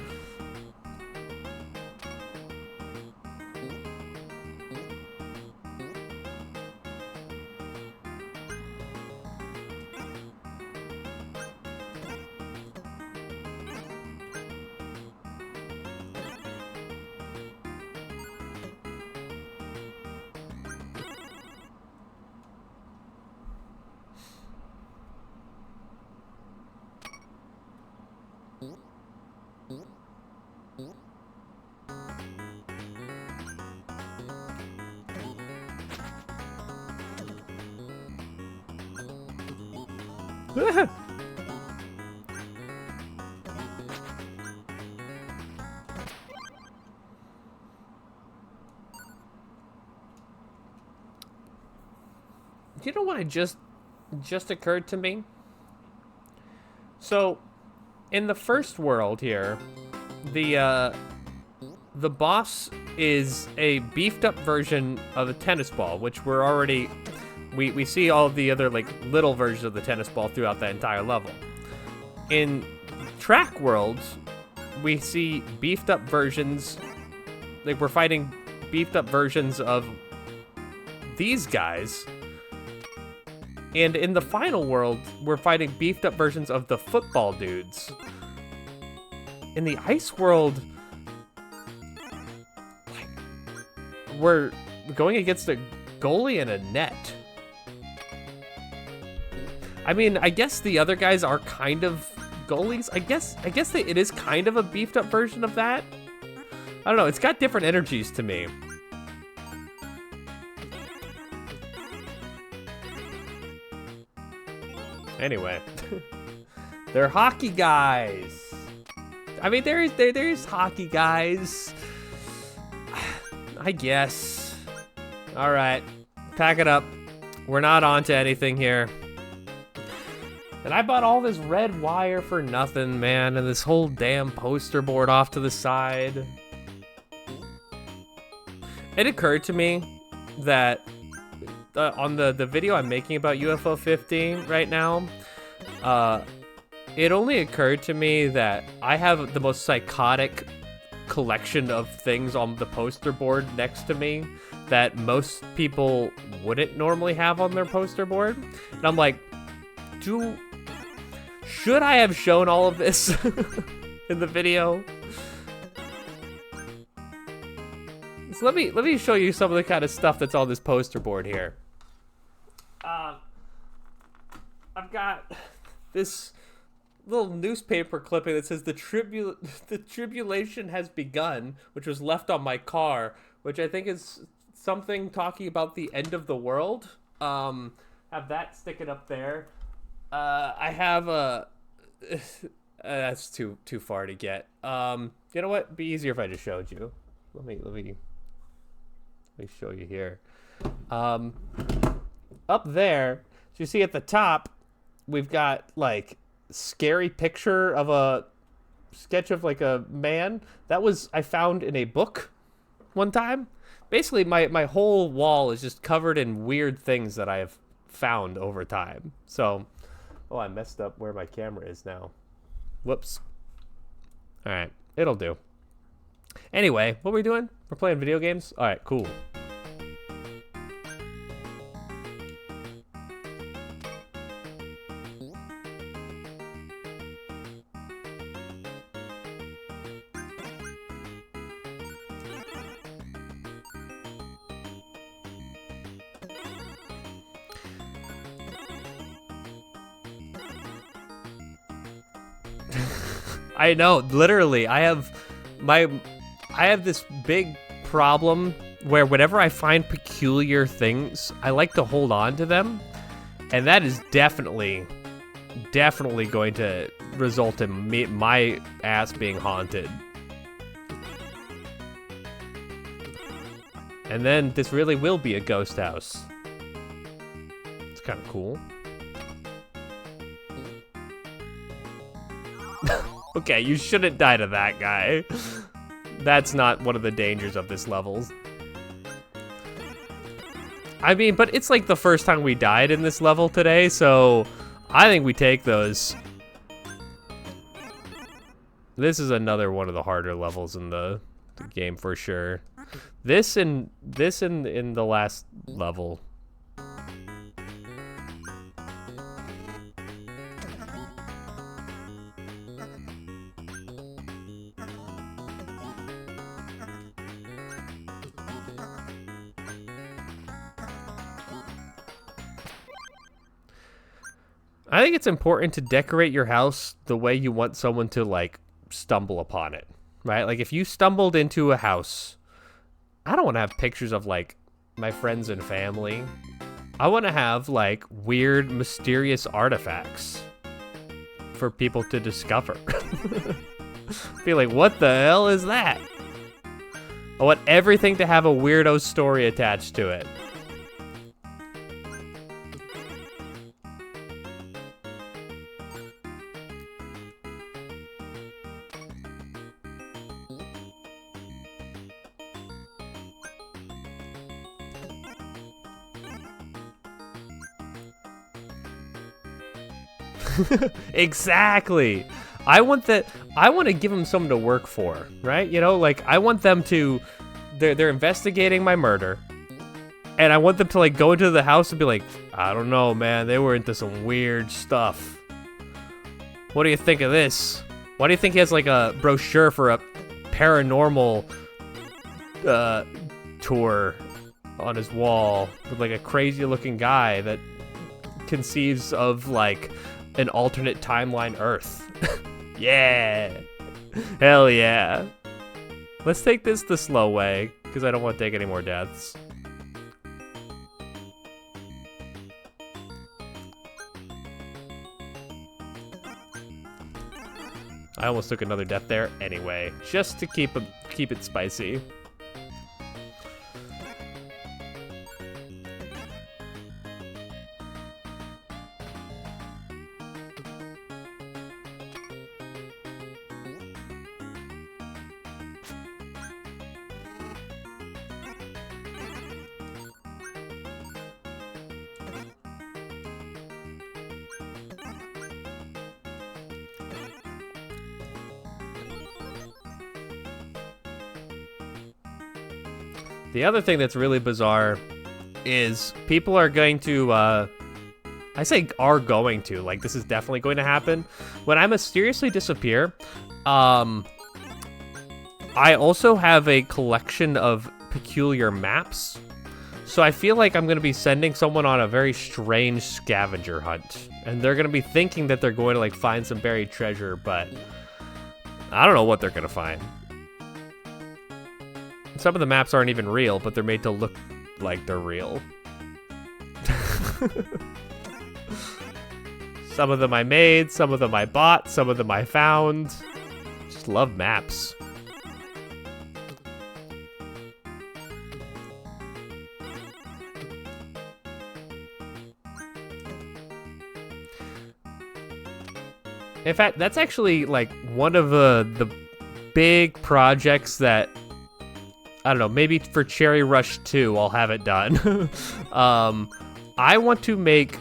You know what just occurred to me? So, in the first world here, the boss is a beefed up version of a tennis ball, which we're already... We see all the other, like, little versions of the tennis ball throughout that entire level. In track worlds, we see beefed up versions... Like, we're fighting beefed up versions of these guys. And in the final world, we're fighting beefed up versions of the football dudes. In the ice world, like, we're going against a goalie and a net. I mean, I guess the other guys are kind of goalies. I guess it is kind of a beefed up version of that. I don't know. It's got different energies to me. Anyway, they're hockey guys. I mean, there's hockey guys. I guess. All right, pack it up. We're not on to anything here. And I bought all this red wire for nothing, man, and this whole damn poster board off to the side. It occurred to me that on the video I'm making about UFO 15 right now, it only occurred to me that I have the most psychotic collection of things on the poster board next to me that most people wouldn't normally have on their poster board. And I'm like, should I have shown all of this in the video? So let me show you some of the kind of stuff that's on this poster board here. I've got this little newspaper clipping that says the tribulation has begun, which was left on my car, which I think is something talking about the end of the world. Have that sticking up there. I have a that's too far to get. You know what? It'd be easier if I just showed you. Let me show you here. Up there, so you see at the top, we've got like scary picture of a sketch of like a man. That was I found in a book one time. Basically, my whole wall is just covered in weird things that I have found over time. So, oh, I messed up where my camera is now. Whoops. All right, it'll do. Anyway, what are we doing? We're playing video games? All right, cool. I know, literally, I have this big problem where whenever I find peculiar things, I like to hold on to them, and that is definitely going to result in my ass being haunted. And then this really will be a ghost house. It's kind of cool. Okay, you shouldn't die to that guy. That's not one of the dangers of this level. I mean, but it's like the first time we died in this level today, so I think we take those. This is another one of the harder levels in the game for sure. This in the last level. I think it's important to decorate your house the way you want someone to, like, stumble upon it, right? Like, if you stumbled into a house, I don't want to have pictures of, like, my friends and family. I want to have, like, weird, mysterious artifacts for people to discover. Be like, what the hell is that? I want everything to have a weirdo story attached to it. Exactly. I want to give them something to work for, right? You know, like I want them to they're investigating my murder. And I want them to like go into the house and be like, I don't know, man, they were into some weird stuff. What do you think of this? Why do you think he has like a brochure for a paranormal tour on his wall with like a crazy looking guy that conceives of like an alternate timeline Earth? Yeah. Hell yeah. Let's take this the slow way, because I don't want to take any more deaths. I almost took another death there anyway, just to keep it spicy. The other thing that's really bizarre is people are going to, I say are going to, like this is definitely going to happen. When I mysteriously disappear, I also have a collection of peculiar maps. So I feel like I'm going to be sending someone on a very strange scavenger hunt. And they're going to be thinking that they're going to like find some buried treasure, but I don't know what they're going to find. Some of the maps aren't even real, but they're made to look like they're real. Some of them I made, some of them I bought, some of them I found. Just love maps. In fact, that's actually like one of the big projects that, I don't know, maybe for Cherry Rush 2, I'll have it done. I want to make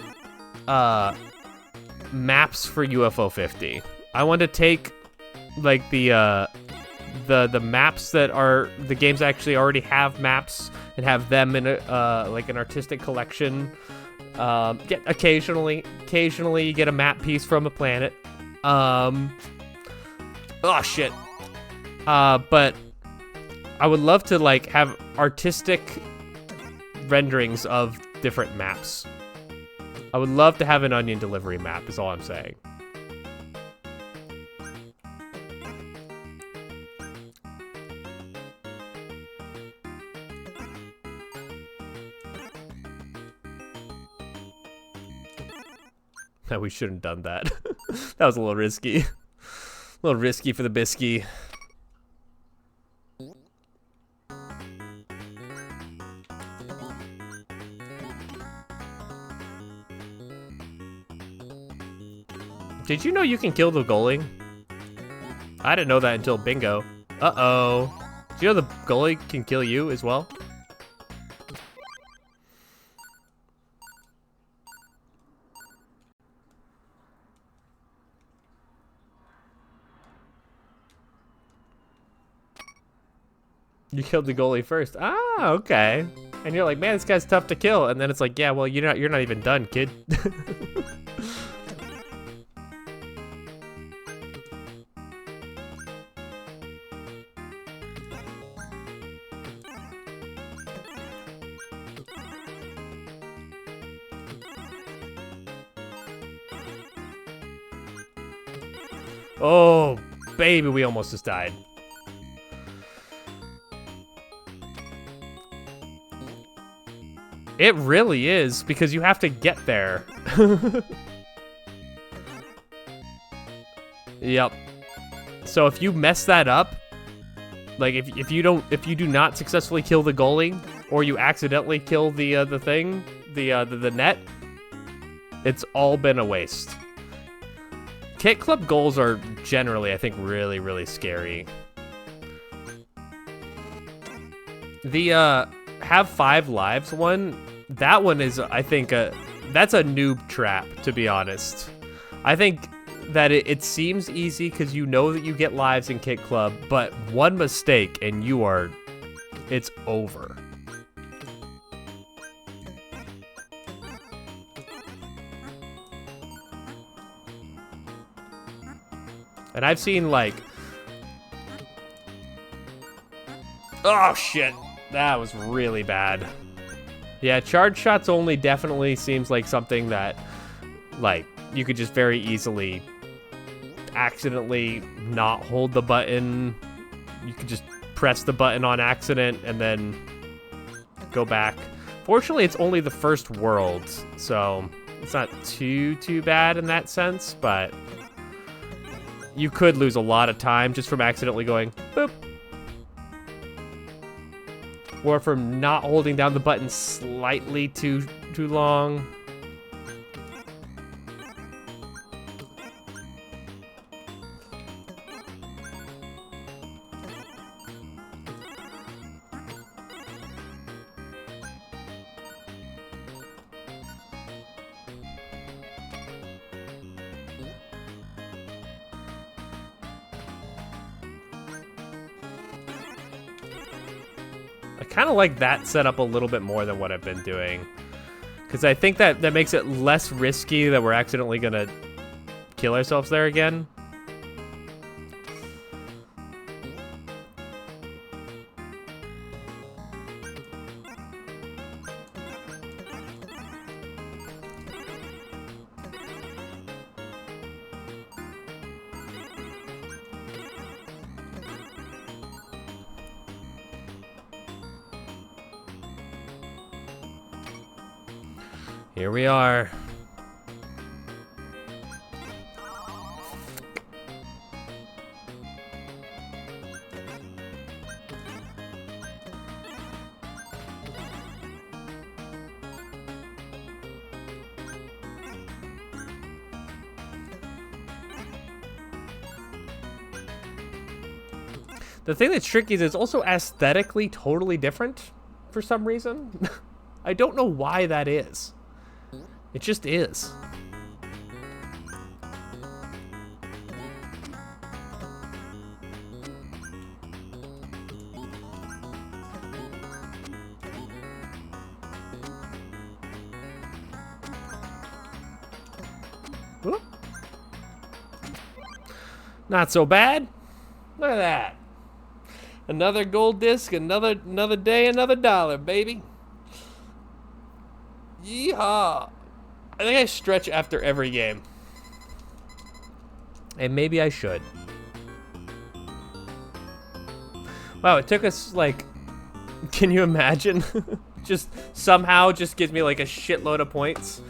maps for UFO 50. I want to take like the maps that are the games actually already have maps and have them in a like an artistic collection. Occasionally you get a map piece from a planet. Oh shit. But I would love to like have artistic renderings of different maps. I would love to have an onion delivery map, is all I'm saying. No, we shouldn't have done that. That was a little risky. A little risky for the bisky. Did you know you can kill the goalie? I didn't know that until bingo. Uh-oh. Do you know the goalie can kill you as well? You killed the goalie first. Ah, okay. And you're like, man, this guy's tough to kill. And then it's like, yeah, well, you're not even done, kid. Oh, baby, we almost just died. It really is, because you have to get there. Yep. So if you mess that up, like if you do not successfully kill the goalie, or you accidentally kill the thing, the net, it's all been a waste. Kit Club goals are generally, I think, really, really scary. The have 5 lives one, that one is, I think, that's a noob trap, to be honest. I think that it seems easy because you know that you get lives in Kit Club, but one mistake and it's over. And I've seen, like... Oh, shit. That was really bad. Yeah, charge shots only definitely seems like something that, like, you could just very easily accidentally not hold the button. You could just press the button on accident and then go back. Fortunately, it's only the first world, so it's not too bad in that sense, but... You could lose a lot of time just from accidentally going boop. Or from not holding down the button slightly too long. I kind of like that setup a little bit more than what I've been doing. Because I think that makes it less risky that we're accidentally going to kill ourselves there again. Here we are. The thing that's tricky is it's also aesthetically totally different for some reason. I don't know why that is. It just is. Whoop. Not so bad. Look at that. Another gold disc, another day, another dollar, baby. Yeehaw. I think I stretch after every game. And maybe I should. Wow, it took us, like... Can you imagine? Just somehow just gives me, like, a shitload of points.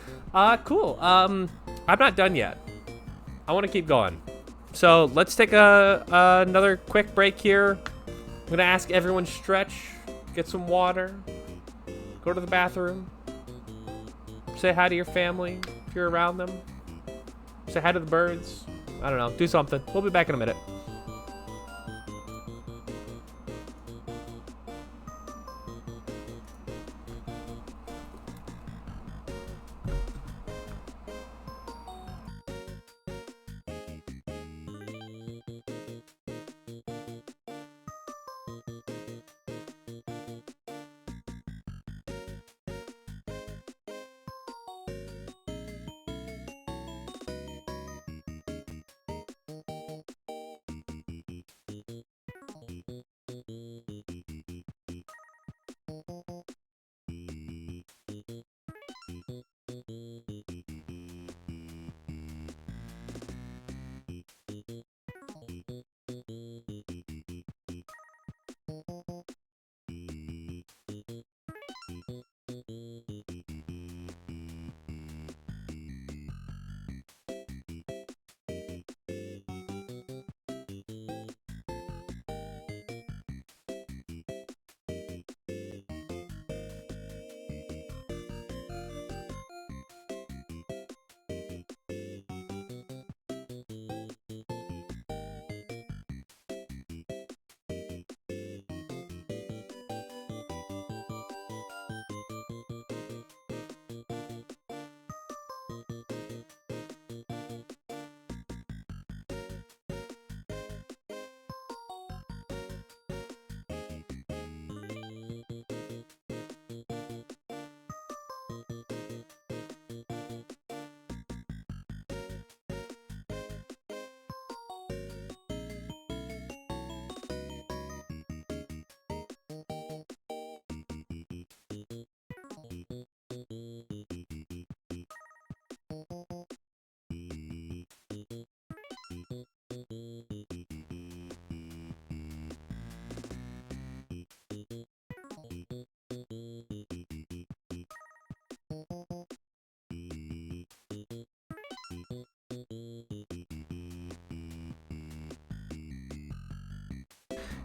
Cool. I'm not done yet. I want to keep going. So, let's take another quick break here. I'm going to ask everyone to stretch, get some water, go to the bathroom. Say hi to your family if you're around them. Say hi to the birds. I don't know. Do something. We'll be back in a minute.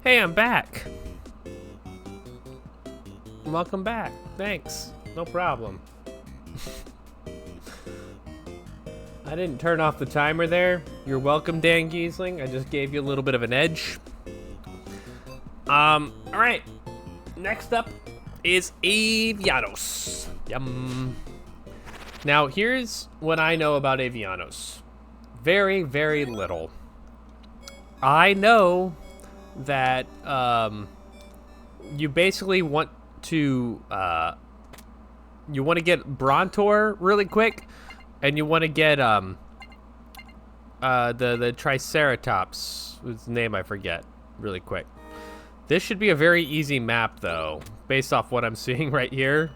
Hey, I'm back. Welcome back. Thanks. No problem. I didn't turn off the timer there. You're welcome, Dan Giesling. I just gave you a little bit of an edge. All right. Next up is Avianos. Yum. Now, here's what I know about Avianos. Very, very little. I know that you basically want to get Brontor really quick, and you want to get the Triceratops, whose name I forget, really quick. This should be a very easy map, though, based off what I'm seeing right here.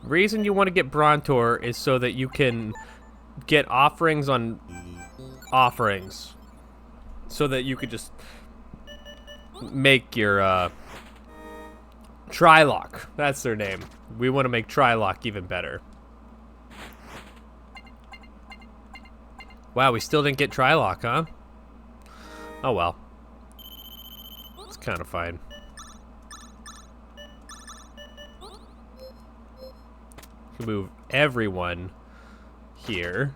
Reason you want to get Brontor is so that you can get offerings on offerings, so that you could just make your Trilok. That's their name. We want to make Trilok even better. Wow, we still didn't get Trilok, huh? Oh well. It's kind of fine. Move everyone here.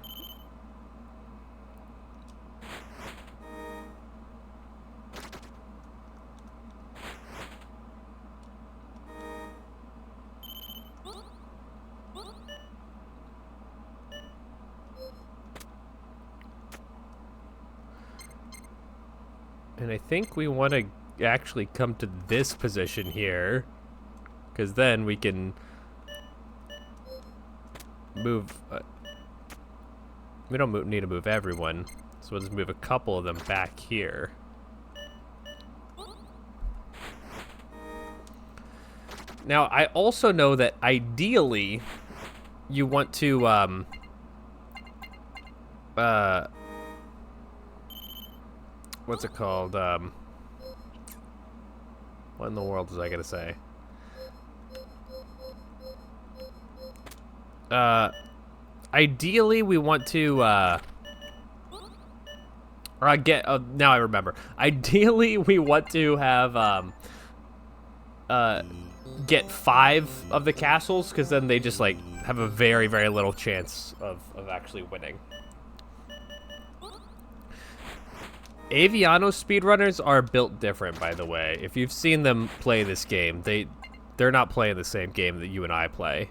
And I think we want to actually come to this position here, because then we can move. We don't need to move everyone, so we'll just move a couple of them back here. Now, I also know that ideally, you want to what's it called? What in the world was I gonna say? Ideally, we want to, now I remember. Ideally, we want to have, get 5 of the castles, because then they just, like, have a very, very little chance of actually winning. Aviano speedrunners are built different, by the way. If you've seen them play this game, they're not playing the same game that you and I play.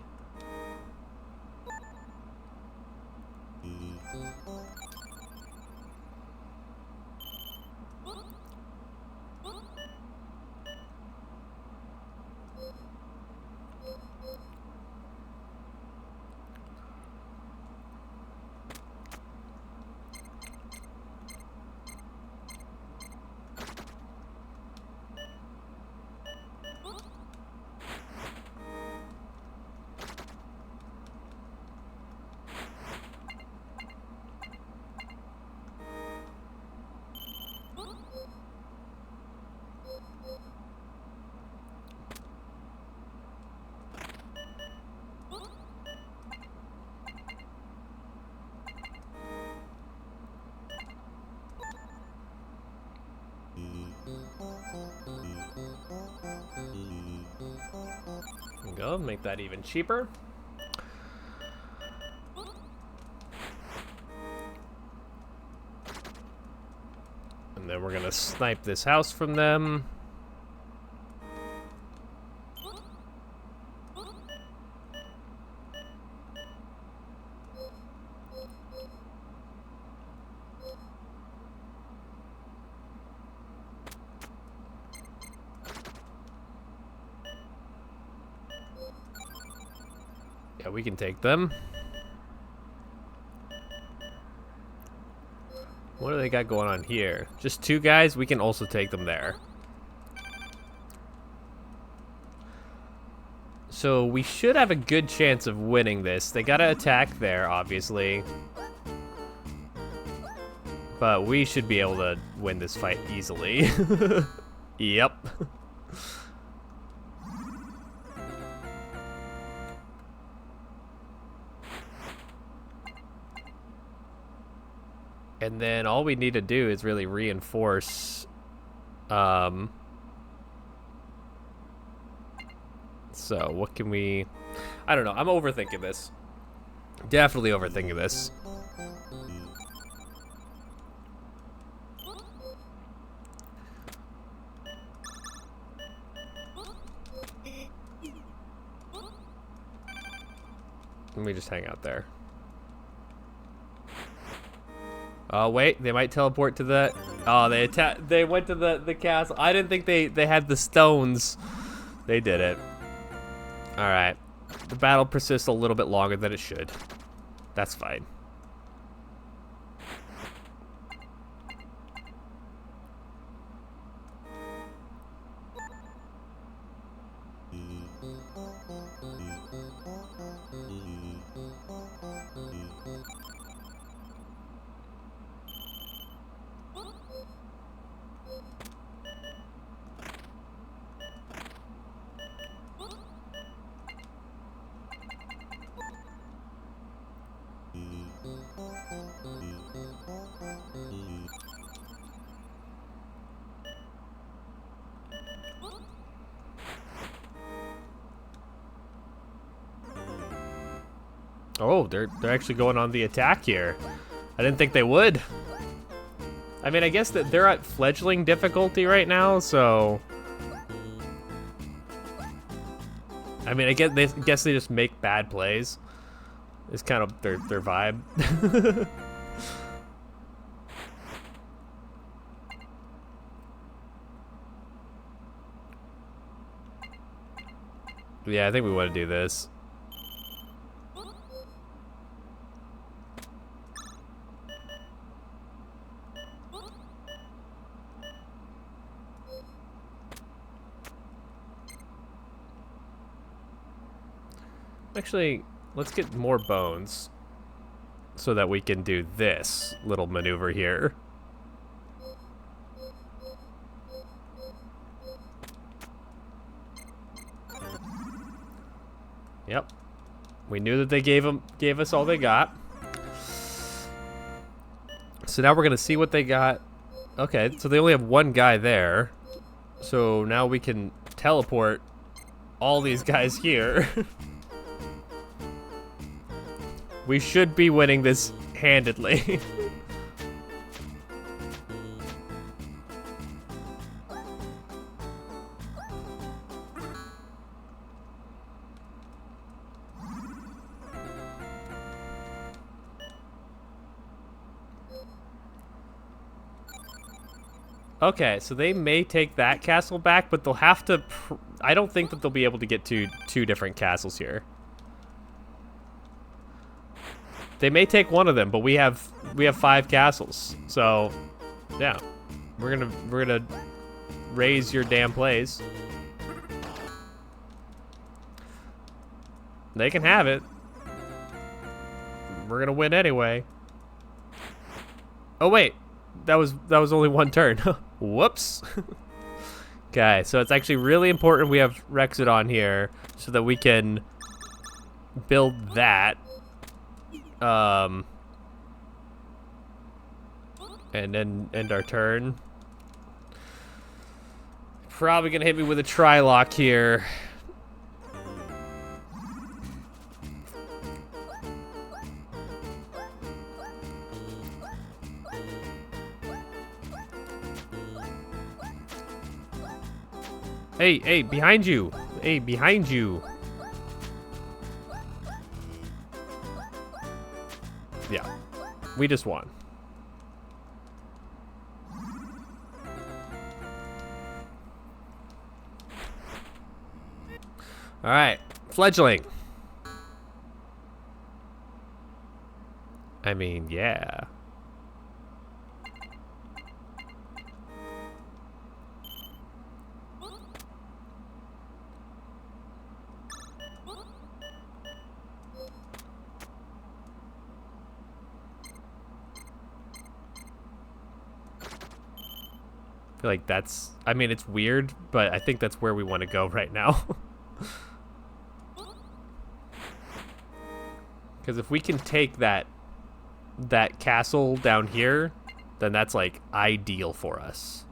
There we go, make that even cheaper. And then we're gonna snipe this house from them. Yeah, we can take them. What do they got going on here? Just 2 guys? We can also take them there. So we should have a good chance of winning this. They gotta attack there, obviously. But we should be able to win this fight easily. Yep. And then all we need to do is really reinforce. So what can we... I don't know. I'm overthinking this. Definitely overthinking this. Let me just hang out there. Oh wait, they might teleport to the... Oh, they went to the castle. I didn't think they had the stones. They did it. All right. The battle persists a little bit longer than it should. That's fine. Oh, they're actually going on the attack here. I didn't think they would. I mean, I guess that they're at fledgling difficulty right now, so... I mean, I guess they just make bad plays. It's kind of their vibe. Yeah, I think we want to do this. Actually, let's get more bones so that we can do this little maneuver here. Yep. We knew that they gave us all they got. So now we're gonna see what they got. Okay, so they only have one guy there. So now we can teleport all these guys here. We should be winning this handedly. Okay, so they may take that castle back, but they'll have to... I don't think that they'll be able to get to two different castles here. They may take one of them, but we have 5 castles. So, yeah. We're gonna raise your damn plays. They can have it. We're gonna win anyway. Oh wait. That was only one turn. Whoops. Okay, so it's actually really important we have Rexodon here so that we can build that. And then end our turn. Probably gonna hit me with a Trilock here. Hey, behind you. Hey, behind you. Yeah, we just won. All right, fledgling. I mean, yeah. I feel like that's, I mean, it's weird, but I think that's where we want to go right now. Because if we can take that castle down here, then that's like ideal for us.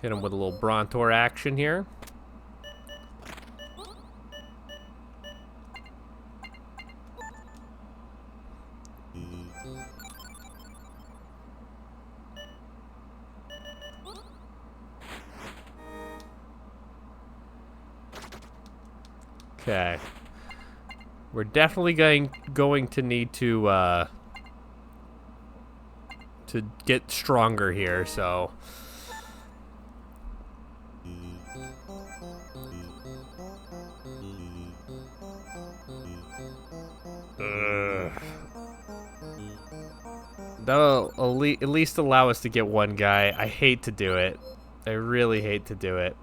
Hit him with a little Brontor action here. Okay. We're definitely going to need to get stronger here, so that'll at least allow us to get one guy. I hate to do it. I really hate to do it.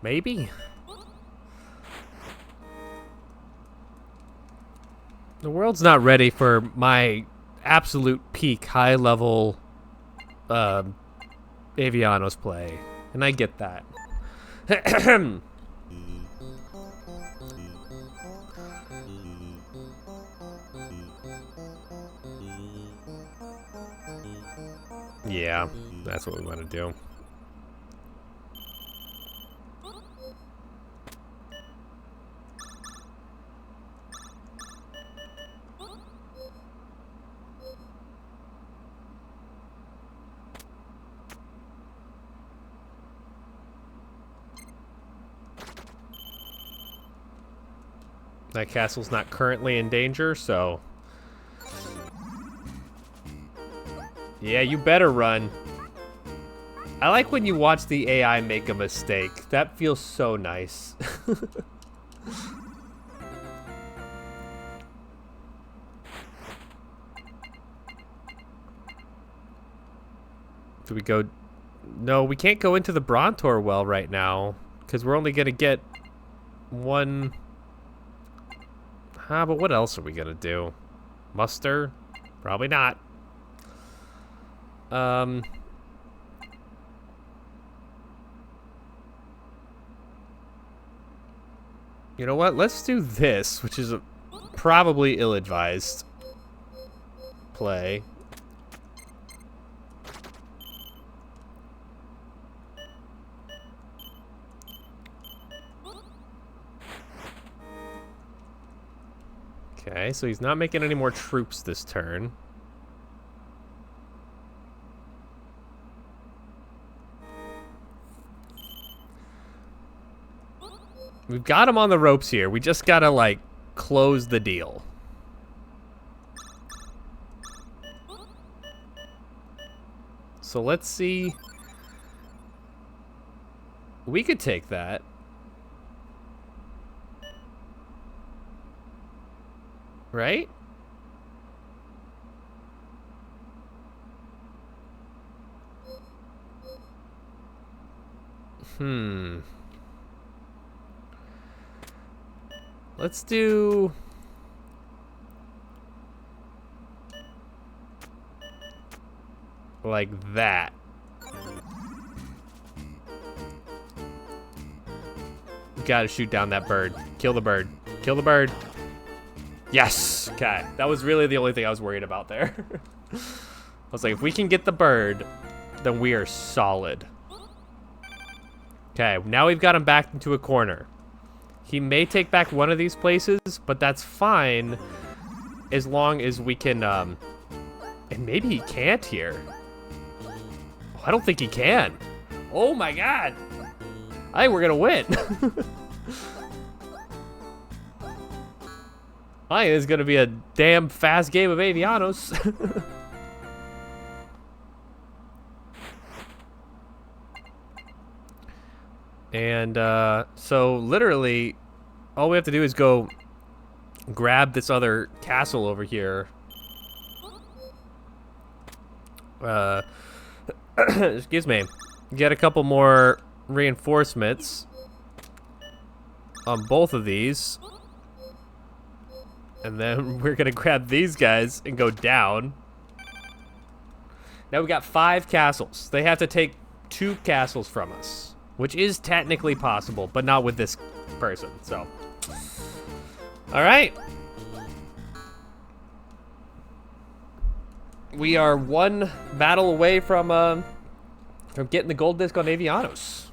Maybe? The world's not ready for my absolute peak high-level Avianos play, and I get that. Yeah, that's what we want to do. That castle's not currently in danger, so... Yeah, you better run. I like when you watch the AI make a mistake. That feels so nice. Do we go... No, we can't go into the Brontor well right now, because we're only going to get one... but what else are we gonna do? Muster? Probably not. You know what? Let's do this, which is a probably ill-advised play. Okay, so he's not making any more troops this turn. We've got him on the ropes here. We just gotta, like, close the deal. So let's see. We could take that. Right? Let's do... like that. We gotta shoot down that bird. Kill the bird. Kill the bird. Yes! Okay. That was really the only thing I was worried about there. I was like, if we can get the bird, then we are solid. Okay, now we've got him back into a corner. He may take back one of these places, but that's fine as long as we can, and maybe he can't here. Oh, I don't think he can. Oh my god! I think we're gonna win. I think it's gonna be a damn fast game of Avianos. And so literally, all we have to do is go grab this other castle over here. Excuse me. Get a couple more reinforcements on both of these. And then we're gonna grab these guys and go down. Now we got 5 castles. They have to take 2 castles from us, which is technically possible, but not with this person, so. All right. We are 1 battle away from getting the gold disc on Avianos.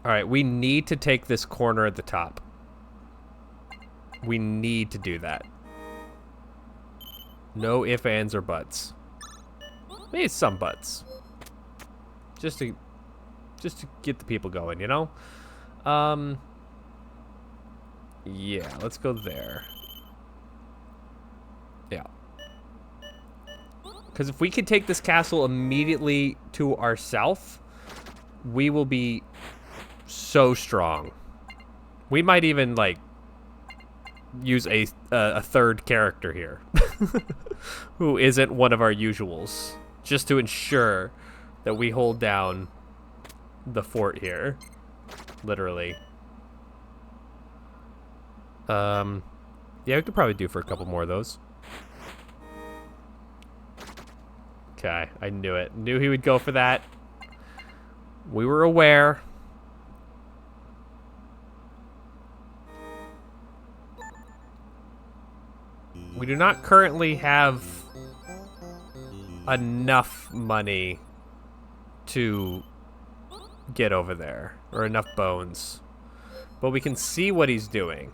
All right, we need to take this corner at the top. We need to do that. No ifs, ands, or buts. Maybe some buts. Just to get the people going, you know? Yeah, let's go there. Yeah. Because if we could take this castle immediately to our south, we will be so strong. We might even, like, use a third character here. Who isn't one of our usuals. Just to ensure that we hold down the fort here. Literally. Yeah, we could probably do for a couple more of those. Okay, I knew it. Knew he would go for that. We were aware. We do not currently have enough money to get over there, or enough bones. But we can see what he's doing.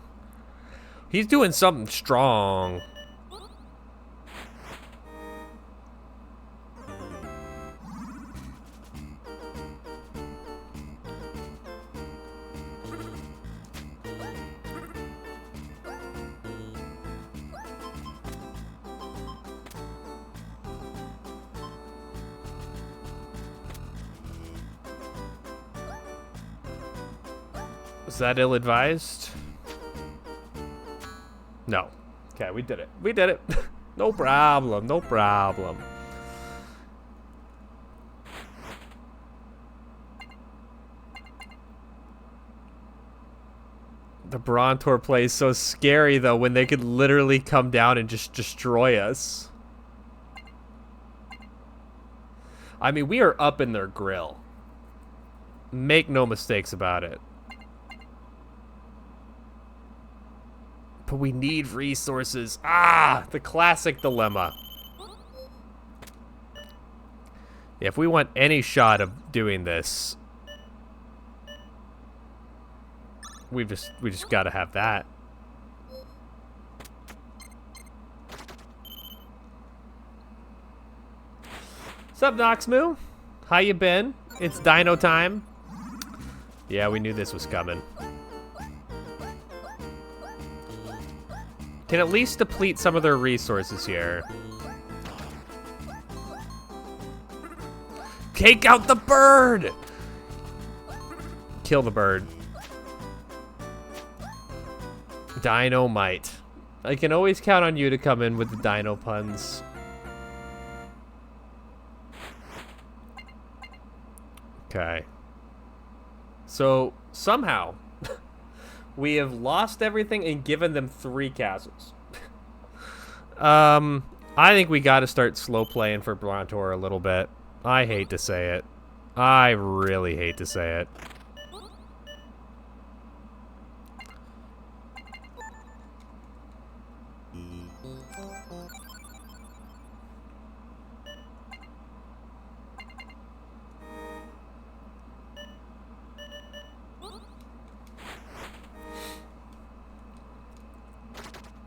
He's doing something strong. Was that ill-advised? No. Okay, we did it. We did it. No problem. No problem. The Brontor play is so scary, though, when they could literally come down and just destroy us. I mean, we are up in their grill. Make no mistakes about it. But we need resources. Ah, the classic dilemma. If we want any shot of doing this, we just gotta have that. Sup, Noxmoo? How you been? It's dino time. Yeah, we knew this was coming. Can at least deplete some of their resources here. Take out the bird! Kill the bird. Dynamite. I can always count on you to come in with the dino puns. Okay. So, somehow, we have lost everything and given them 3 castles. I think we gotta start slow playing for Brontor a little bit. I hate to say it. I really hate to say it.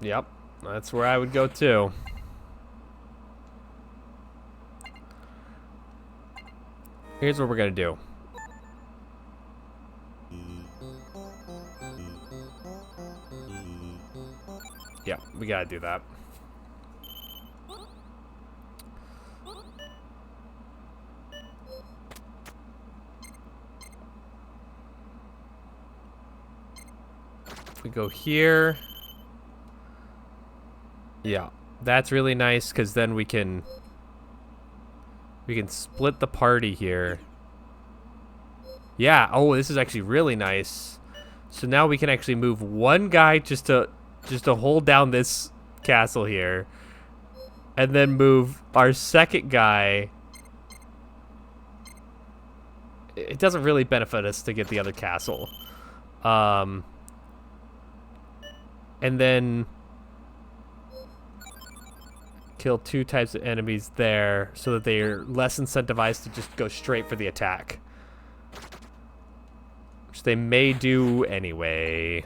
Yep, that's where I would go too. Here's what we're gonna do. Yeah, we gotta do that. We go here. Yeah, that's really nice because then we can split the party here. Yeah. Oh, this is actually really nice. So now we can actually move one guy just to hold down this castle here, and then move our second guy. It doesn't really benefit us to get the other castle. And then kill 2 types of enemies there so that they're less incentivized to just go straight for the attack. Which they may do anyway.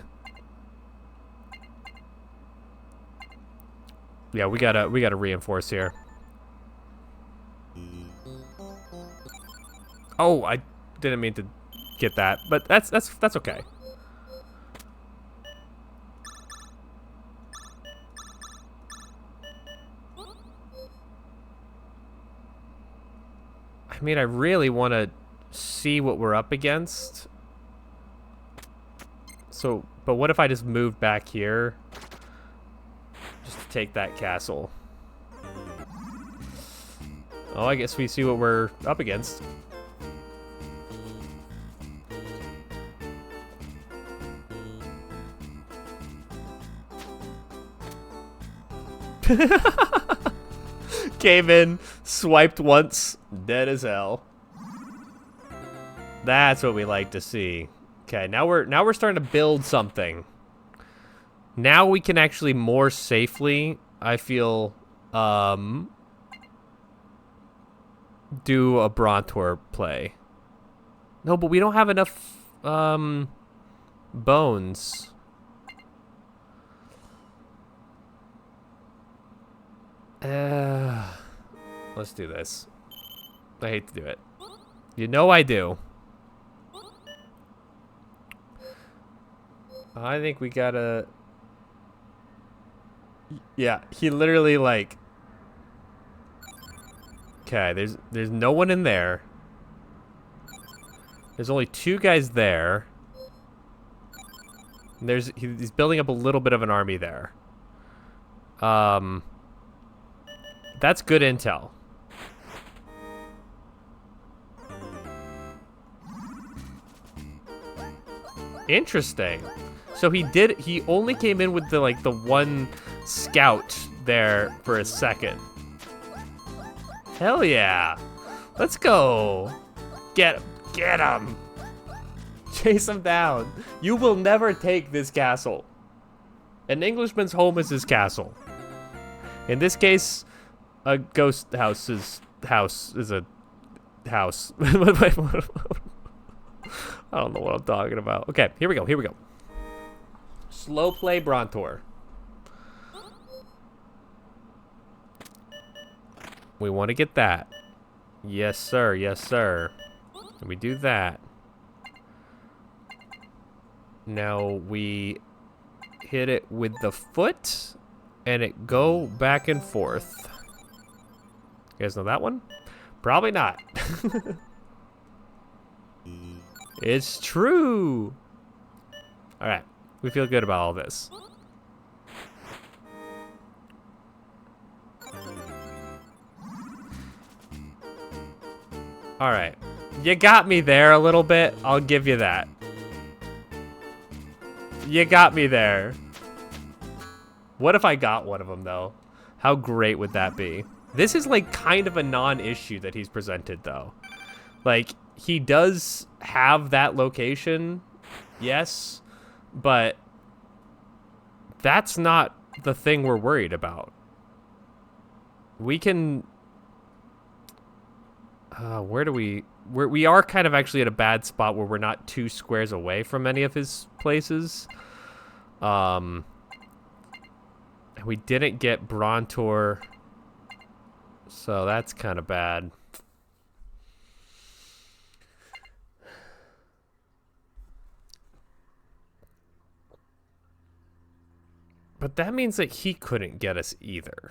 Yeah, we gotta reinforce here. Oh, I didn't mean to get that, but that's okay. I mean, I really want to see what we're up against. So, but what if I just moved back here? Just to take that castle. Oh, I guess we see what we're up against. Came in, swiped once, dead as hell. That's what we like to see. Okay, now we're starting to build something. Now we can actually more safely, I feel, do a Brontor play. No, but we don't have enough bones. Let's do this. I hate to do it. You know I do. I think we gotta... Yeah, he literally like... Okay, there's no one in there. There's only 2 guys there. And he's building up a little bit of an army there. That's good intel. Interesting. So he only came in with the one scout there for a second. Hell yeah. Let's go. Get him. Chase him down. You will never take this castle. An Englishman's home is his castle. In this case, a ghost house's house is a house. I don't know what I'm talking about. Okay, here we go. Slow play Brontor. We want to get that. Yes, sir. Yes, sir. And we do that. Now we hit it with the foot, and it go back and forth. You guys know that one? Probably not. It's true. All right. We feel good about all this. All right. You got me there a little bit. I'll give you that. You got me there. What if I got one of them, though? How great would that be? This is like kind of a non-issue that he's presented, though. Like, he does have that location, yes, but that's not the thing we're worried about. We can... we are kind of actually at a bad spot where we're not 2 squares away from any of his places. And we didn't get Brontor, so that's kind of bad. But that means that he couldn't get us either.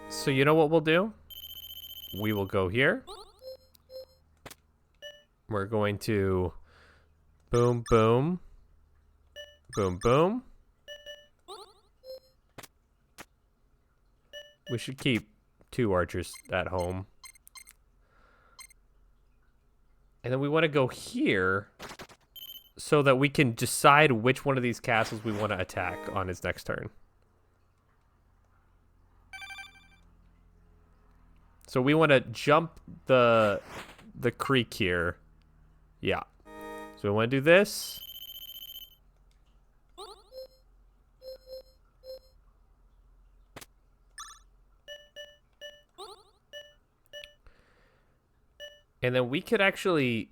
So you know what we'll do? We will go here. We're going to boom, boom, boom, boom. We should keep 2 archers at home. And then we want to go here so that we can decide which one of these castles we want to attack on his next turn. So we want to jump the creek here. Yeah. So we want to do this. And then we could actually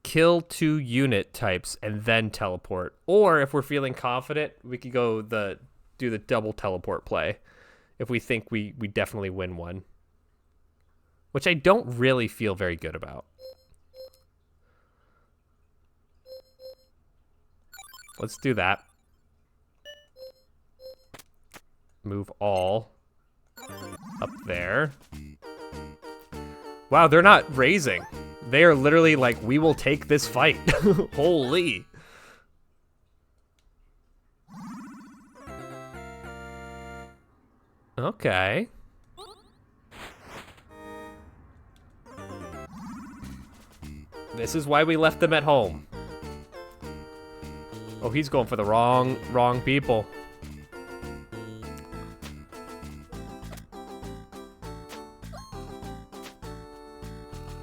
kill 2 unit types and then teleport. Or if we're feeling confident, we could go do the double teleport play. If we think we definitely win one. Which I don't really feel very good about. Let's do that. Move all up there. Wow, they're not raising. They are literally like, we will take this fight. Holy. Okay. This is why we left them at home. Oh, he's going for the wrong people.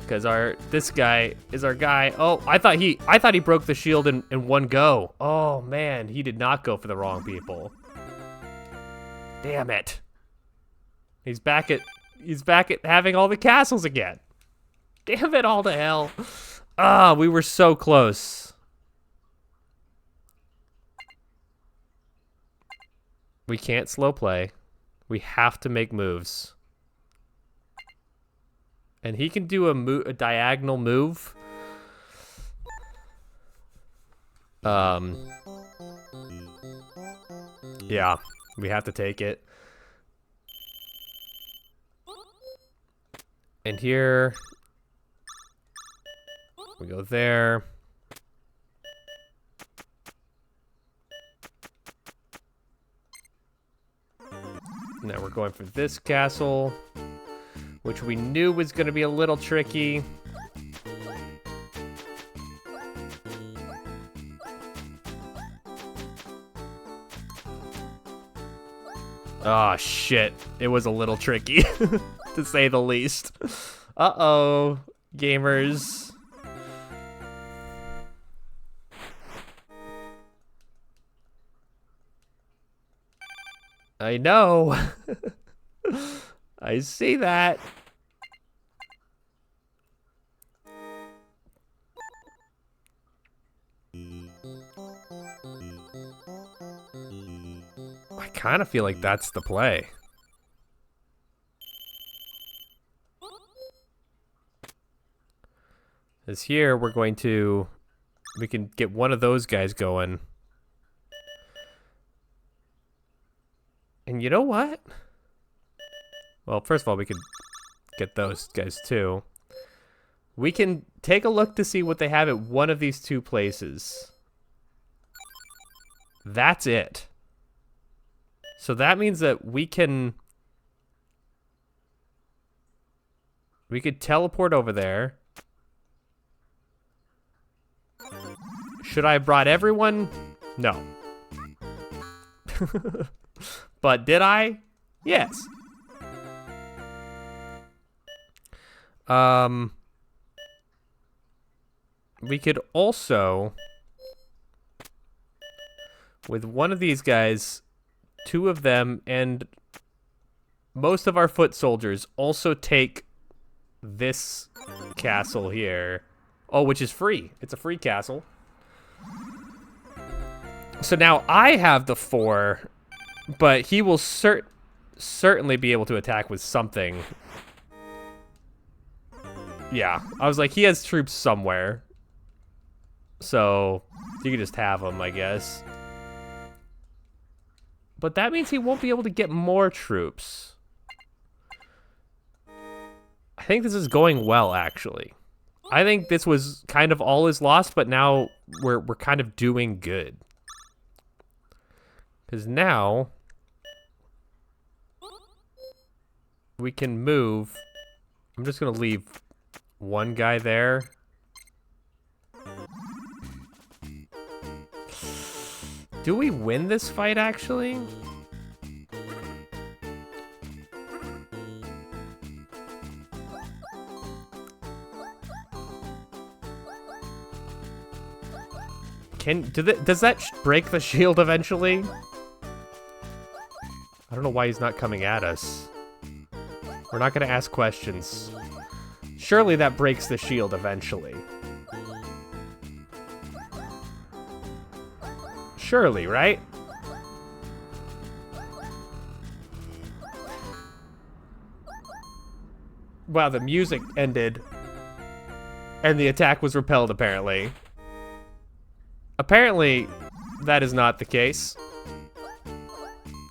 Because this guy is our guy. Oh, I thought he broke the shield in one go. Oh man, he did not go for the wrong people. Damn it. He's back at having all the castles again. Damn it all to hell. Ah, we were so close. We can't slow play. We have to make moves. And he can do a diagonal move. Yeah, we have to take it. And here we go there. Now we're going for this castle, which we knew was going to be a little tricky. Oh, shit. It was a little tricky, to say the least. Uh-oh, gamers. I know. I see that. I kind of feel like that's the play. Because here we can get one of those guys going. And you know what? Well, first of all, we could get those guys too. We can take a look to see what they have at one of these 2 places. That's it. So that means that we could teleport over there. Should I have brought everyone? No. But did I? Yes. We could also, with one of these guys, 2 of them and most of our foot soldiers also take this castle here. Oh, which is free. It's a free castle. So now I have the 4, but he will certainly be able to attack with something. Yeah, I was like, he has troops somewhere. So you can just have him, I guess. But that means he won't be able to get more troops. I think this is going well, actually. I think this was kind of all is lost, but now we're kind of doing good. Because now we can move. I'm just going to leave one guy there. Do we win this fight, actually? Does that break the shield eventually? I don't know why he's not coming at us. We're not gonna ask questions. Surely that breaks the shield eventually. Surely, right? Wow, the music ended. And the attack was repelled, apparently. Apparently, that is not the case.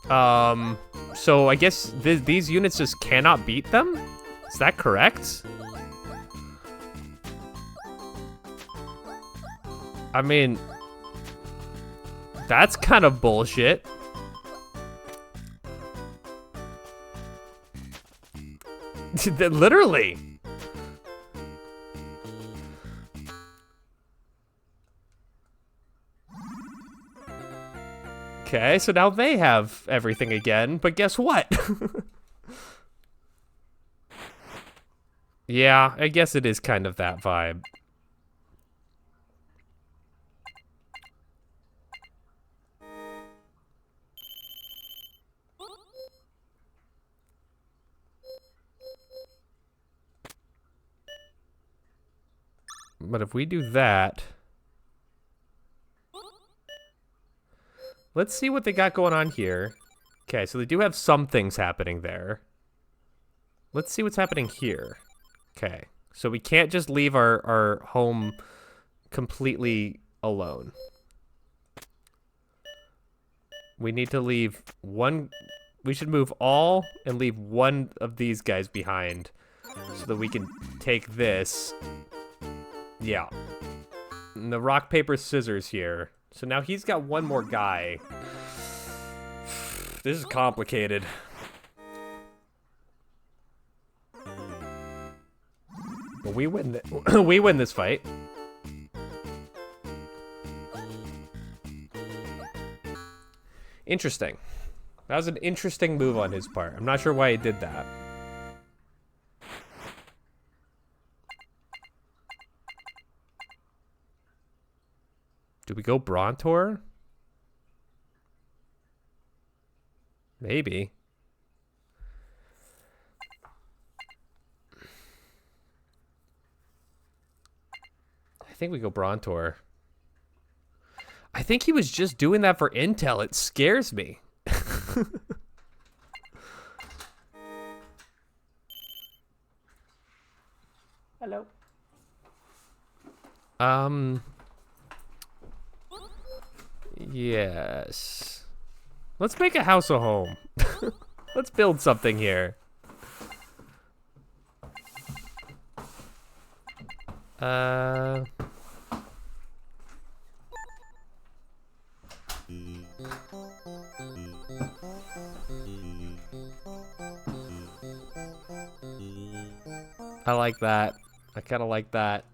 So I guess these units just cannot beat them? Is that correct? I mean, that's kind of bullshit. Literally. Okay, so now they have everything again, but guess what? Yeah, I guess it is kind of that vibe. But if we do that... Let's see what they got going on here. Okay, so they do have some things happening there. Let's see what's happening here. Okay, so we can't just leave our home completely alone. We need to leave one... We should move all and leave one of these guys behind so that we can take this. Yeah. And the rock, paper, scissors here. So now he's got one more guy. This is complicated. But we win we win this fight. Interesting. That was an interesting move on his part. I'm not sure why he did that. Do we go Brontor? Maybe. I think we go Brontor. I think he was just doing that for intel. It scares me. Hello. Yes. Let's make a house a home. Let's build something here. I like that. I kind of like that.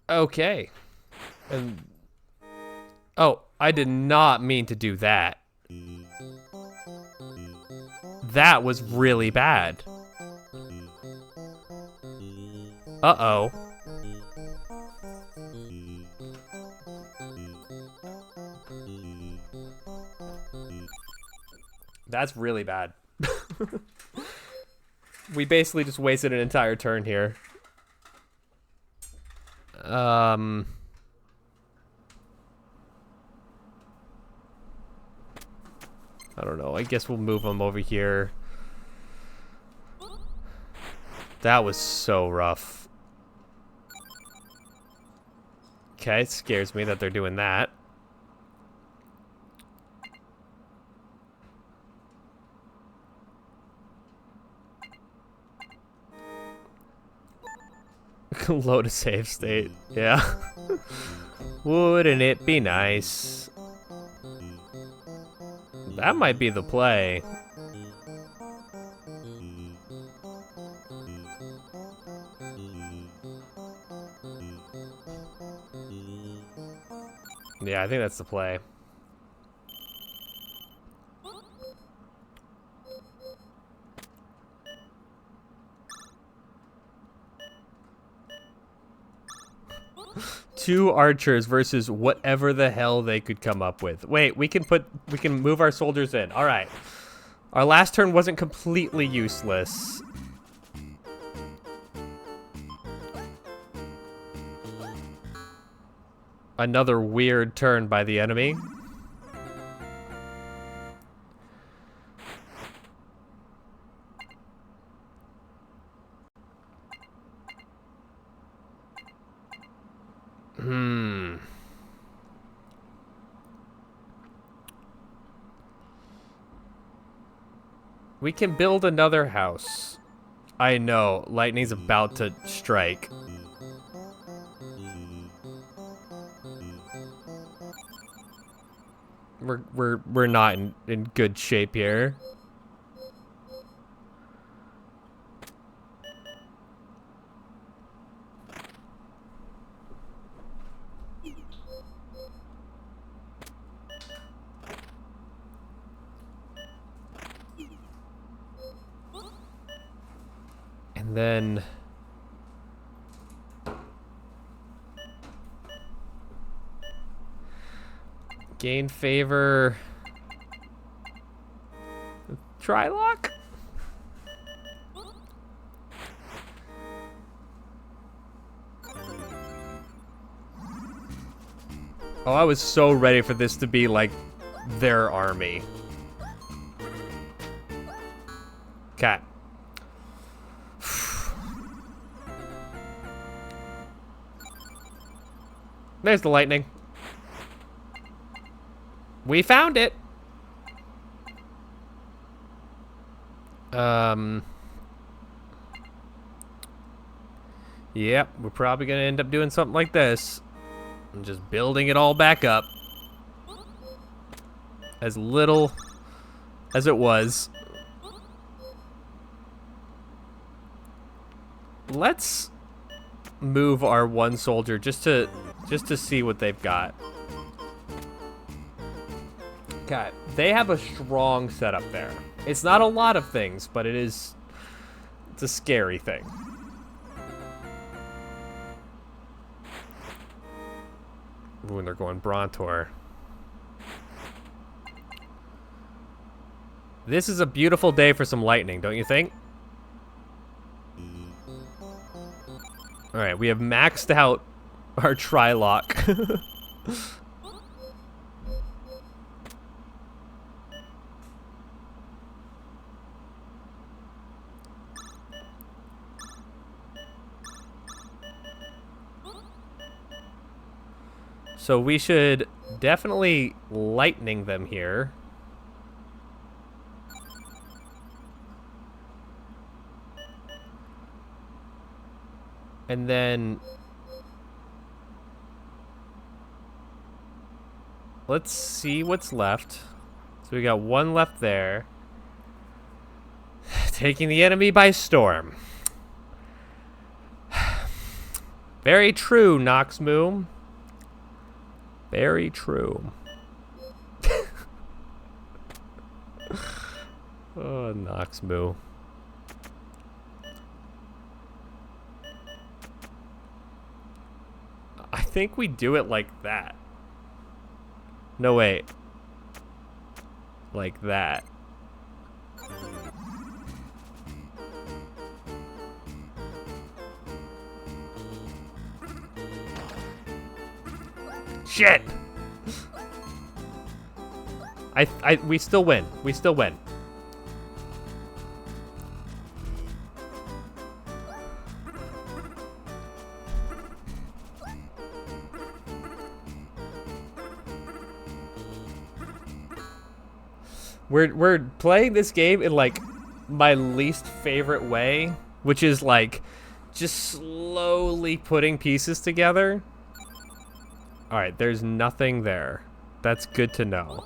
Okay. And oh, I did not mean to do that. That was really bad. Uh-oh. That's really bad. We basically just wasted an entire turn here. I don't know. I guess we'll move them over here. That was so rough. Okay, it scares me that they're doing that. Load a save state. Yeah. Wouldn't it be nice? That might be the play. Yeah, I think that's the play. Two archers versus whatever the hell they could come up with. Wait, we can move our soldiers in. All right. Our last turn wasn't completely useless. Another weird turn by the enemy. We can build another house. I know, lightning's about to strike. We're not in good shape here. And then gain favor. Trylock? Oh, I was so ready for this to be like their army. Okay. There's the lightning. We found it. Yep, we're probably gonna end up doing something like this. And just building it all back up. As little as it was. Let's move our one soldier just to see what they've got. Okay, they have a strong setup there. It's not a lot of things, but it's a scary thing. Ooh, and they're going Brontor. This is a beautiful day for some lightning, don't you think? Alright, we have maxed out our Trylock. So we should definitely lightning them here. And then let's see what's left. So we got one left there. Taking the enemy by storm. Very true, Noxmoo. Very true. Oh, Noxmoo. I think we do it like that. No, wait. Like that. Shit! We still win. We still win. We're playing this game in like my least favorite way, which is like just slowly putting pieces together. All right, there's nothing there. That's good to know.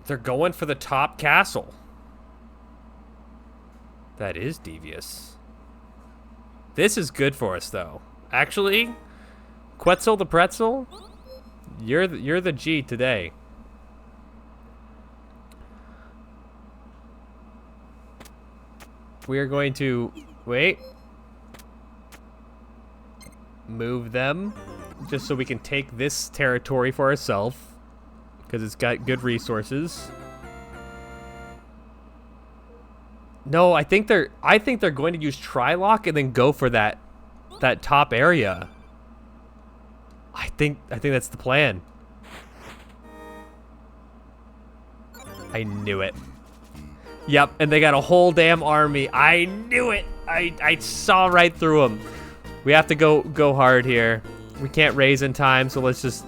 They're going for the top castle. That is devious. This is good for us, though. Actually, Quetzal the Pretzel, you're the G today. We are going to wait, move them, just so we can take this territory for ourselves, because it's got good resources. No, I think they're going to use Trilock and then go for that top area. I think that's the plan. I knew it. Yep, and they got a whole damn army. I knew it. I saw right through them. We have to go hard here. We can't raise in time, so let's just...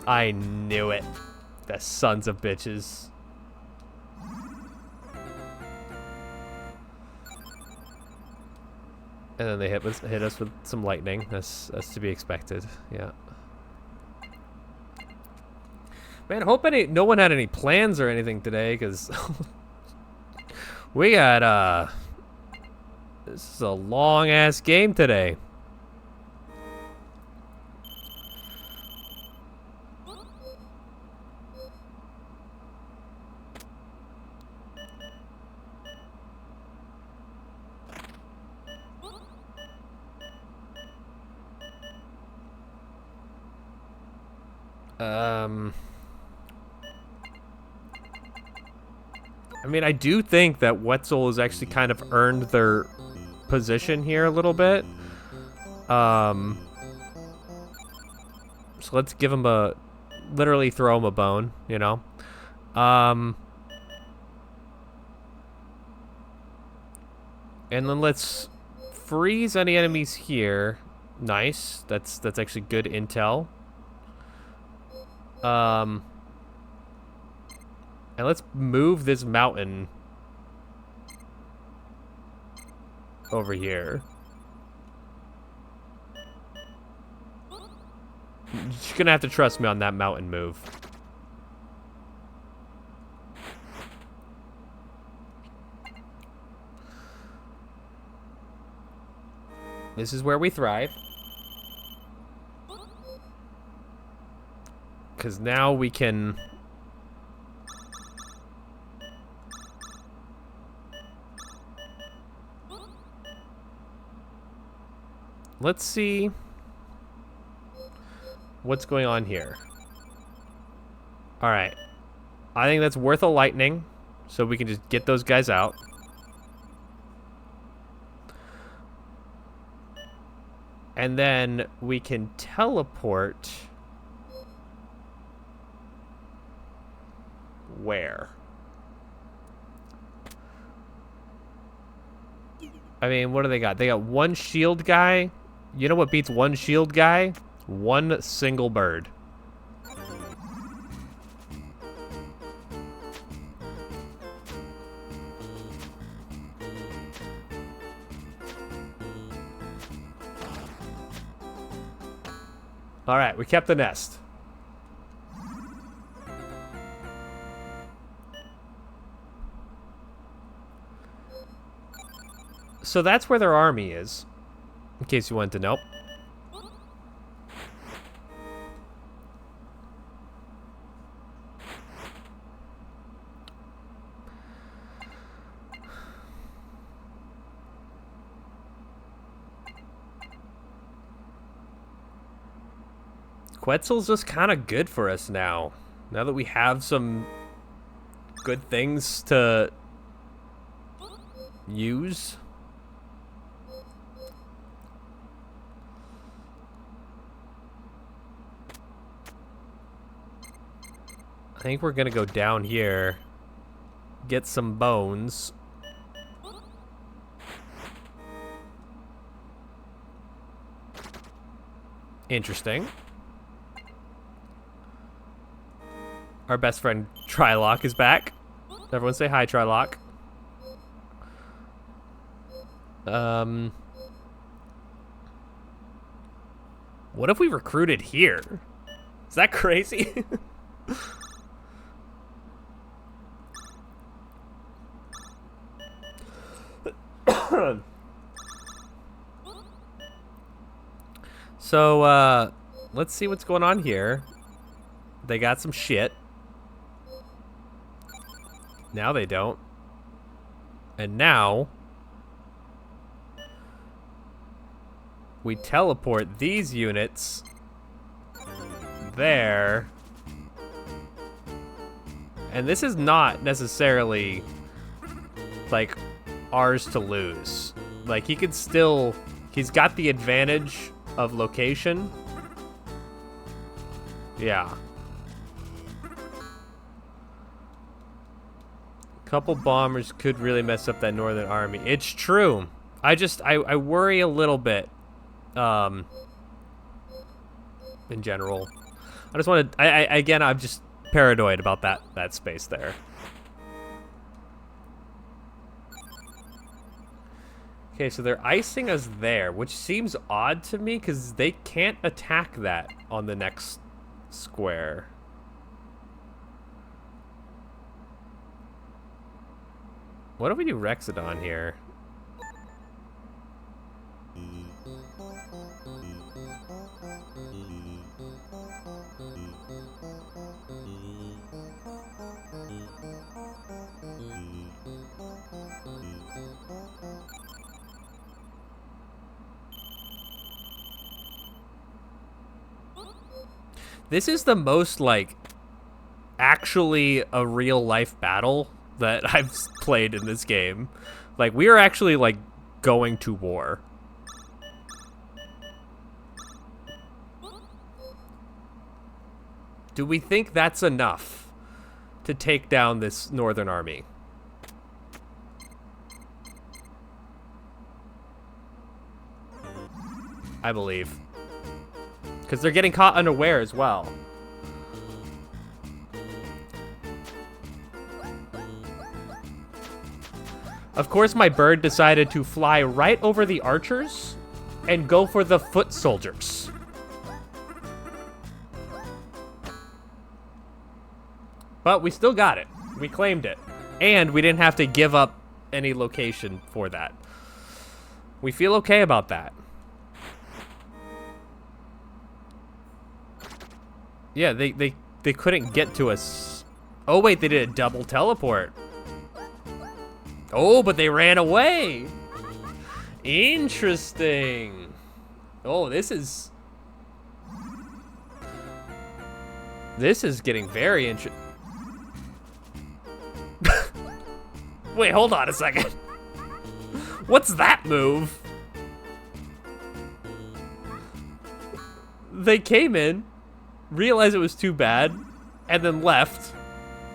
I knew it. The sons of bitches. And then they hit us with some lightning. That's to be expected. Yeah. Man, I hope no one had any plans or anything today, because we got this is a long ass game today. I mean, I do think that Wetzel has actually kind of earned their position here a little bit. So let's give him literally throw him a bone, you know? And then let's freeze any enemies here. Nice. That's actually good intel. And let's move this mountain over here. You're just gonna have to trust me on that mountain move. This is where we thrive. Because now we can... Let's see what's going on here. All right. I think that's worth a lightning, so we can just get those guys out. And then we can teleport... Where? I mean, what do they got? They got one shield guy. You know what beats one shield guy? One single bird. All right, we kept the nest. So that's where their army is, in case you wanted to know. Quetzal's just kind of good for us now. Now that we have some good things to use. I think we're gonna go down here, get some bones. Interesting. Our best friend Trylock is back. Everyone say hi, Trylock. What if we recruited here? Is that crazy? So, let's see what's going on here. They got some shit. Now they don't. And now we teleport these units there. And this is not necessarily like ours to lose. Like he could still, he's got the advantage of location. Yeah. Couple bombers could really mess up that northern army. It's true. I worry a little bit. In general. I just want to, again, I'm just paranoid about that space there. Okay, so they're icing us there, which seems odd to me because they can't attack that on the next square. What if we do Rexodon here? This is the most, like, actually a real-life battle that I've played in this game. Like, we are actually, like, going to war. Do we think that's enough to take down this northern army? I believe. Because they're getting caught unaware as well. Of course, my bird decided to fly right over the archers and go for the foot soldiers. But we still got it. We claimed it. And we didn't have to give up any location for that. We feel okay about that. Yeah, they couldn't get to us. Oh, wait, they did a double teleport. Oh, but they ran away. Interesting. Oh, this is getting very interesting. Wait, hold on a second. What's that move? They came in, realized it was too bad, and then left,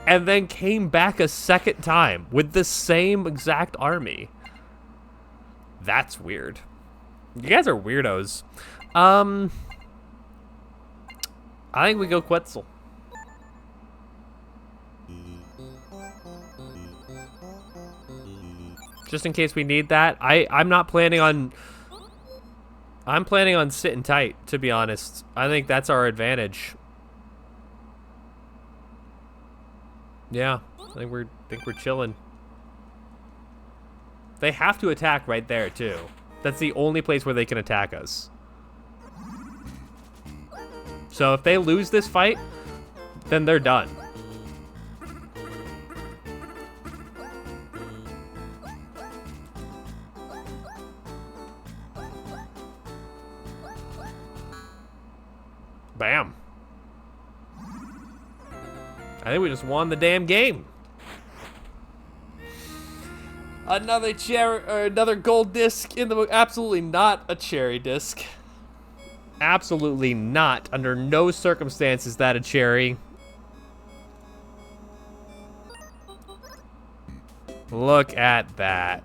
and then came back a second time with the same exact army. That's weird. You guys are weirdos. I think we go Quetzal. Just in case we need that. I'm not planning on... I'm planning on sitting tight, to be honest. I think that's our advantage. Yeah, I think we're chilling. They have to attack right there, too. That's the only place where they can attack us. So if they lose this fight, then they're done. Bam. I think we just won the damn game. Another cherry, or another gold disc in the book. Absolutely not a cherry disc. Absolutely not. Under no circumstances that a cherry. Look at that.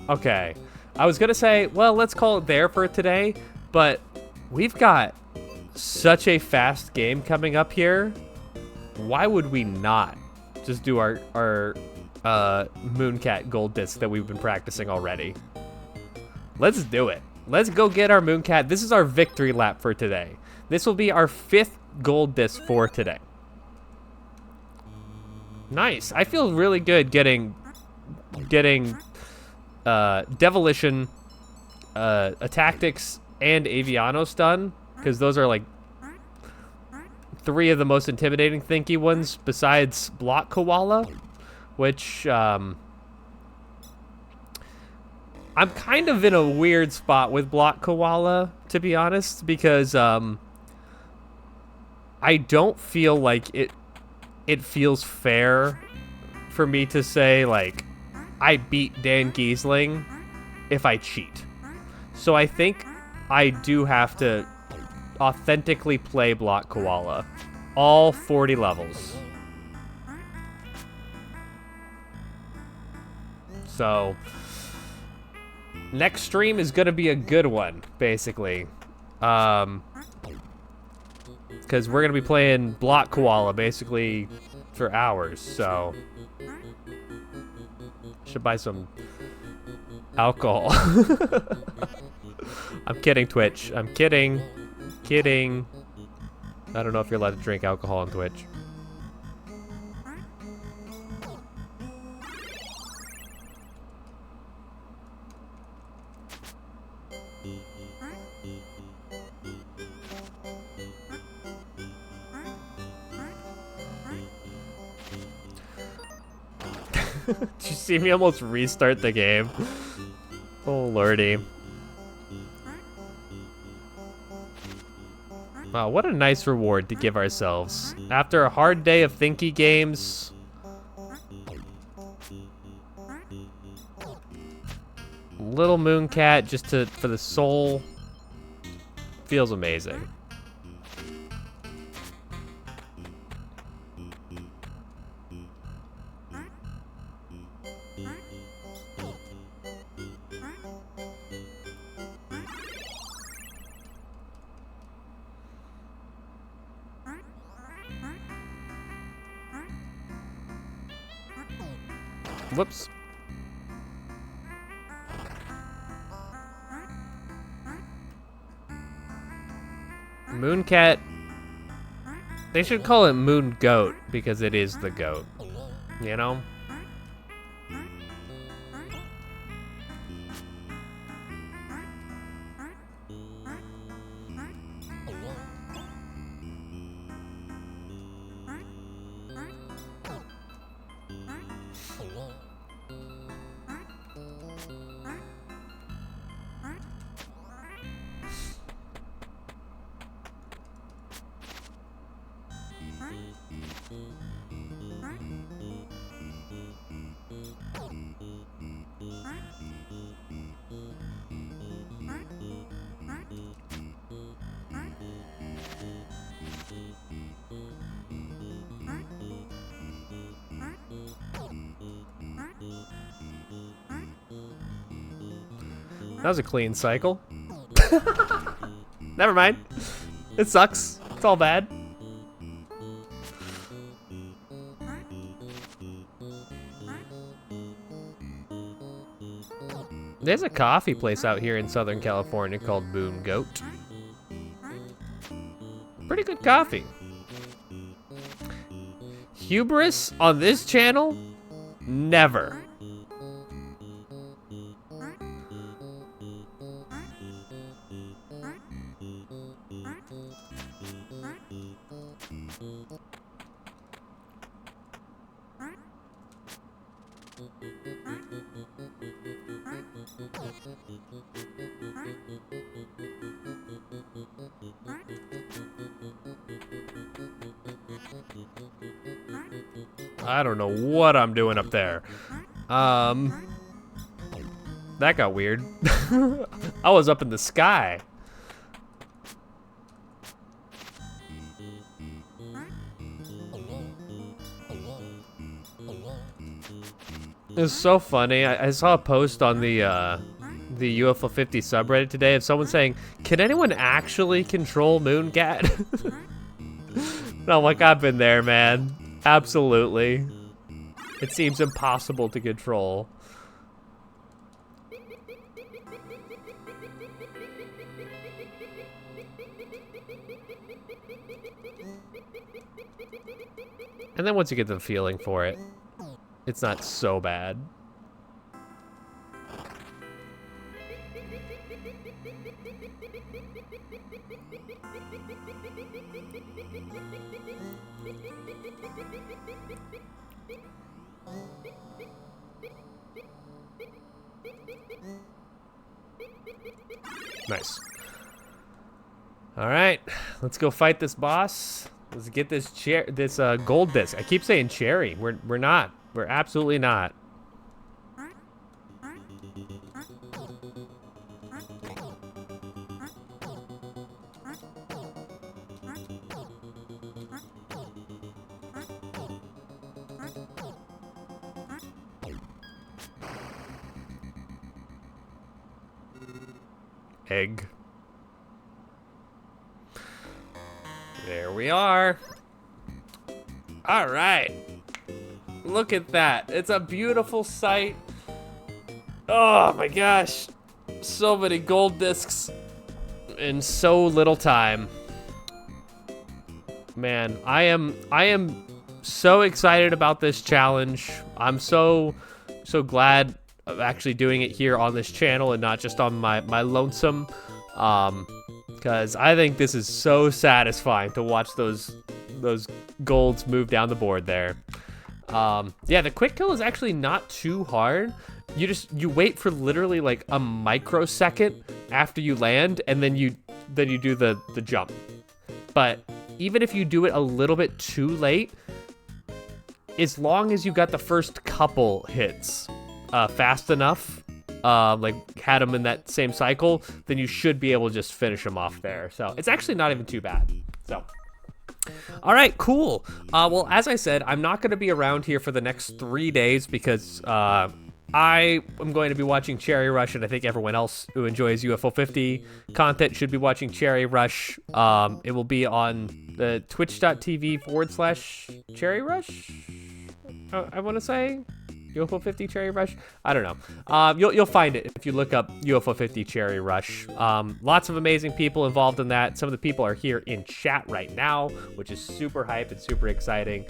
Okay. I was gonna say, well, let's call it there for today, but We've got such a fast game coming up here. Why would we not just do our Mooncat gold disc that we've been practicing already? Let's do it. Let's go get our Mooncat. This is our victory lap for today. This will be our 5th gold disc for today. Nice. I feel really good getting Devilition, Tactics, and Avianos done, because those are like 3 of the most intimidating thinky ones besides Block Koala, which I'm kind of in a weird spot with Block Koala, to be honest, because I don't feel like it feels fair for me to say, like, I beat Dan Giesling if I cheat. So I think I do have to authentically play Block Koala. All 40 levels. So next stream is gonna be a good one, basically. Because we're gonna be playing Block Koala basically for hours, so should buy some alcohol. I'm kidding, Twitch. I'm kidding. Kidding. I don't know if you're allowed to drink alcohol on Twitch. Did you see me almost restart the game? Oh lordy. Wow, what a nice reward to give ourselves. After a hard day of thinky games. Little Mooncat just for the soul. Feels amazing. Whoops. Mooncat. They should call it Moon Goat because it is the goat. You know? That was a clean cycle. Never mind. It sucks. It's all bad. There's a coffee place out here in Southern California called Moon Goat. Pretty good coffee. Hubris on this channel? Never. I don't know what I'm doing up there. That got weird. I was up in the sky. It's so funny. I saw a post on the the UFO 50 subreddit today of someone saying, "Can anyone actually control Mooncat?" And I'm like, I've been there, man. Absolutely. It seems impossible to control. And then once you get the feeling for it, it's not so bad. Nice. All right, let's go fight this boss. Let's get this gold disc. I keep saying cherry. We're not. We're absolutely not. Egg. There we are. All right. Look at that. It's a beautiful sight. Oh my gosh. So many gold discs in so little time. Man, I am so excited about this challenge. I'm so glad of actually doing it here on this channel and not just on my lonesome. Because I think this is so satisfying to watch those golds move down the board there. Yeah, the quick kill is actually not too hard. You wait for literally like a microsecond after you land, and then you do the jump. But even if you do it a little bit too late, as long as you got the first couple hits fast enough, like had them in that same cycle, then you should be able to just finish them off there. So it's actually not even too bad. So, all right, cool. Well, as I said, I'm not going to be around here for the next 3 days because I am going to be watching Cherry Rush, and I think everyone else who enjoys UFO 50 content should be watching Cherry Rush. It will be on the twitch.tv/Cherry Rush, I want to say. UFO 50 Cherry Rush? I don't know. You'll find it if you look up UFO 50 Cherry Rush. Lots of amazing people involved in that. Some of the people are here in chat right now, which is super hype and super exciting.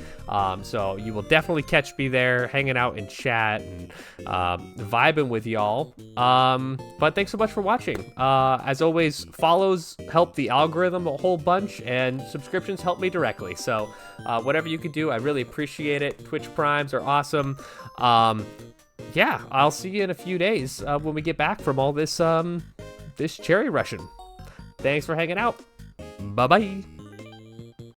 So you will definitely catch me there, hanging out in chat and vibing with y'all. But thanks so much for watching. As always, follows help the algorithm a whole bunch, and subscriptions help me directly. So whatever you can do, I really appreciate it. Twitch Primes are awesome. Yeah, I'll see you in a few days when we get back from all this this cherry rushing. Thanks for hanging out. Bye-bye.